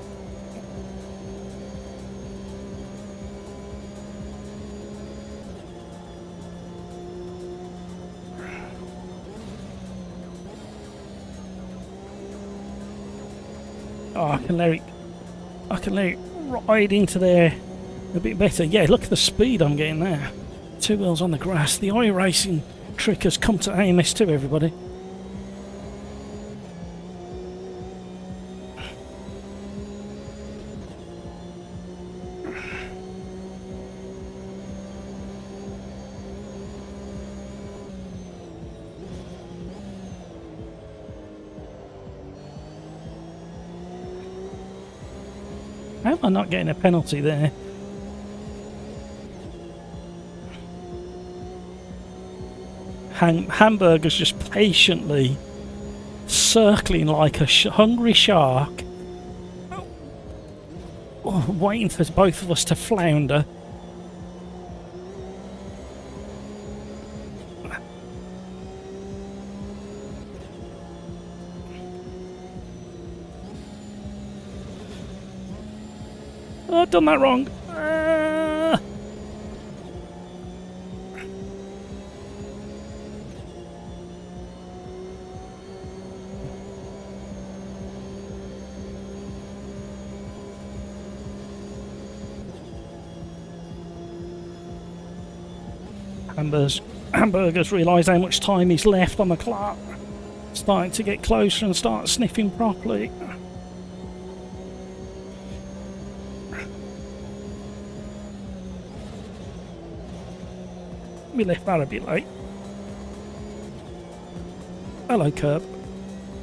S1: Oh, I can let it ride into there a bit better. Yeah, look at the speed I'm getting there. Two wheels on the grass. The iRacing trick has come to AMS2, everybody. How am I not getting a penalty there? Hamburger's just patiently circling like a hungry shark, waiting for both of us to flounder. Oh, I've done that wrong. Hamburger's realised how much time he's left on the clock. Starting to get closer and start sniffing properly. We left that a bit late. Hello, Curb.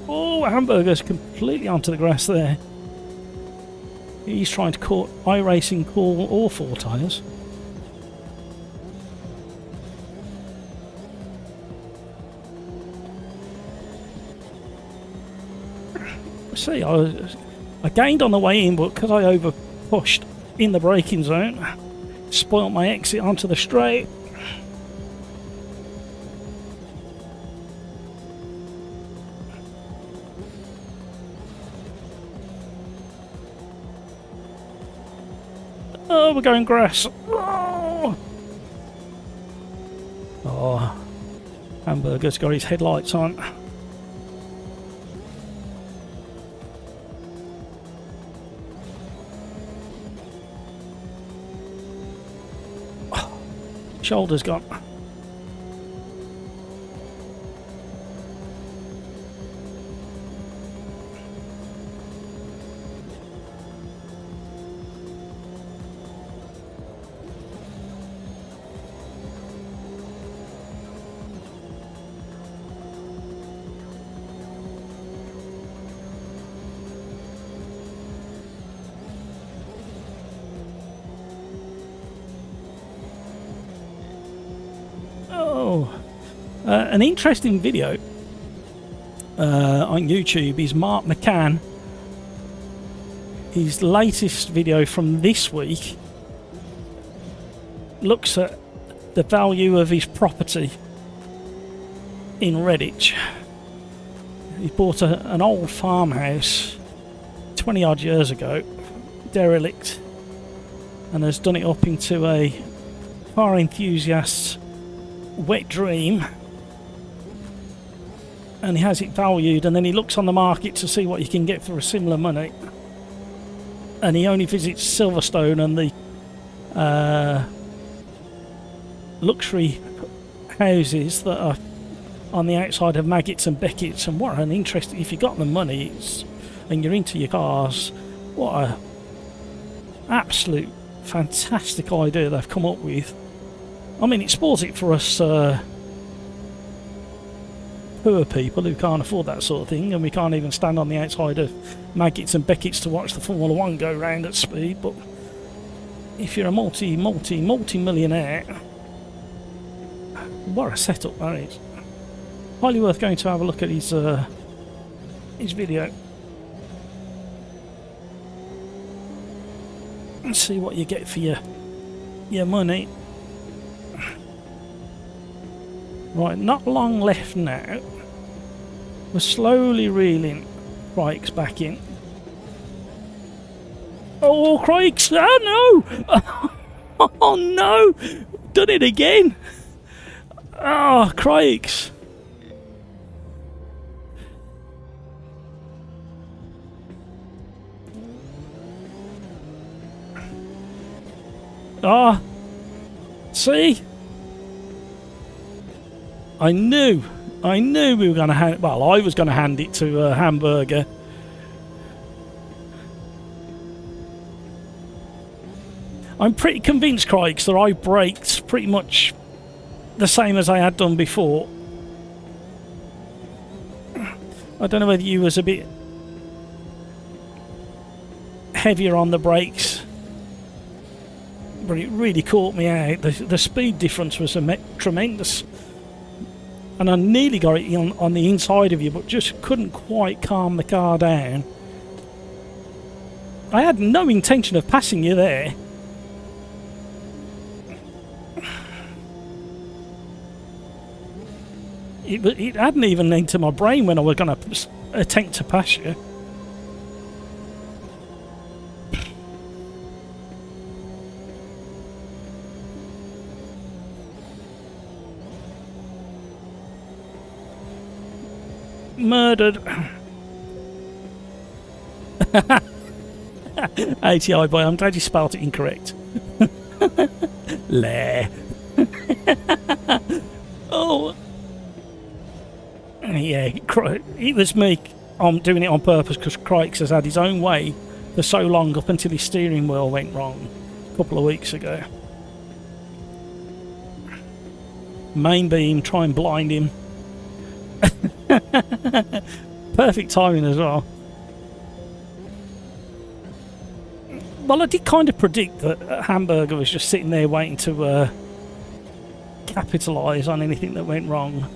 S1: Oh, Hamburger's completely onto the grass there. He's trying to call iRacing call all four tyres. See, I gained on the way in, but because I over pushed in the braking zone, spoilt my exit onto the straight. Oh, we're going grass. Oh, Hamburger's got his headlights on. Shoulder's gone. An interesting video on YouTube is Mark McCann. His latest video from this week looks at the value of his property in Redditch. He bought an old farmhouse 20 odd years ago, derelict, and has done it up into a car enthusiast's wet dream. And he has it valued, and then he looks on the market to see what he can get for a similar money. And he only visits Silverstone and the luxury houses that are on the outside of Maggots and Beckett's. And what an interesting, if you've got the money and you're into your cars, what a absolute fantastic idea they've come up with. I mean, it spoils it for us poor people who can't afford that sort of thing, and we can't even stand on the outside of Maggots and Beckett's to watch the Formula 1 go round at speed. But if you're a multi-millionaire, what a setup that is. Highly worth going to have a look at his video and see what you get for your money. Right, not long left now. We're slowly reeling Crikes back in. Oh, Crikes! Oh no! Oh no! Done it again! Oh, Crikes! Ah! See? I knew we were going to hand. Well, I was going to hand it to Hamburger. I'm pretty convinced, Crikes, that I braked pretty much the same as I had done before. I don't know whether you was a bit heavier on the brakes, but it really caught me out. The speed difference was tremendous. And I nearly got it on the inside of you, but just couldn't quite calm the car down. I had no intention of passing you there. It hadn't even entered my brain when I was going to attempt to pass you. Murdered. ATI boy, I'm glad you spelled it incorrect. Lair. Yeah, it was me. I'm doing it on purpose because Crikes has had his own way for so long up until his steering wheel went wrong a couple of weeks ago. Main beam, try and blind him. Perfect timing as well. Well, I did kind of predict that Hamburger was just sitting there waiting to capitalise on anything that went wrong.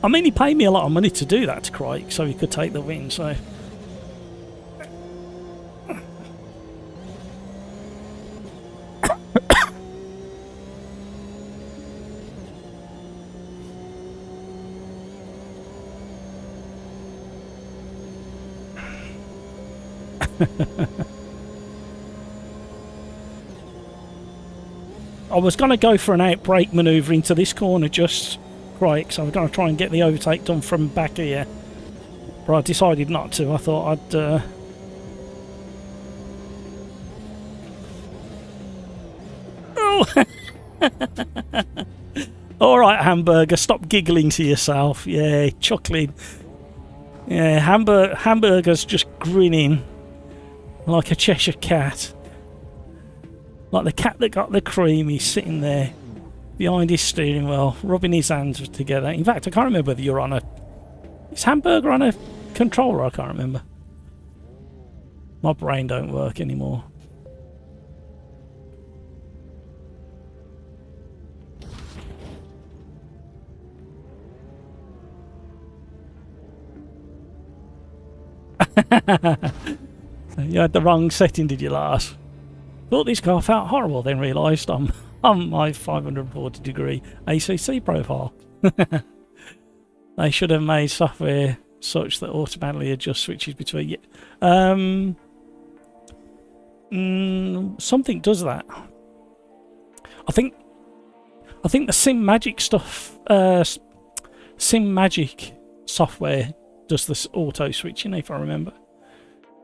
S1: I mean, he paid me a lot of money to do that to Craig, so he could take the win, so... I was going to go for an outbreak manoeuvre into this corner just right, so I was going to try and get the overtake done from back here, but I decided not to. I thought I'd oh! Alright, Hamburger, stop giggling to yourself. Yeah, chuckling. Yeah, Hamburger's just grinning like a Cheshire cat. Like the cat that got the cream. He's sitting there behind his steering wheel, rubbing his hands together. In fact, I can't remember whether you're on a... Is Hamburger on a controller? I can't remember. My brain don't work anymore. You had the wrong setting, did you, Lars? Thought this car felt horrible, then realised I'm on my 540 degree ACC profile. They should have made software such that automatically adjusts switches between... something does that. I think the Sim Magic stuff, Sim Magic software does this auto switching, if I remember.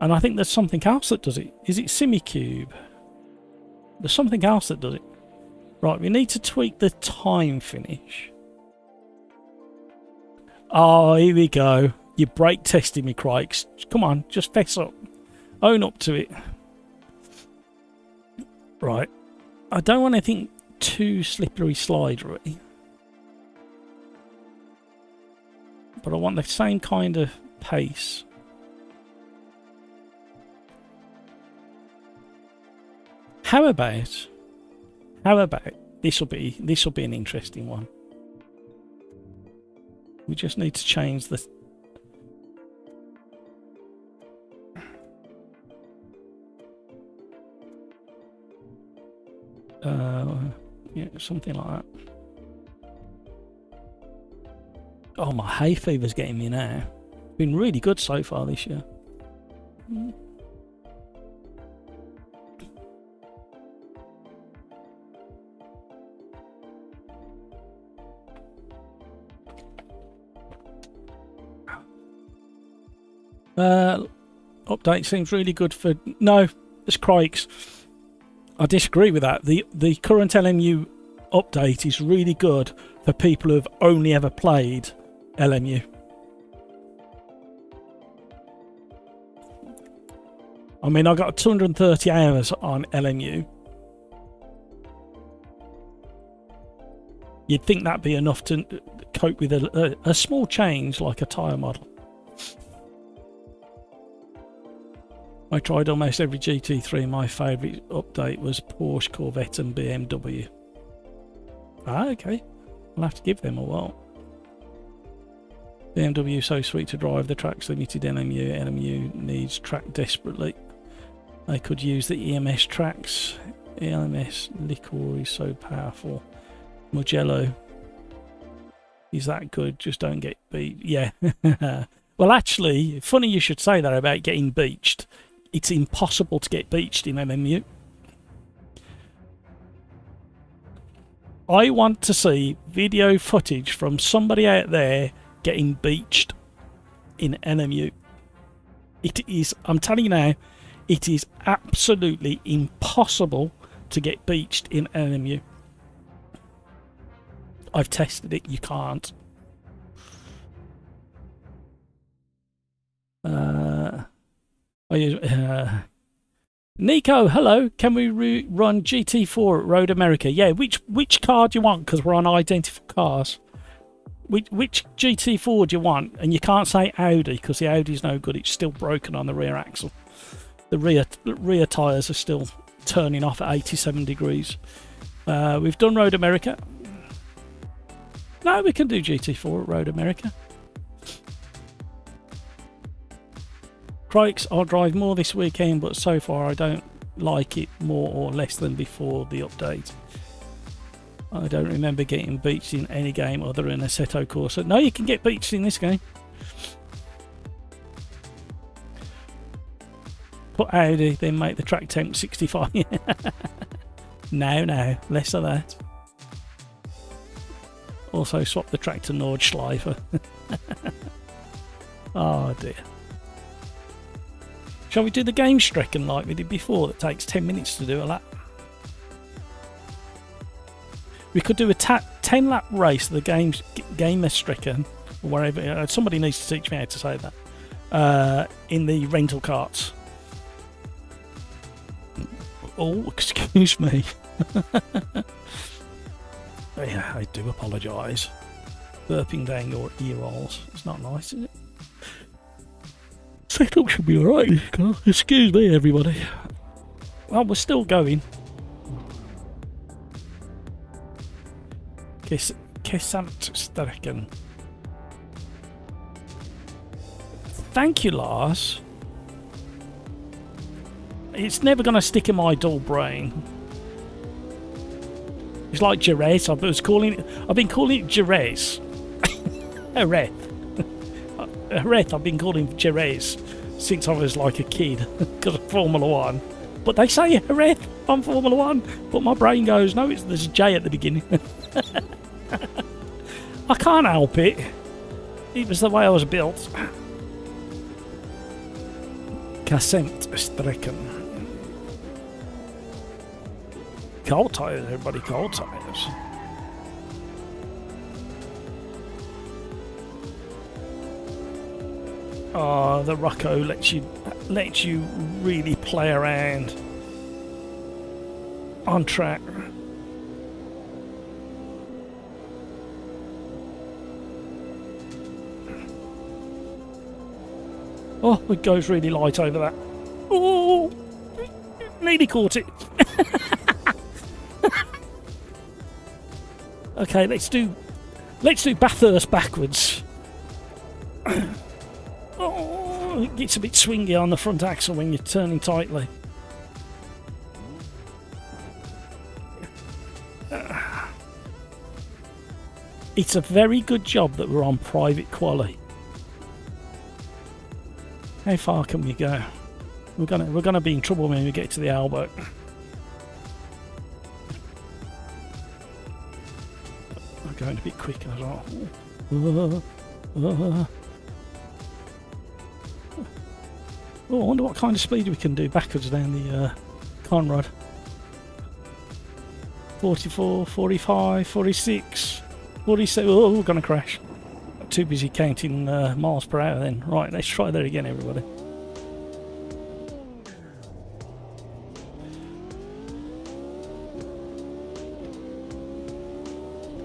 S1: And I think there's something else that does it. Is it SimiCube? There's something else that does it. Right, we need to tweak the time finish. Oh, here we go. You're brake testing me, Crikes. Come on, just fess up. Own up to it. Right. I don't want anything too slippery slidery. But I want the same kind of pace. How about this will be an interesting one. We just need to change the yeah, something like that. Oh, my hay fever's getting me now. Been really good so far this year. Update seems really good for... No, it's Crikes. I disagree with that. The current LMU update is really good for people who have only ever played LMU. I mean, I got 230 hours on LMU. You'd think that'd be enough to cope with a small change like a tyre model. I tried almost every GT3. My favourite update was Porsche, Corvette and BMW. Ah, okay. I'll have to give them a whirl. BMW so sweet to drive. The track's limited LMU. LMU needs track desperately. They could use the EMS tracks. EMS Liquor is so powerful. Mugello is that good, just don't get beat. Yeah. Well, actually, funny you should say that about getting beached. It's impossible to get beached in LMU. I want to see video footage from somebody out there getting beached in LMU. It is, I'm telling you now, it is absolutely impossible to get beached in LMU. I've tested it, you can't. Nico, hello. Can we run GT4 at Road America? Yeah, which car do you want? Because we're on identical cars. Which GT4 do you want? And you can't say Audi because the Audi's no good. It's still broken on the rear axle. The rear tyres are still turning off at 87 degrees. We've done Road America. No, we can do GT4 at Road America. Crikes, I'll drive more this weekend, but so far I don't like it more or less than before the update. I don't remember getting beached in any game other than Assetto Corsa. No, you can get beached in this game. Put Audi, then make the track temp 65. No, less of that. Also swap the track to Nordschleife. Oh dear. Shall we do the game Strecken like we did before that takes 10 minutes to do a lap? We could do a 10 lap race of the gamer Strecken, or wherever. Somebody needs to teach me how to say that. In the rental carts. Oh, excuse me. Yeah, I do apologise. Burping down your ear rolls. It's not nice, is it? Setup should be alright. Excuse me, everybody. Well, we're still going. Kesantstrecken. Thank you, Lars. It's never going to stick in my dull brain. It's like Jerez. I've been calling it Jerez. Jerez. I've been calling Jerez since I was like a kid because of Formula 1. But they say Jerez on Formula 1, but my brain goes, no, there's a J at the beginning. I can't help it. It was the way I was built. Kassemtstrecken. Cold tyres, everybody, cold tyres. Oh, the Rocco lets you really play around on track. Oh, it goes really light over that. Oh, nearly caught it. Okay, let's do Bathurst backwards. Oh, it gets a bit swingy on the front axle when you're turning tightly. It's a very good job that we're on private Quali. How far can we go? We're gonna be in trouble when we get to the Albert. I'm going a bit quick as well. Oh, I wonder what kind of speed we can do backwards down the Conrad. 44, 45, 46, 47. Oh, we're going to crash. Too busy counting miles per hour then. Right, let's try that again, everybody.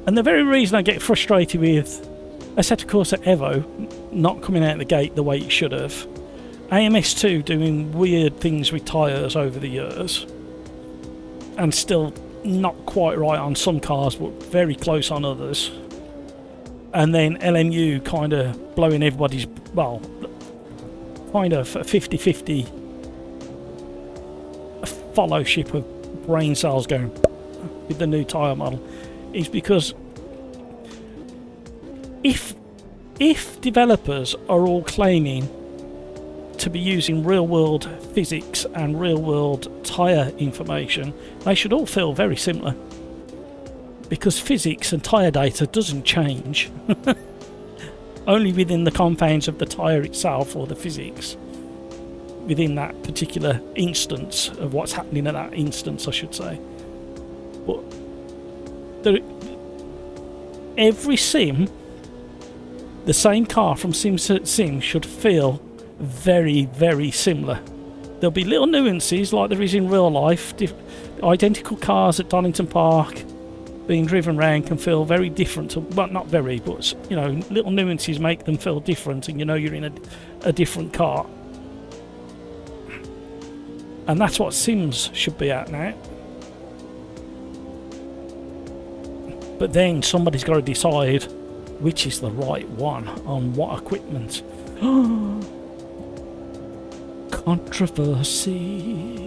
S1: And the very reason I get frustrated with Assetto Corsa Evo not coming out the gate the way it should have, AMS2 doing weird things with tyres over the years, and still not quite right on some cars but very close on others, and then LMU kind of blowing everybody's, well, kind of 50-50 followship of brain cells going with the new tyre model, is because if developers are all claiming to be using real-world physics and real-world tyre information, they should all feel very similar, because physics and tyre data doesn't change. Only within the confines of the tyre itself, or the physics within that particular instance of what's happening at that instance, I should say. But every sim, the same car from sim to sim should feel very, very similar. There'll be little nuances like there is in real life. Identical cars at Donington Park being driven around can feel very different. Well, not very, but you know, little nuances make them feel different, and you know you're in a different car. And that's what Sims should be at now. But then somebody's got to decide which is the right one on what equipment. Controversy.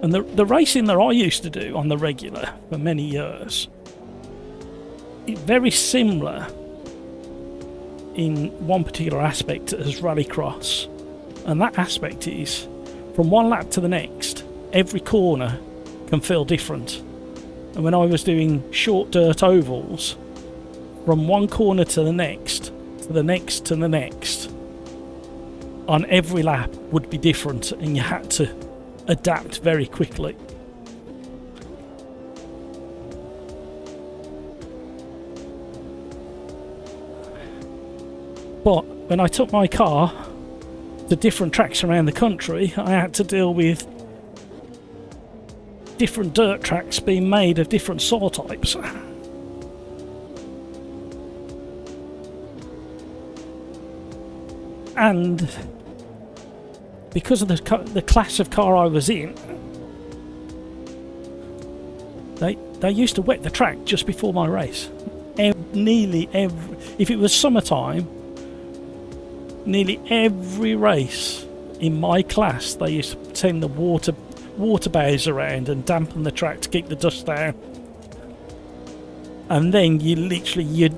S1: And the racing that I used to do on the regular for many years, it's very similar in one particular aspect as rallycross. And that aspect is, from one lap to the next, every corner can feel different. And when I was doing short dirt ovals, from one corner to the next, to the next, to the next, on every lap would be different, and you had to adapt very quickly. But when I took my car to different tracks around the country, I had to deal with different dirt tracks being made of different soil types. And because of the class of car I was in, they used to wet the track just before my race. Nearly every, if it was summertime, nearly every race in my class they used to send the water bays around and dampen the track to keep the dust down. And then you literally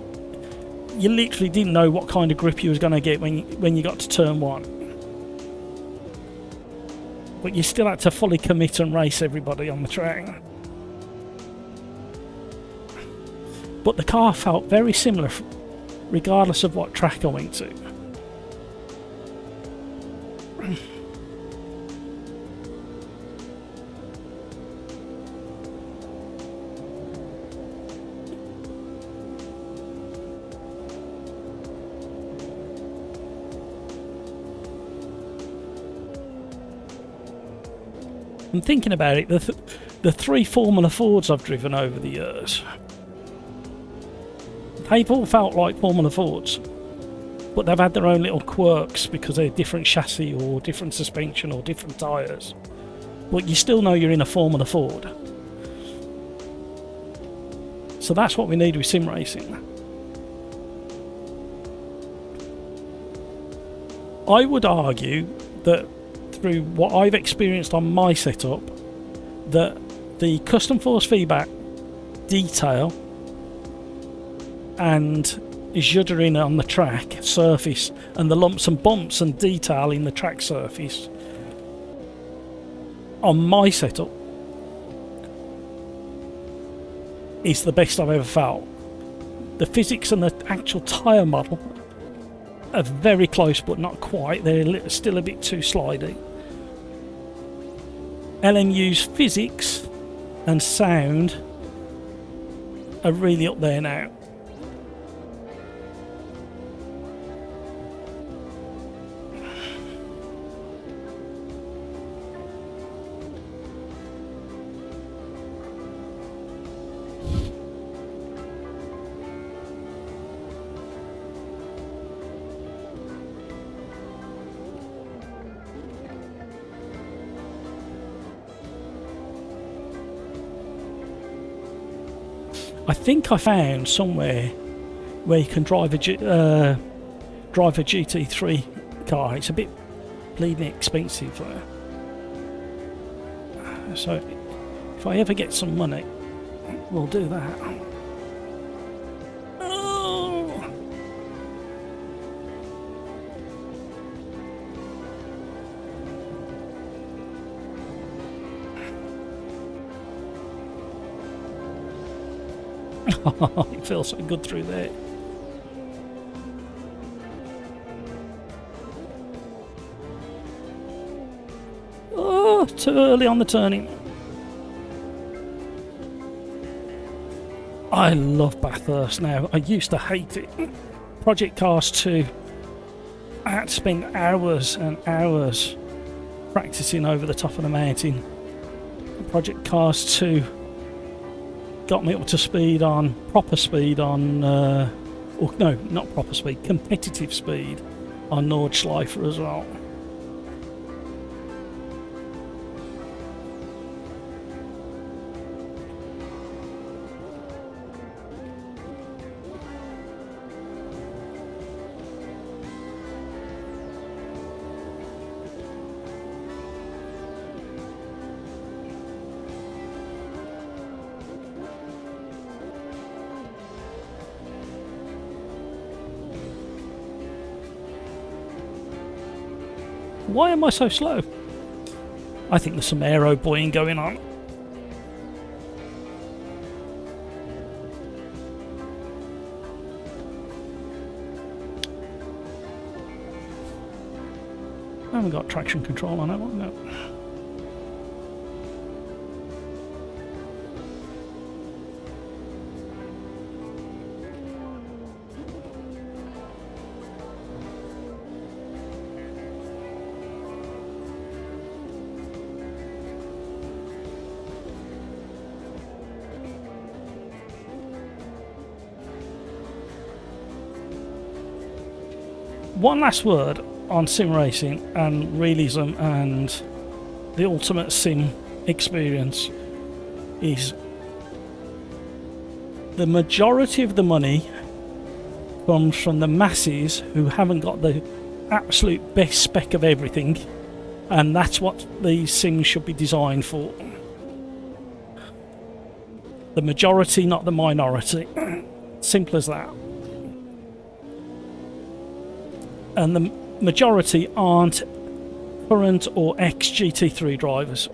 S1: didn't know what kind of grip you was going to get when you got to turn one. But you still had to fully commit and race everybody on the track. But the car felt very similar regardless of what track I went to. I'm thinking about it, the three Formula Fords I've driven over the years, they've all felt like Formula Fords, but they've had their own little quirks because they're different chassis or different suspension or different tyres. But you still know you're in a Formula Ford. So that's what we need with sim racing. I would argue that through what I've experienced on my setup, that the custom force feedback detail and juddering on the track surface and the lumps and bumps and detail in the track surface on my setup is the best I've ever felt. The physics and the actual tyre model are very close but not quite, they're still a bit too slidey. LMU's physics and sound are really up there now. I think I found somewhere where you can drive a GT3 car. It's a bit bleeding expensive, so if I ever get some money, we'll do that. Oh. It feels so good through there. too early on the turning. I love Bathurst now. I used to hate it. Project Cars 2, I had to spend hours and hours practicing over the top of the mountain. Project Cars 2 got me up to speed on, proper speed on, or no, not proper speed, competitive speed on Nordschleifer as well. Why am I so slow? I think there's some aero buoying going on. I haven't got traction control on that one, no. One last word on sim racing and realism and the ultimate sim experience is the majority of the money comes from the masses who haven't got the absolute best spec of everything, and that's what these sims should be designed for. The majority, not the minority. Simple as that. And the majority aren't current or ex-GT3 drivers.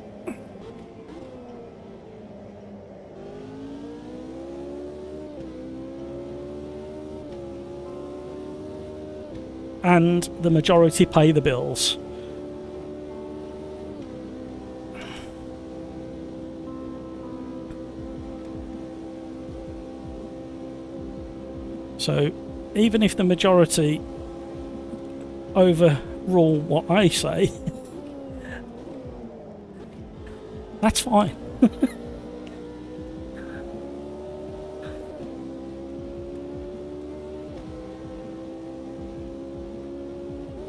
S1: And the majority pay the bills. So even if the majority overrule what I say, that's fine.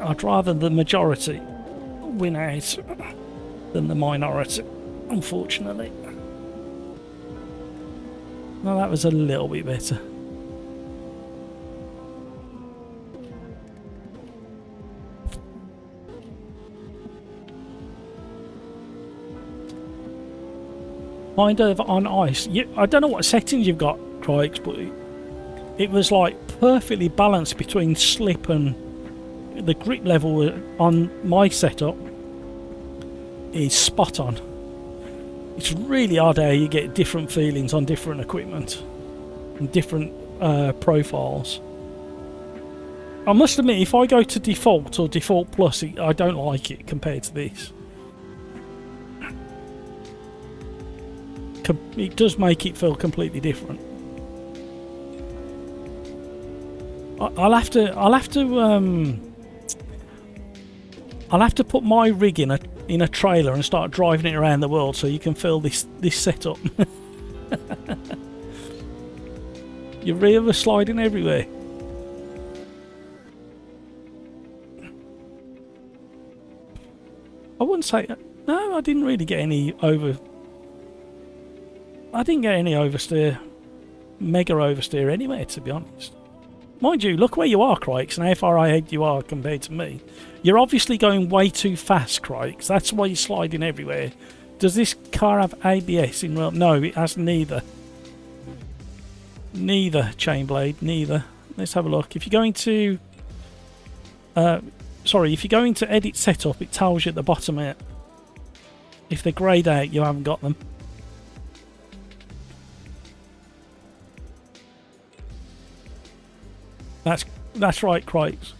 S1: I'd rather the majority win out than the minority, unfortunately. Well, that was a little bit better. Kind of on ice. I don't know what settings you've got, Craigs, but it was like perfectly balanced between slip and the grip level on my setup is spot on. It's really odd how you get different feelings on different equipment and different profiles. I must admit, if I go to default or default plus, I don't like it compared to this. It does make it feel completely different. I'll have to put my rig in a trailer and start driving it around the world so you can feel this setup. Your rear was sliding everywhere. I wouldn't say no. I didn't really get any over. I didn't get any oversteer, mega oversteer anyway, to be honest. Mind you, look where you are, Crikes, and how far ahead you are compared to me. You're obviously going way too fast, Crikes. That's why you're sliding everywhere. Does this car have ABS in real? No, it has neither. Neither, Chainblade, neither. Let's have a look. If you're going to... if you're going to edit setup, it tells you at the bottom here. If they're greyed out, you haven't got them. That's right, Crikes.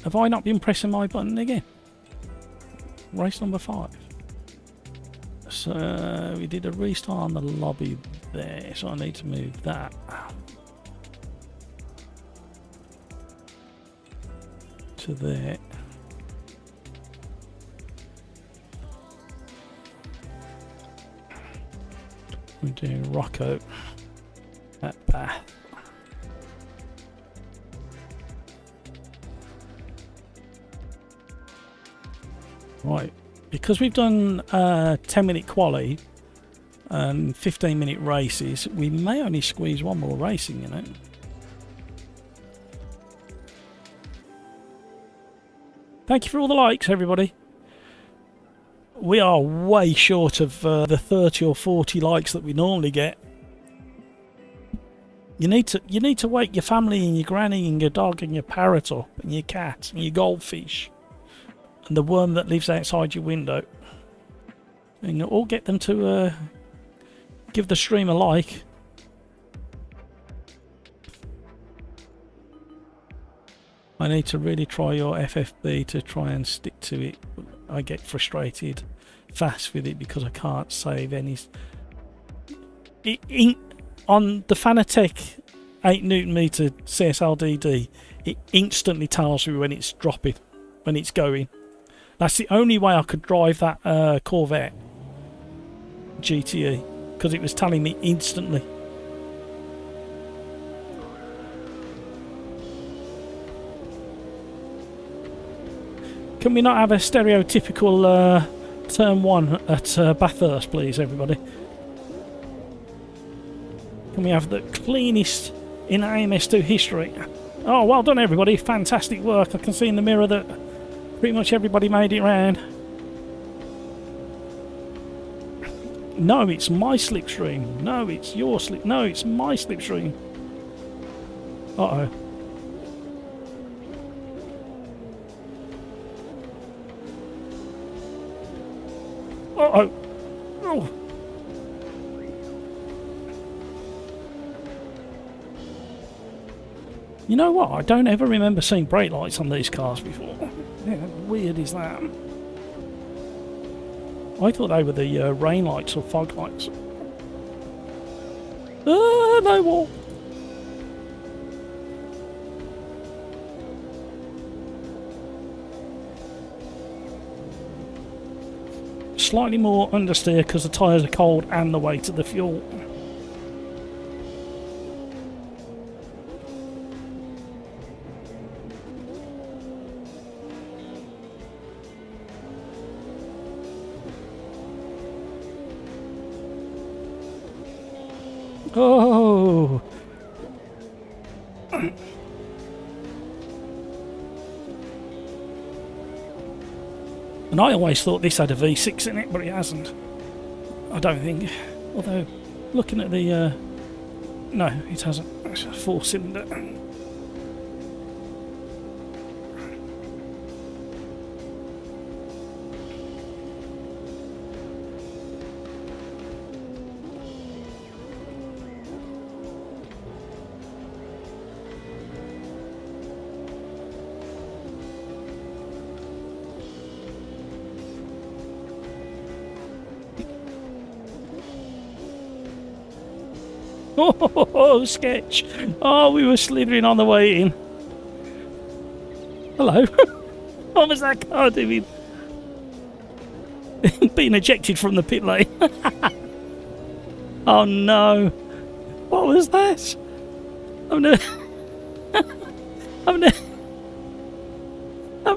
S1: Have I not been pressing my button again? Race number 5. So we did a restart on the lobby there, so I need to move that. To there. We're doing Rocco at Bath. Right, because we've done 10-minute quali and 15-minute races, we may only squeeze one more racing, you know. Thank you for all the likes, everybody. We are way short of the 30 or 40 likes that we normally get. You need to wake your family and your granny and your dog and your parrot up and your cat and your goldfish and the worm that lives outside your window, and you'll all get them to give the stream a like. I need to really try your FFB to try and stick to it. I get frustrated fast with it because I can't save any. On the Fanatec 8 Newton meter CSLDD, it instantly tells me when it's dropping, when it's going. That's the only way I could drive that Corvette GTE, because it was telling me instantly. Can we not have a stereotypical turn 1 at Bathurst, please, everybody? Can we have the cleanest in AMS2 history? Oh, well done, everybody. Fantastic work. I can see in the mirror that pretty much everybody made it round. No, it's my slipstream. No, it's your slip. No, it's my slipstream. Uh-oh. Uh-oh. Oh. You know what? I don't ever remember seeing brake lights on these cars before. How weird is that? I thought they were the rain lights or fog lights. No more. Slightly more understeer because the tyres are cold and the weight of the fuel. Oh! And I always thought this had a V6 in it, but it hasn't. I don't think. Although, looking at the... no, it hasn't. It's a 4-cylinder. Oh, sketch. Oh, we were slithering on the way in. Hello. What was that car doing? Being ejected from the pit lane. Oh no. What was that? I've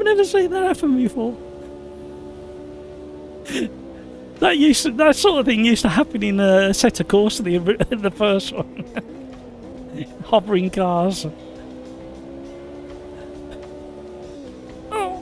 S1: never seen that happen before. That sort of thing used to happen in Assetto Corsa, the first one. Hovering cars. Oh.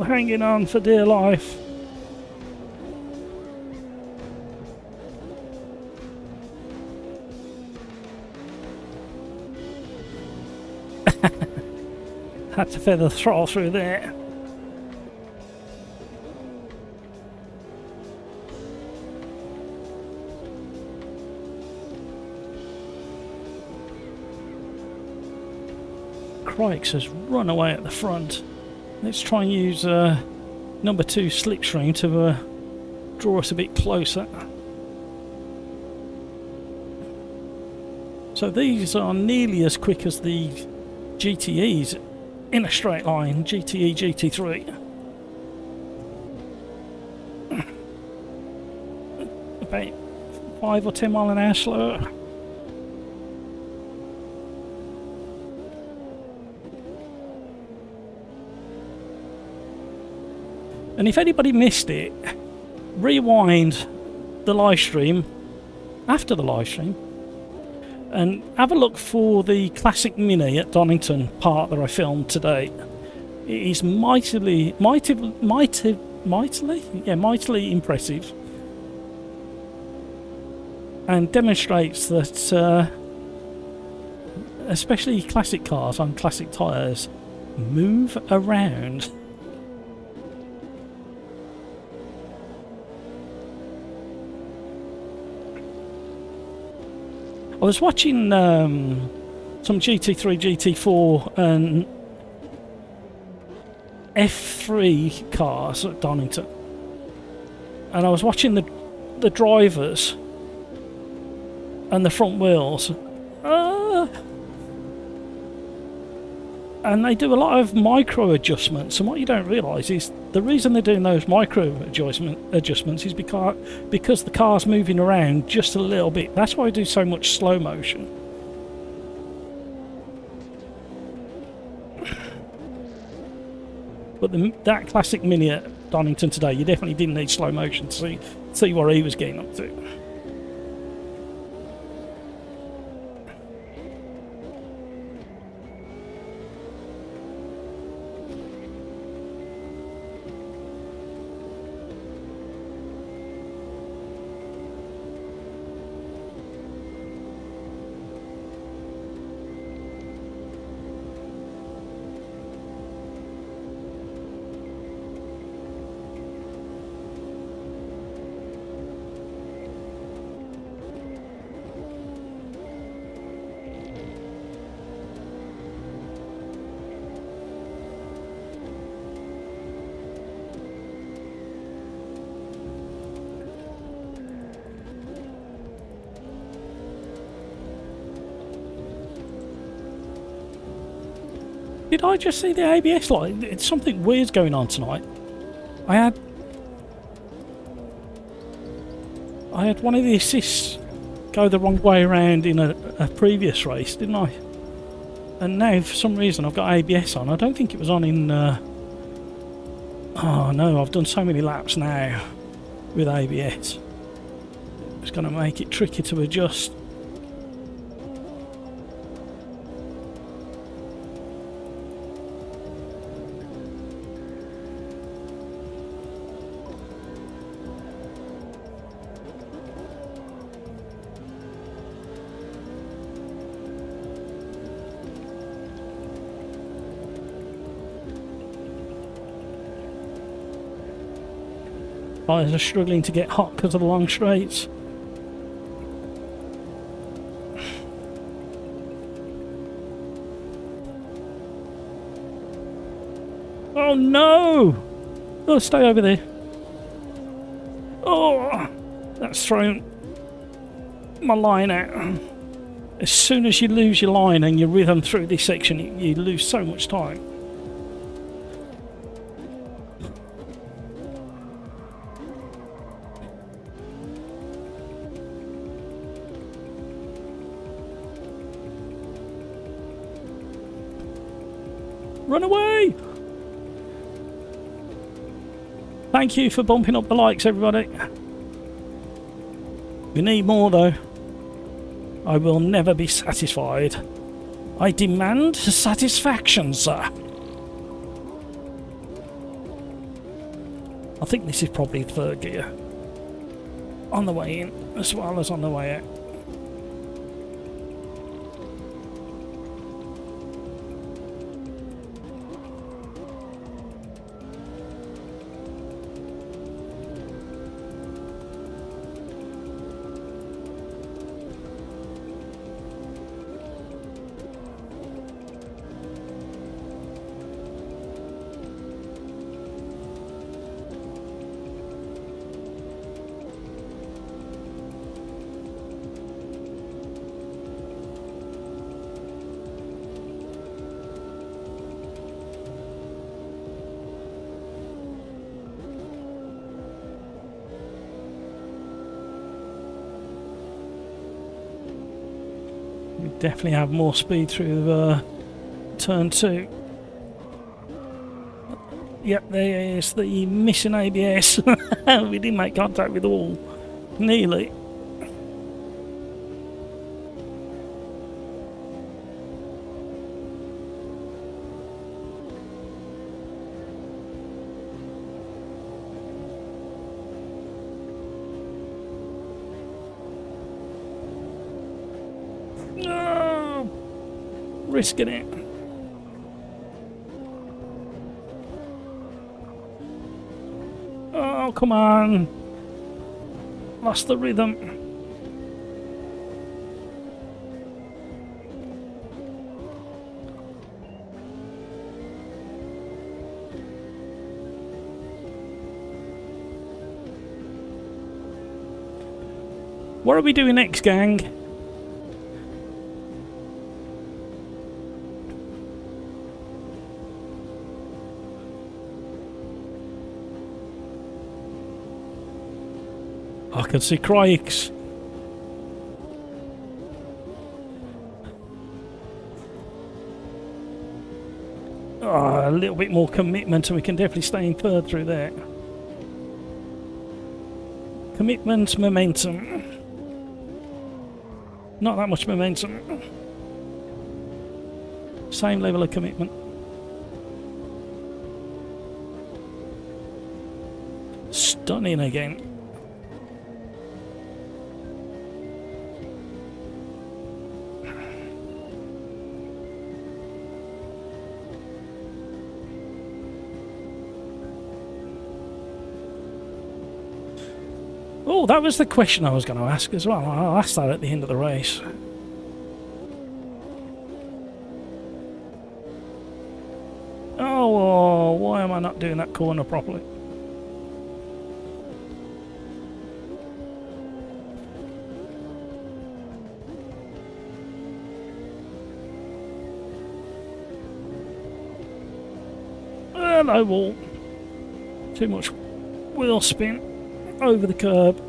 S1: hanging on for dear life. Had to feather the throttle through there. Crikes has run away at the front. Let's try and use number 2 slipstream to draw us a bit closer. So these are nearly as quick as the GTEs in a straight line, GTE, GT3. About 5 or 10 mile an hour slower. And if anybody missed it, rewind the live stream after the live stream and have a look for the Classic Mini at Donington part that I filmed today. It is mightily impressive and demonstrates that especially classic cars on classic tyres move around. I was watching some GT3, GT4 and F3 cars at Donington, and I was watching the drivers and the front wheels, and they do a lot of micro adjustments, and what you don't realise is the reason they're doing those micro adjustments is because the car's moving around just a little bit. That's why I do so much slow motion. But that Classic Mini at Donington today, you definitely didn't need slow motion to see what he was getting up to. Did I just see the ABS light? It's something weird's going on tonight. I had one of the assists go the wrong way around in a previous race, didn't I? And now for some reason I've got ABS on. I don't think it was on in... oh no, I've done so many laps now with ABS. It's going to make it tricky to adjust. Tyres are struggling to get hot because of the long straights. Oh no! Oh, stay over there. Oh, that's thrown my line out. As soon as you lose your line and your rhythm through this section, you lose so much time. Run away! Thank you for bumping up the likes, everybody. We need more, though. I will never be satisfied. I demand satisfaction, sir. I think this is probably third gear. On the way in, as well as on the way out. We definitely have more speed through turn 2. Yep, there is the missing ABS. We didn't make contact with the wall. Nearly. No! Risking it. Oh, come on. Lost the rhythm. What are we doing next, gang? I can see Crikes. Oh, a little bit more commitment and we can definitely stay in third through there. Commitment, momentum. Not that much momentum. Same level of commitment. Stunning again. Oh, that was the question I was going to ask as well. I'll ask that at the end of the race. Oh, why am I not doing that corner properly? No wall. Too much wheel spin over the curb.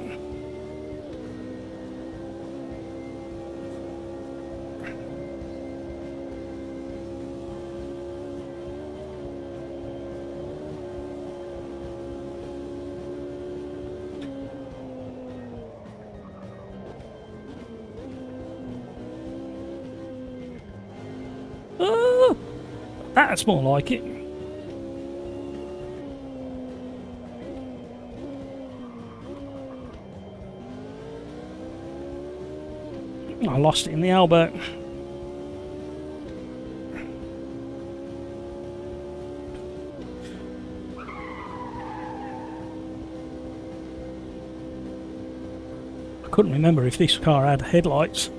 S1: Oh, that's more like it. I lost it in the Albert. I couldn't remember if this car had headlights.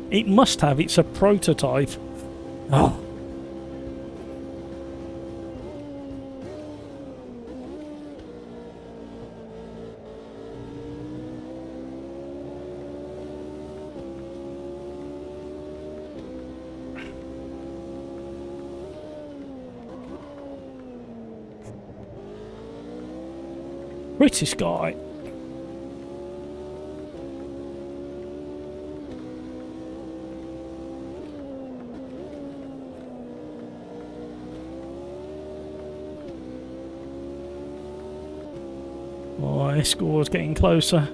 S1: It must have, it's a prototype. Oh. British guy. Oh, his score's getting closer.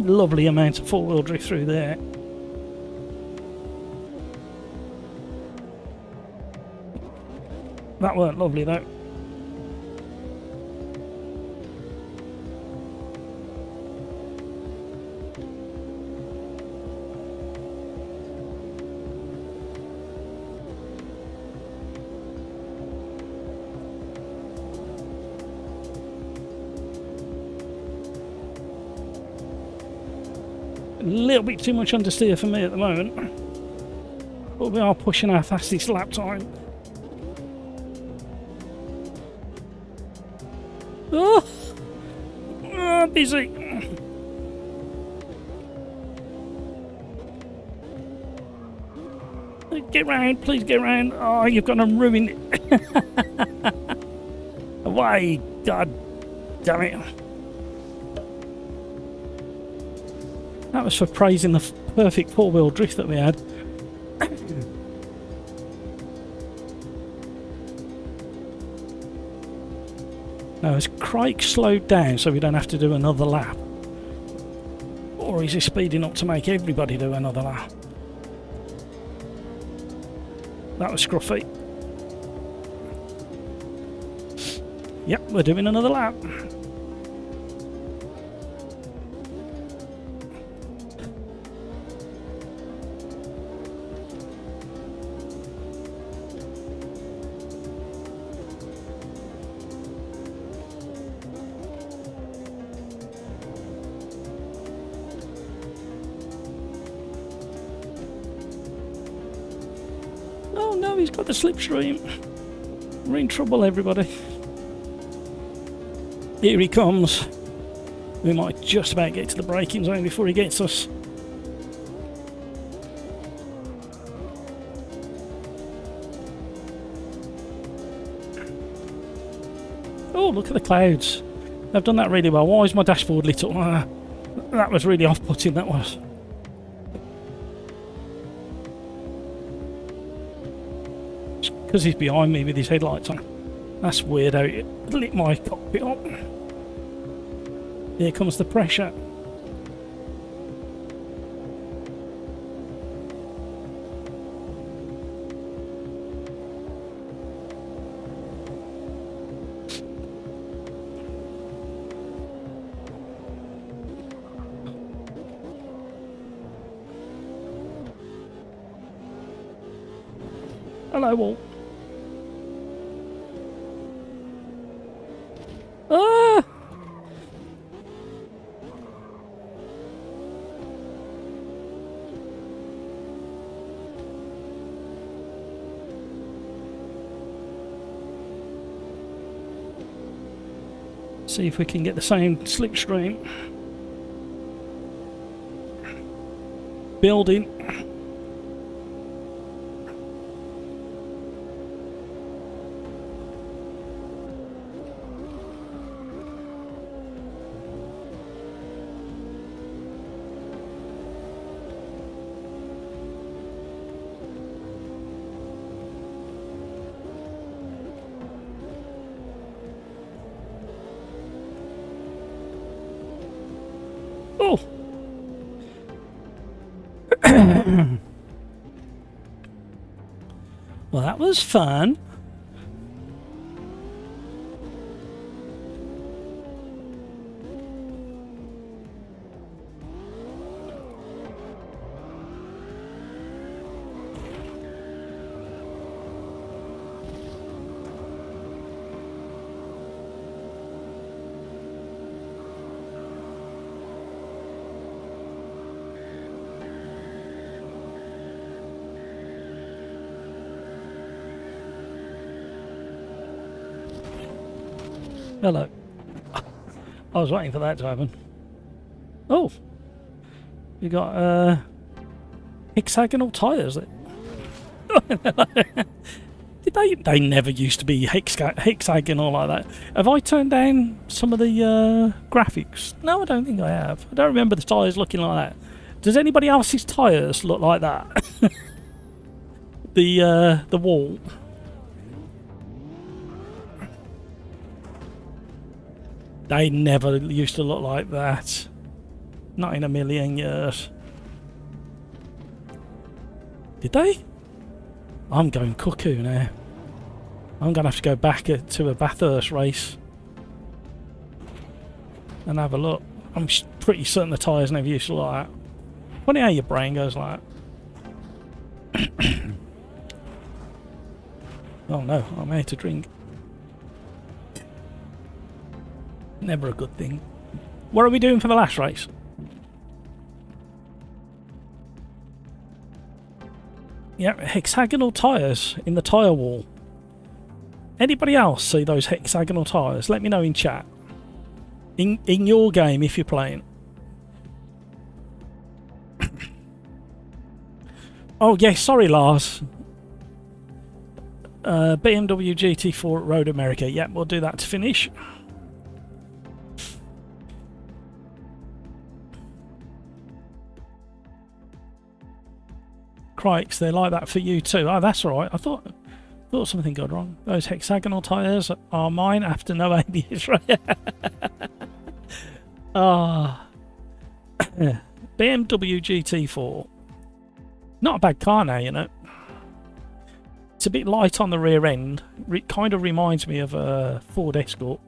S1: lovely amount of four-wheel drift through there. That weren't lovely though. A little bit too much understeer for me at the moment, but we are pushing our fastest lap time. Oh, busy. Get round, please get round. Oh, you've got to ruin it. Away, god damn it. That was for praising the perfect four-wheel drift that we had. Now, has Craig slowed down so we don't have to do another lap? Or is he speeding up to make everybody do another lap? That was scruffy. Yep, we're doing another lap. Oh no, he's got the slipstream. We're in trouble, everybody. Here he comes. We might just about get to the braking zone before he gets us. Oh, look at the clouds. They've done that really well. Why is my dashboard lit up? That was really off-putting, that was. Because he's behind me with his headlights on. That's weird how it lit my cockpit up. Here comes the pressure. Hello, Walt. Ah! See if we can get the same slipstream. Building. Oh! Well, that was fun. Hello. I was waiting for that to happen. Oh! You got hexagonal tyres there. Did they never used to be hexagonal like that. Have I turned down some of the graphics? No, I don't think I have. I don't remember the tyres looking like that. Does anybody else's tyres look like that? The wall. They never used to look like that. Not in a million years. Did they? I'm going cuckoo now. I'm going to have to go back to a Bathurst race and have a look. I'm pretty certain the tyres never used to like that. Funny how your brain goes like that. Oh no, I'm out to drink. Never a good thing. What are we doing for the last race? Yeah, hexagonal tyres in the tyre wall. Anybody else see those hexagonal tyres? Let me know in chat. In your game if you're playing. Oh yes, sorry Lars. BMW GT4 at Road America. Yep, we'll do that to finish. Crikes, they're like that for you too. Oh, that's all right. I thought something got wrong. Those hexagonal tyres are mine after no ABS. Ah, BMW GT4. Not a bad car now, you know. It's a bit light on the rear end. It kind of reminds me of a Ford Escort.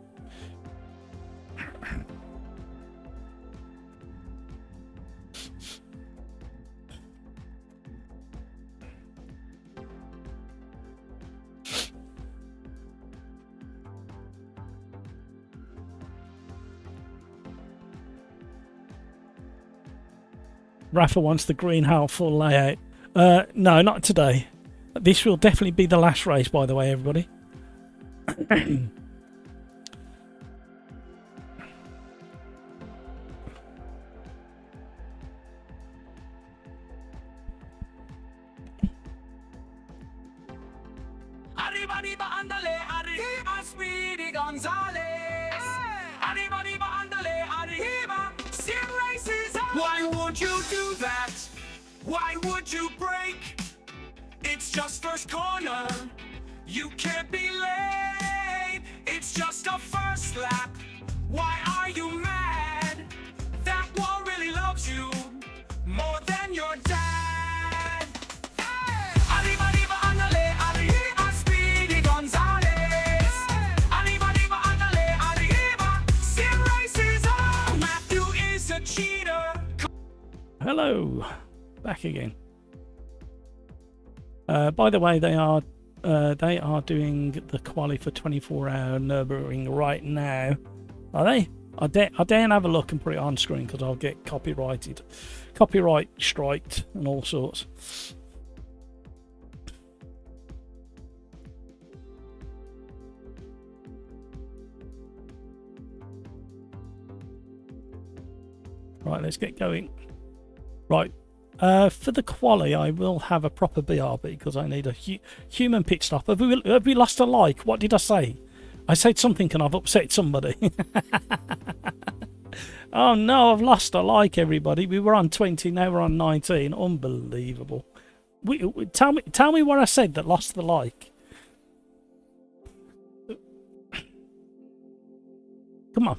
S1: Rafa wants the green hull full layout. No, not today. This will definitely be the last race, by the way, everybody.
S2: Why would you do that? Why would you break? It's just first corner. You can't be late. It's just a first lap. Why are you mad? That wall really loves you more than your dad. Arriba, arriba, andale, arriba, Speedy Gonzales. Arriba, arriba, andale, arriba, Sim Racers on. Matthew is a cheater.
S1: Hello, back again. By the way, they are doing the Quali for 24-hour Nürburgring right now. Are they? I daren't have a look and put it on screen because I'll get copyright striked and all sorts. Right, let's get going. Right, for the Quali, I will have a proper BRB because I need a human pit stop. Have we lost a like? What did I say? I said something and I've upset somebody. Oh no, I've lost a like, everybody. We were on 20, now we're on 19. Unbelievable. Tell me what I said that lost the like. Come on,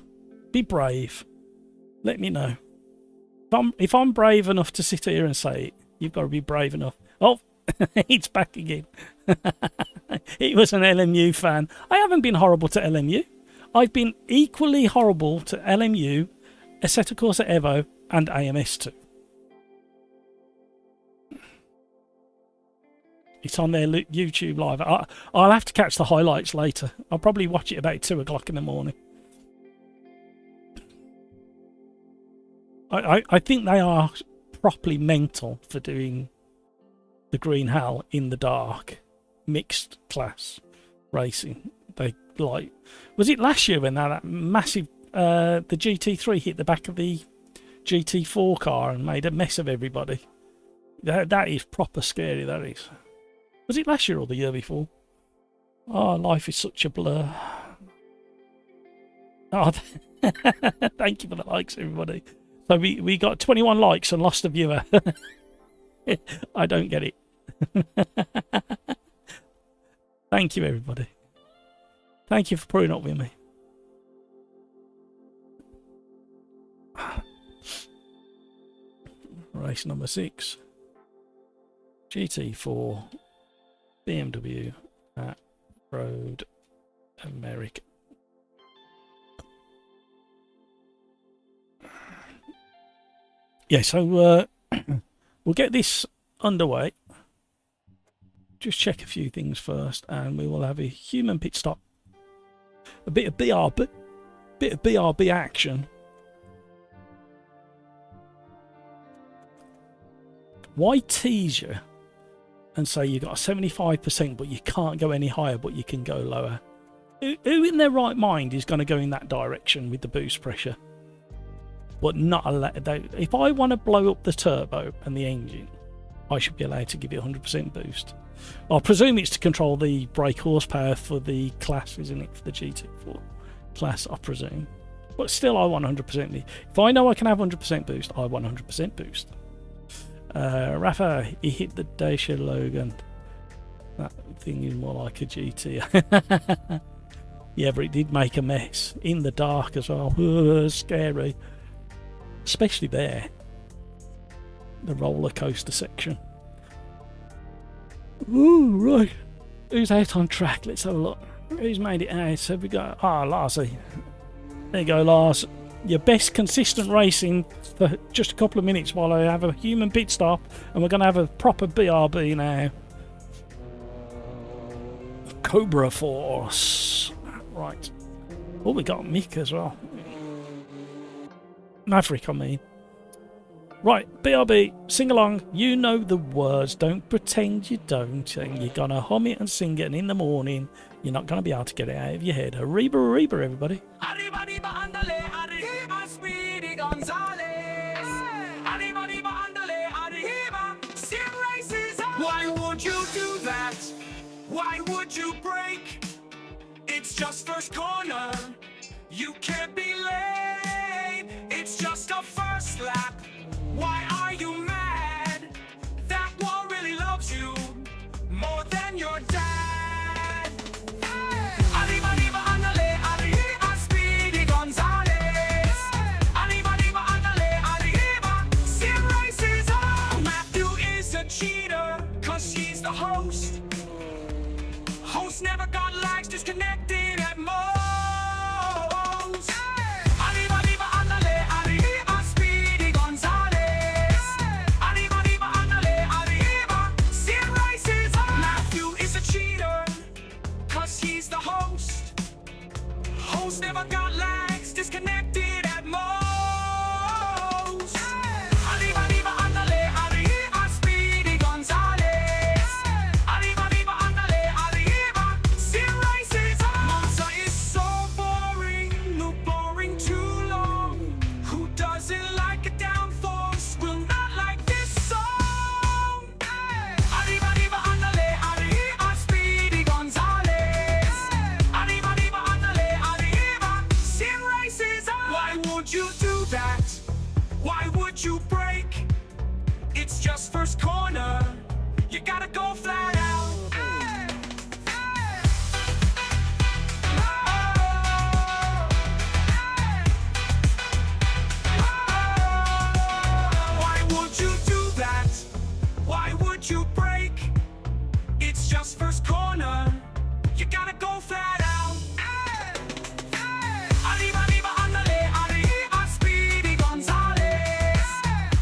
S1: be brave. Let me know. If I'm brave enough to sit here and say it, you've got to be brave enough. Oh, it's back again. It was an LMU fan. I haven't been horrible to LMU. I've been equally horrible to LMU, Assetto Corsa Evo, and AMS2. It's on their YouTube live. I'll have to catch the highlights later. I'll probably watch it about 2 o'clock in the morning. I think they are properly mental for doing the green hell in the dark mixed class racing. They like, was it last year when that massive the GT3 hit the back of the GT4 car and made a mess of everybody? That is proper scary, that is. Was it last year or the year before? Oh, life is such a blur. Oh, thank you for the likes, everybody. So we got 21 likes and lost a viewer. I don't get it. Thank you, everybody. Thank you for putting up with me. Race number 6. GT4 BMW at Road America. Yeah, so we'll get this underway. Just check a few things first, and we will have a human pit stop. A bit of BRB action. Why tease you and say you got a 75%, but you can't go any higher, but you can go lower? Who in their right mind is going to go in that direction with the boost pressure? But not allowed. If I want to blow up the turbo and the engine, I should be allowed to give it 100% boost. I presume it's to control the brake horsepower for the class, isn't it? For the GT4 class, I presume. But still, I want 100%. If I know I can have 100% boost, I want 100% boost. Rafa, he hit the Dacia Logan. That thing is more like a GT. Yeah, but it did make a mess in the dark as well. Scary, especially there, the roller coaster section. Ooh, right. Who's out on track? Let's have a look. Who's made it out? Have we got? Ah, Larsy. There you go, Lars. Your best consistent racing for just a couple of minutes while I have a human pit stop, and we're going to have a proper BRB now. Cobra Force. Right. Oh, we got Mick as well. Maverick, I mean. Right, BRB, sing along. You know the words. Don't pretend you don't. And you're going to hum it and sing it, and in the morning, you're not going to be able to get it out of your head. Arriba, arriba, everybody.
S2: Why would you do that? Why would you break? It's just first corner. You can't be late. It's just a first lap. Why are you mad? That wall really loves you more than your dad. Arriba, arriba, andale, arriba, Speedy Gonzales. Arriba, arriba, andale, arriba, Sim Racers on. Matthew is a cheater, cause he's the host. Host never got lags, disconnected at most. Arriba, arriba, andale, arriba, Speedy Gonzales. Arriba, arriba, andale, arriba, Sim Racers on. Matthew is a cheater, cause he's the host. Host never got lags, disconnected at most. Arriba, arriba, andale, arriba, Speedy Gonzales. Arriba, arriba, andale, arriba, Sim Racers on. Monza is so boring, no boring too long. Who doesn't like a downforce will not like this song. Arriba, arriba, andale, arriba, Speedy Gonzales. Arriba, arriba, andale, arriba, Sim Racers on. Why would you do that? Why would you break? It's just first corner. You gotta go flat out. Why would you do that? Why would you break? It's just first corner. You gotta go flat out. Arriba, arriba, andale, arriba, Speedy Gonzales.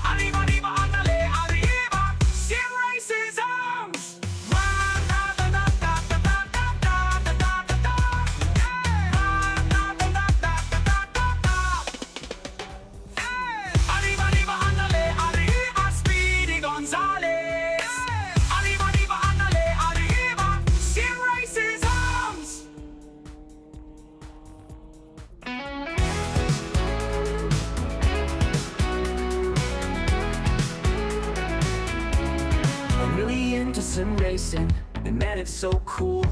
S2: Arriba, arriba, andale, arriba, Sim Racers arms. Arriba, arriba, andale, arriba, Speedy Gonzales. Arriba, arriba, andale, arriba, Sim Racers arms.
S3: I'm really into sim racing, and man, it's so cool.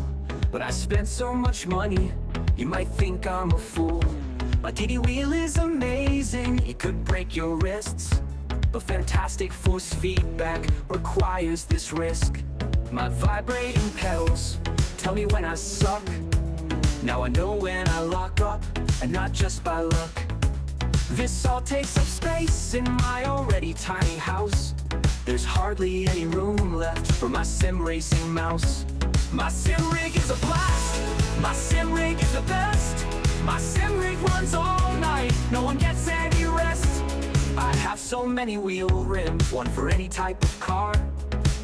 S3: But I spent so much money, you might think I'm a fool. My TD wheel is amazing, it could break your wrists. But fantastic force feedback requires this risk. My vibrating pedals tell me when I suck. Now I know when I lock up, and not just by luck. This all takes up space in my already tiny house. There's hardly any room left for my sim racing mouse. My sim rig is a blast. My sim rig is the best. My sim rig runs all night. No one gets any rest. I have so many wheel rims, one for any type of car,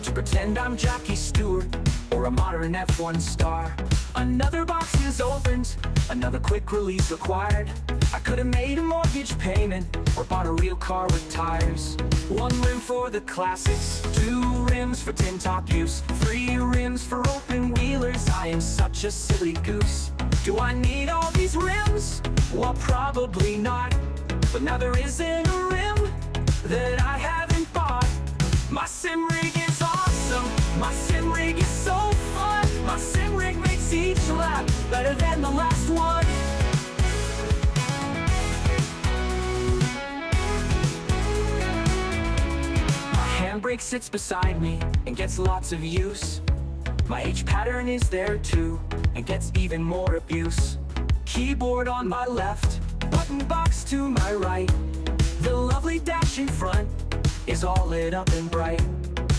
S3: to pretend I'm Jackie Stewart or a modern F1 star. Another box is opened, another quick release required. I could have made a mortgage payment or bought a real car with tires. One rim for the classics, two rims for tin top use, three rims for open wheelers. I am such a silly goose. Do I need all these rims? Well, probably not. But now there isn't a rim that I haven't bought. My sim rig is awesome. My sim rig is so fun. My sim rig makes each lap better than the last one. My handbrake sits beside me and gets lots of use. My H pattern is there too and gets even more abuse. Keyboard on my left, button box to my right. The lovely dash in front is all lit up and bright.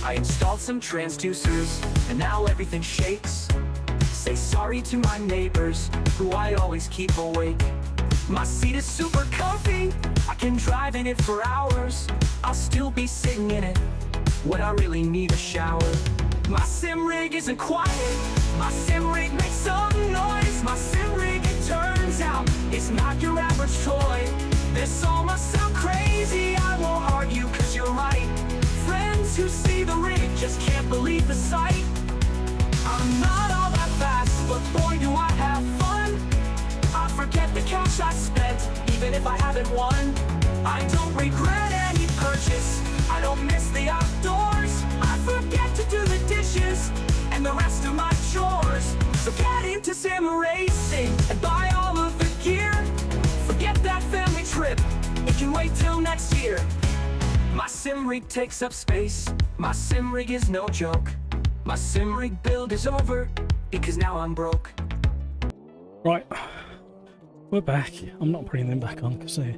S3: I installed some transducers and now everything shakes. Say sorry to my neighbors who I always keep awake. My seat is super comfy, I can drive in it for hours. I'll still be sitting in it when I really need a shower. My sim rig isn't quiet, my sim rig makes some noise. My sim rig, it turns out, it's not your average toy. This all must sound crazy, I won't argue cause you're right. Friends who see the rig just can't believe the sight. I'm not all that fast, but boy do I have fun. I forget the cash I spent, even if I haven't won. I don't regret any purchase, I don't miss the outdoors. I forget to do the dishes and the rest of my chores. So get into sim racing and buy all of the gear. Forget that family trip, it can wait till next year. My sim rig takes up space, my sim rig is no joke. My sim rig build is over, because now I'm broke.
S1: Right, we're back. I'm not putting them back on because they're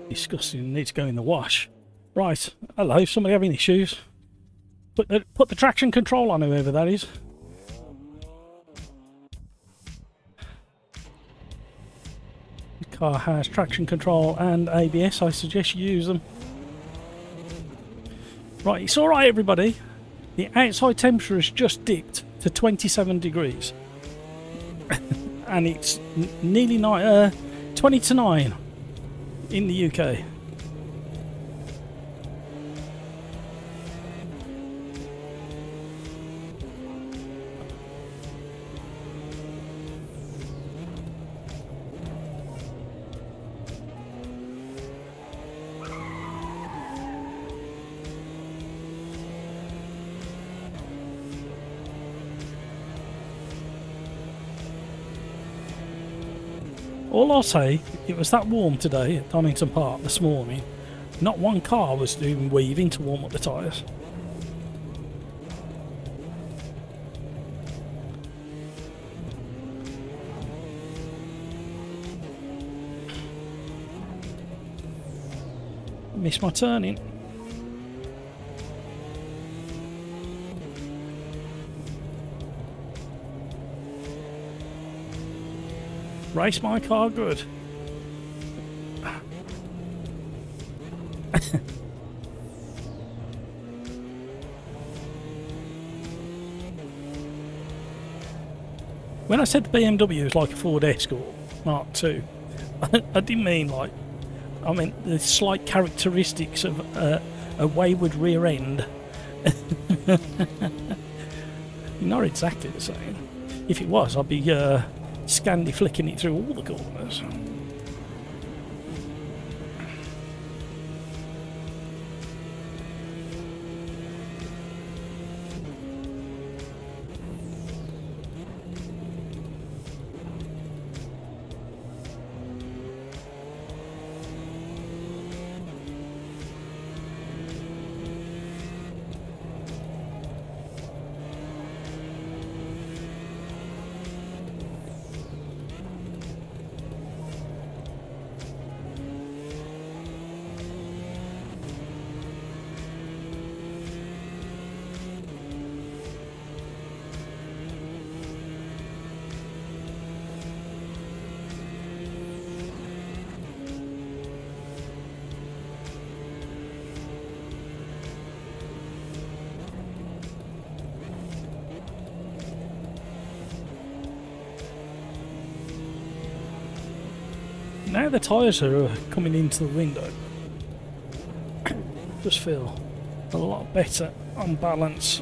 S1: disgusting, need to go in the wash. Right, hello, somebody having issues? Put the traction control on, whoever that is. The car has traction control and ABS, I suggest you use them. Right, it's alright everybody. The outside temperature has just dipped to 27 degrees. And it's nearly 20 to 9 in the UK. All I'll say, it was that warm today at Donington Park this morning. Not one car was doing weaving to warm up the tyres. Missed my turning. Race my car good. When I said the BMW was like a Ford Escort Mark II, I didn't mean like, I meant the slight characteristics of a wayward rear end. Not exactly the same. If it was, I'd be Scandi flicking it through all the corners. Now the tyres are coming into the window. Just feel a lot better on balance.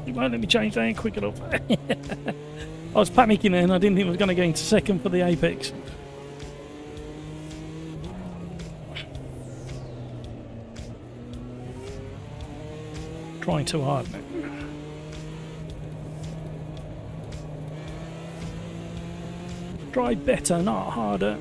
S1: You won't let me change down quick enough. I was panicking then, I didn't think I was going to go into second for the apex. Trying too hard now. Try better, not harder.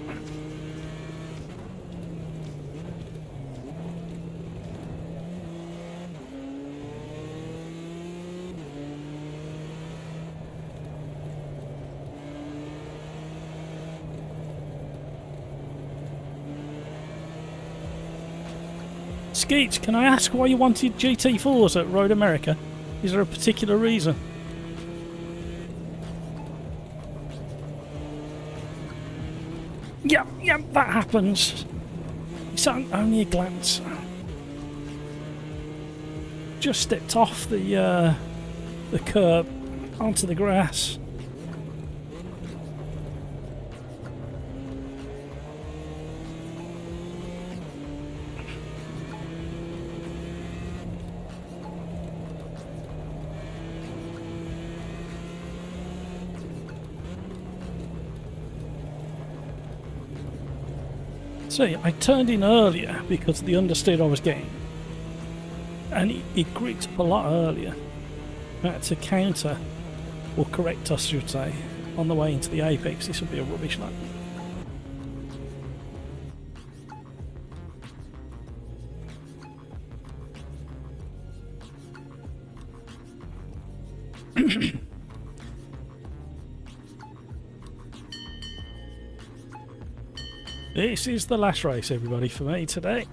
S1: Skeets, can I ask why you wanted GT4s at Road America? Is there a particular reason? Yeah, that happens. It's only a glance. Just stepped off the curb onto the grass. See, I turned in earlier because the understeer I was getting, and it gripped up a lot earlier. I had to counter, or correct I should say, on the way into the apex. This would be a rubbish lap. This is the last race, everybody, for me today.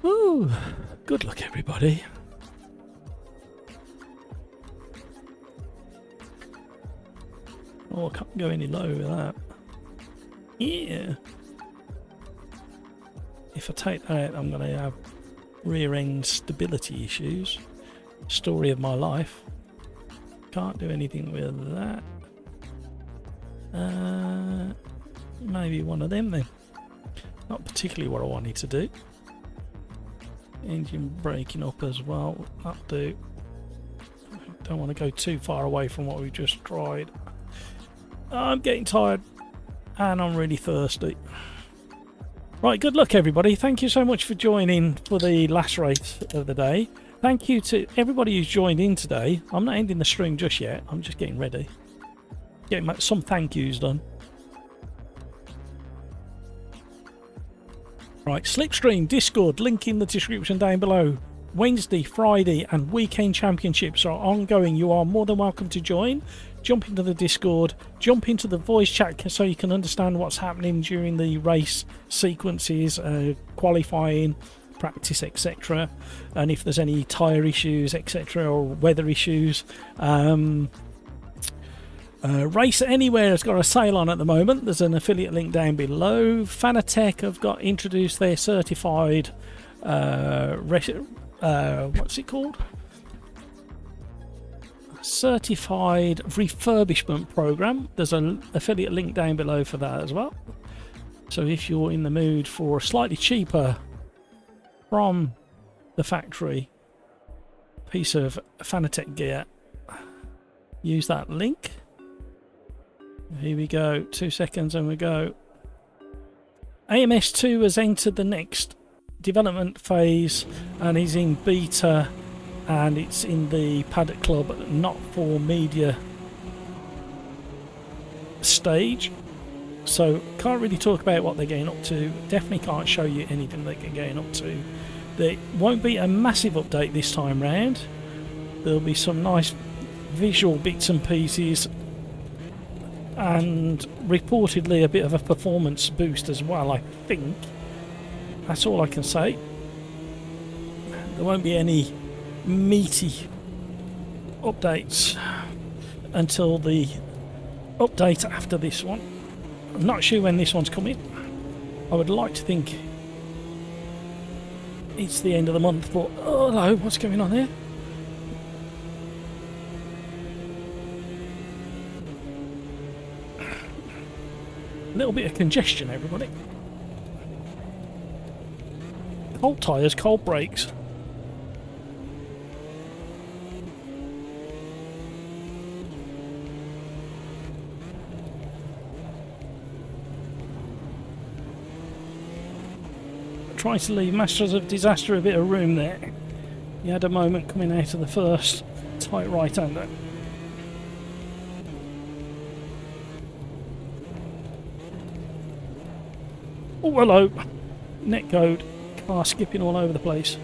S1: Ooh, good luck, everybody. Oh, I can't go any lower with that. Yeah. If I take that out, I'm going to have rear end stability issues. Story of my life. Can't do anything with that. Maybe one of them then. Not particularly what I wanted to do. Engine braking up as well. That'll do. Don't want to go too far away from what we just tried. I'm getting tired and I'm really thirsty. Right, good luck everybody. Thank you so much for joining for the last race of the day. Thank you to everybody who's joined in today. I'm not ending the stream just yet. I'm just getting ready. Getting some thank yous done. Right, Slipstream, Discord, link in the description down below. Wednesday, Friday and weekend championships are ongoing. You are more than welcome to join. Jump into the Discord, jump into the voice chat so you can understand what's happening during the race sequences, qualifying, practice, etc. And if there's any tyre issues, etc. or weather issues. Race Anywhere has got a sale on at the moment. There's an affiliate link down below. Fanatec have got introduced their certified what's it called? Certified refurbishment program. There's an affiliate link down below for that as well. So if you're in the mood for slightly cheaper from the factory piece of Fanatec gear, use that link. Here we go, 2 seconds and we go. AMS2 has entered the next development phase and is in beta, and it's in the Paddock Club not for media stage, so can't really talk about what they're getting up to. Definitely can't show you anything they're getting up to, There won't be a massive update this time round. There'll be some nice visual bits and pieces, and reportedly a bit of a performance boost as well, I think. That's all I can say. There won't be any meaty updates until the update after this one. I'm not sure when this one's coming. I would like to think it's the end of the month, but oh hello, what's going on here? A little bit of congestion, everybody. Cold tyres, cold brakes. Trying to leave Masters of Disaster a bit of room there. He had a moment coming out of the first tight right-hander. Oh, hello. Netcode. Car skipping all over the place.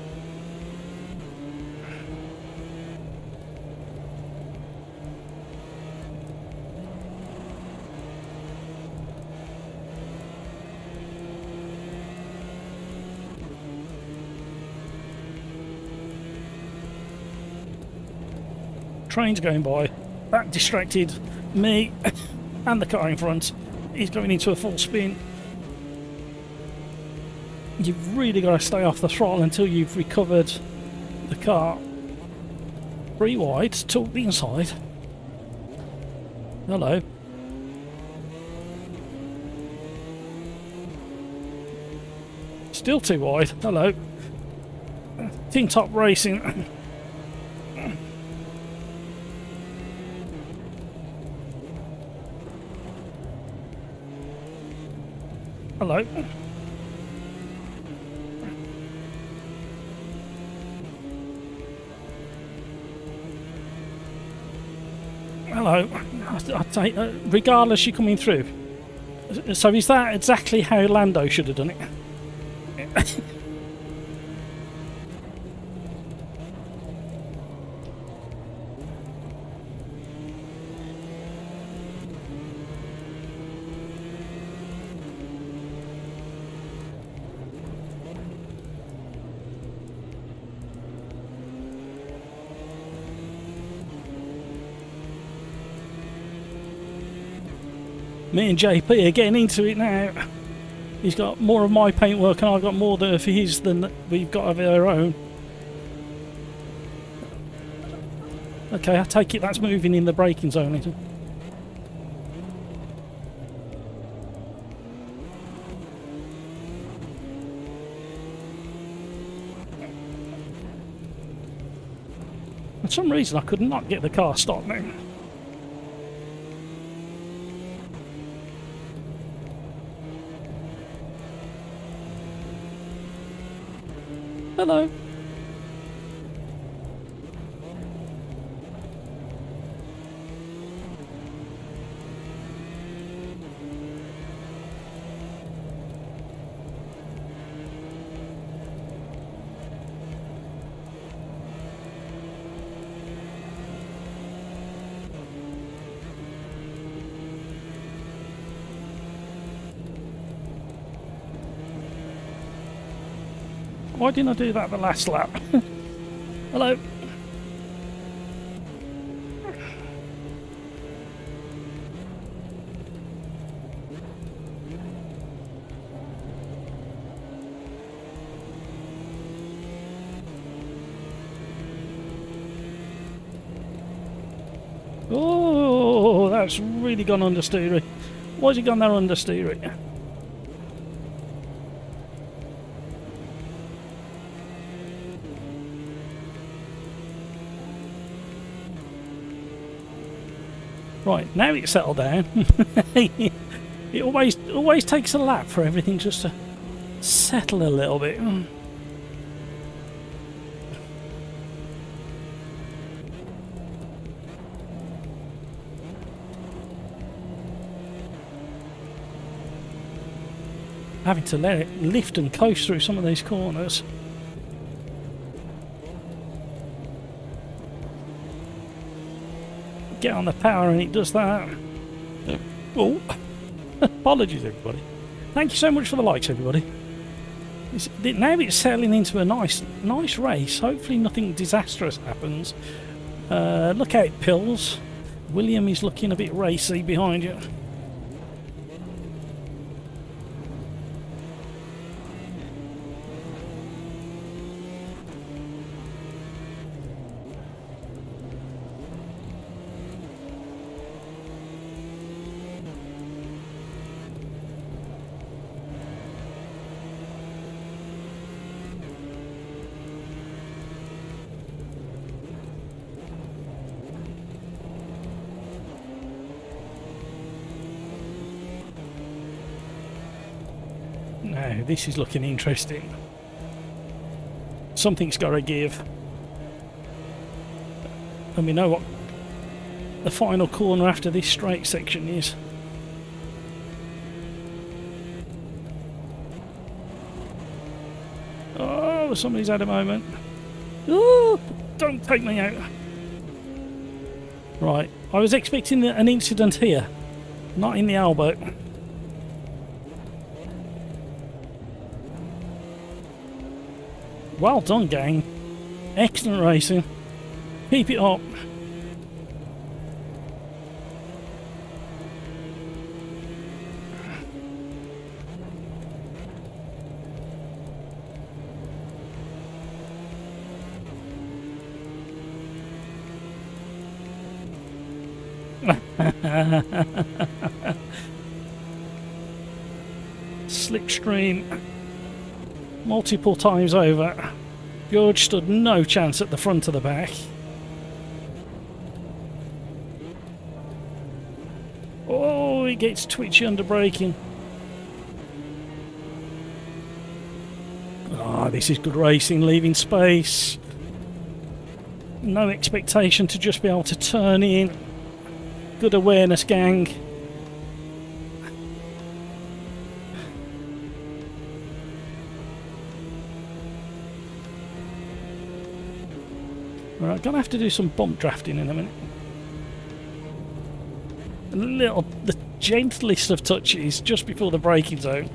S1: Trains going by. That distracted me and the car in front. He's going into a full spin. You've really got to stay off the throttle until you've recovered the car. 3 wide, to the inside. Hello. Still 2 wide. Hello. Tin Top Racing. Hello. Hello. I take, regardless, you're coming through. So is that exactly how Lando should have done it? Me and JP are getting into it now. He's got more of my paintwork and I've got more of his than we've got of our own. Okay, I take it that's moving in the braking zone, isn't it? For some reason I could not get the car stopped now. Hello. Why didn't I do that the last lap? Hello. Oh, that's really gone understeering. Why's it gone there understeering? Right, now it's settled down. It always takes a lap for everything just to settle a little bit. Having to let it lift and coast through some of these corners. get on the power and it does that. Oh, apologies everybody. Thank you so much for the likes, everybody. Now it's settling into a nice race. Hopefully nothing disastrous happens. Look out, Pills. William is looking a bit racy behind you. Now, this is looking interesting. Something's got to give. And we know what the final corner after this straight section is. Oh, somebody's had a moment. Oh, don't take me out. Right, I was expecting an incident here, not in the Albert. Well done, gang. Excellent racing. Keep it up. Slipstream. Multiple times over. George stood no chance at the front of the back. Oh, he gets twitchy under braking. Ah, this is good racing, leaving space. No expectation to just be able to turn in. Good awareness, gang. Alright, gonna have to do some bump drafting in a minute. The gentlest of touches just before the braking zone.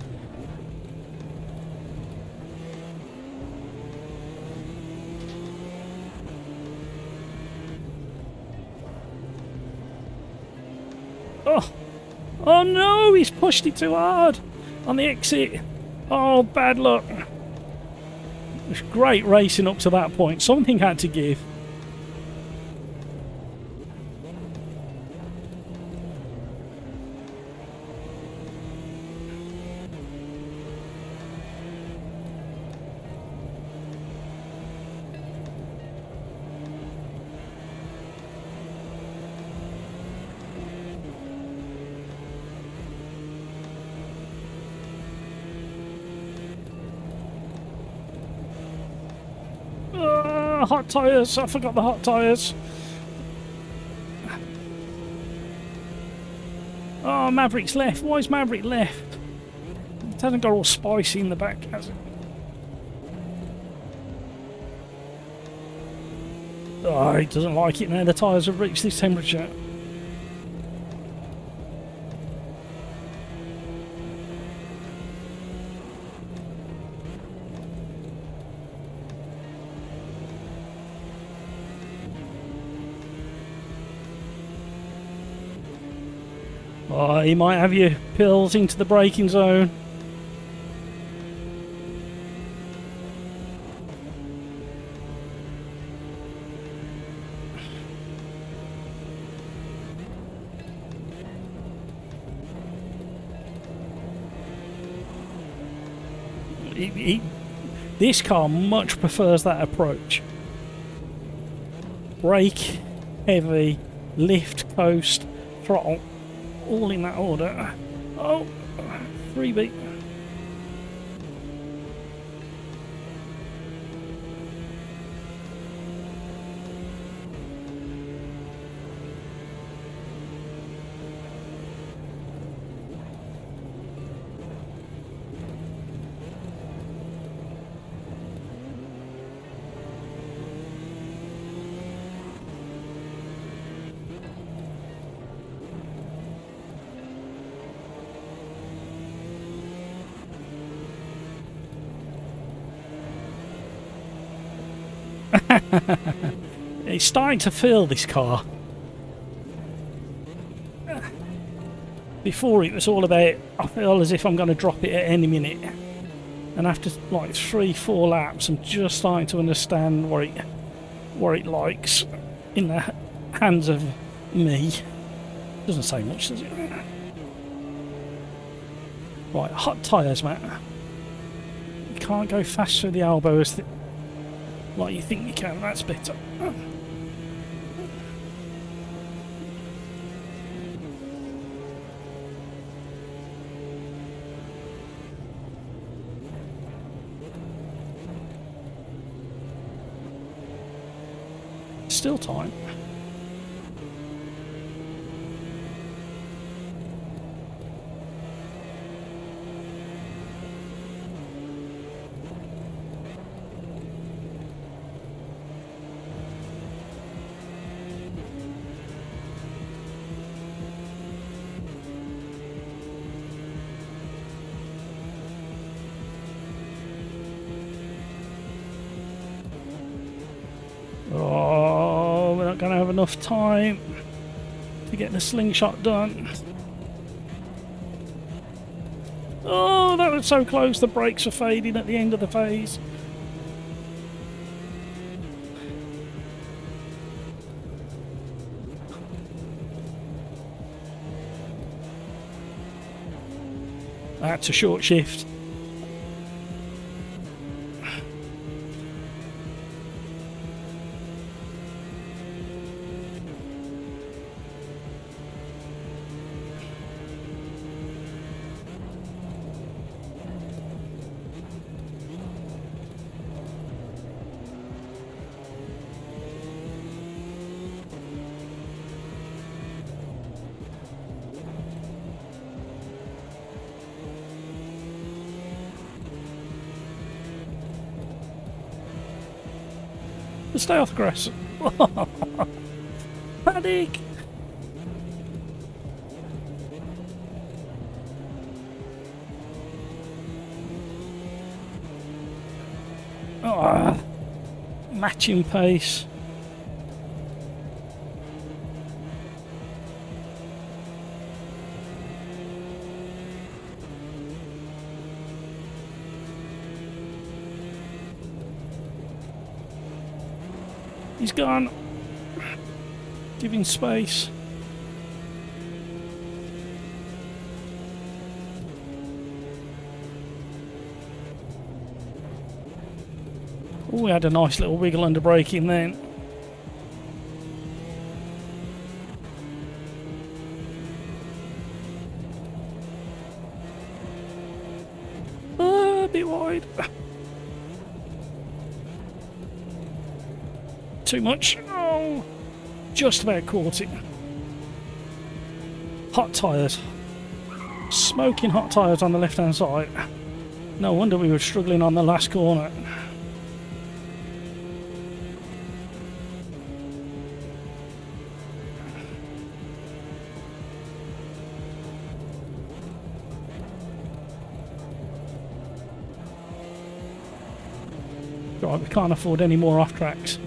S1: Oh! Oh no! He's pushed it too hard on the exit. Oh, bad luck. It was great racing up to that point. Something had to give. Hot tyres! I forgot the hot tyres. Oh, Maverick's left. Why is Maverick left? It hasn't got all spicy in the back, has it? Oh, he doesn't like it now. The tyres have reached this temperature. Oh, he might have you pills into the braking zone. This car much prefers that approach. Brake, heavy, lift, coast, throttle. All in that order. Oh, freebie. It's starting to feel, this car. Before it was all about, I feel as if I'm going to drop it at any minute. And after like 3-4 laps, I'm just starting to understand what it likes in the hands of me. Doesn't say much, does it? Right, hot tyres, mate. You can't go fast through the elbows like you think you can. That's better. Still time. Oh, we're not going to have enough time to get the slingshot done. Oh, that was so close. The brakes were fading at the end of the phase. That's a short shift. Stay off the grass. Panic! Oh, matching pace. He's gone. Giving space. Oh, we had a nice little wiggle under braking then. A bit wide. Too much. Oh, just about caught it. Hot tyres. Smoking hot tyres on the left hand side. No wonder we were struggling on the last corner. Right, we can't afford any more off tracks.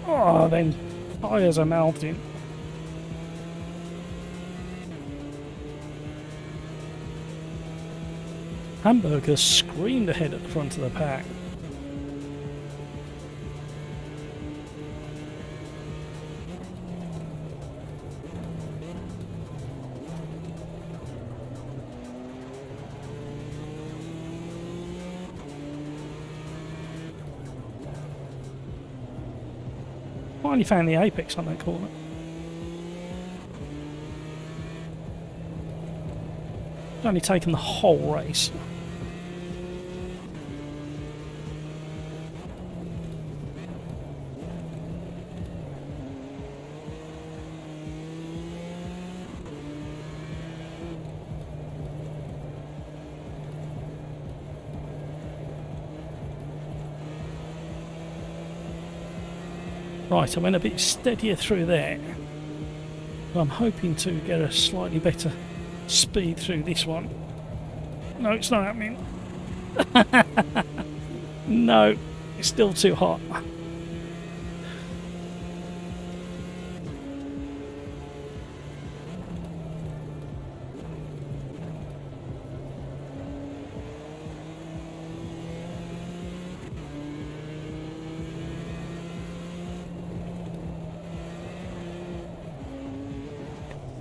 S1: Oh, then tyres are melting. Hamburger screamed ahead at the front of the pack. Finally found the apex on that corner. It's only taken the whole race. Right, I went a bit steadier through there. I'm hoping to get a slightly better speed through this one. No, it's not happening. No, it's still too hot.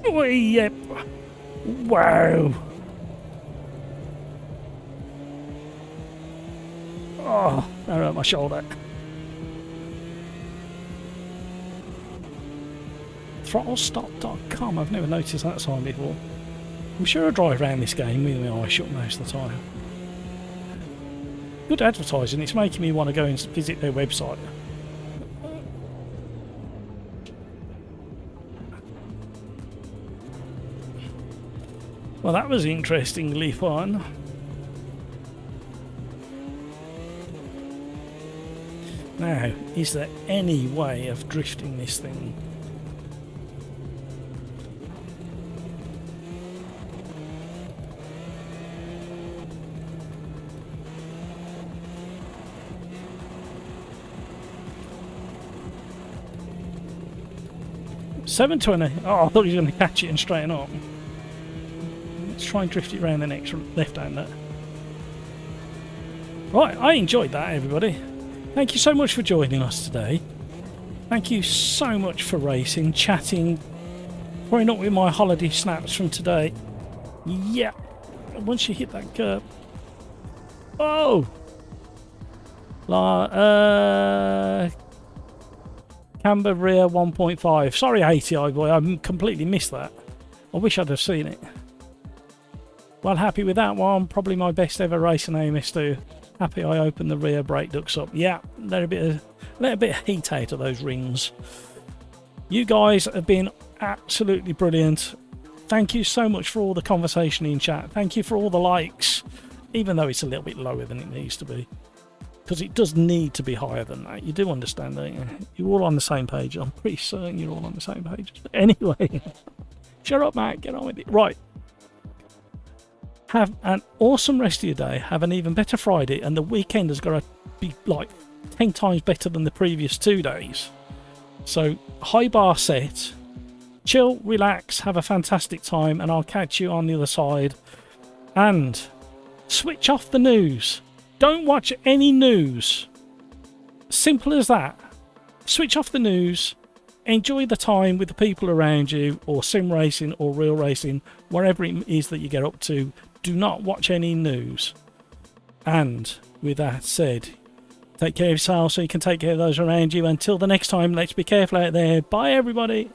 S1: Oh, yep. Wow. Oh, that hurt my shoulder. Throttlestop.com. I've never noticed that sign before. I'm sure I drive around this game with my eyes shut most of the time. Good advertising. It's making me want to go and visit their website. Well, that was interestingly fun. Now, is there any way of drifting this thing? $7.20. Oh, I thought he was going to catch it and straighten up. Let's try and drift it around the next left-hander. Right, I enjoyed that, everybody. Thank you so much for joining us today. Thank you so much for racing, chatting, pouring up with my holiday snaps from today. Yeah, once you hit that curb. Oh! Camber rear 1.5. Sorry, ATI boy, I completely missed that. I wish I'd have seen it. Well, happy with that one. Probably my best ever race in AMS2. Happy I opened the rear brake ducts up. Yeah, let a bit of heat out of those rings. You guys have been absolutely brilliant. Thank you so much for all the conversation in chat. Thank you for all the likes, even though it's a little bit lower than it needs to be. Because it does need to be higher than that. You do understand, don't you? You're all on the same page. I'm pretty certain you're all on the same page. Anyway, shut up, Matt. Get on with it. Right. Have an awesome rest of your day. Have an even better Friday. And the weekend has got to be like 10 times better than the previous 2 days. So, high bar set. Chill, relax, have a fantastic time. And I'll catch you on the other side. And switch off the news. Don't watch any news. Simple as that. Switch off the news. Enjoy the time with the people around you, or sim racing or real racing, wherever it is that you get up to. Do not watch any news. And with that said, take care of yourself so you can take care of those around you. Until the next time, let's be careful out there. Bye, everybody.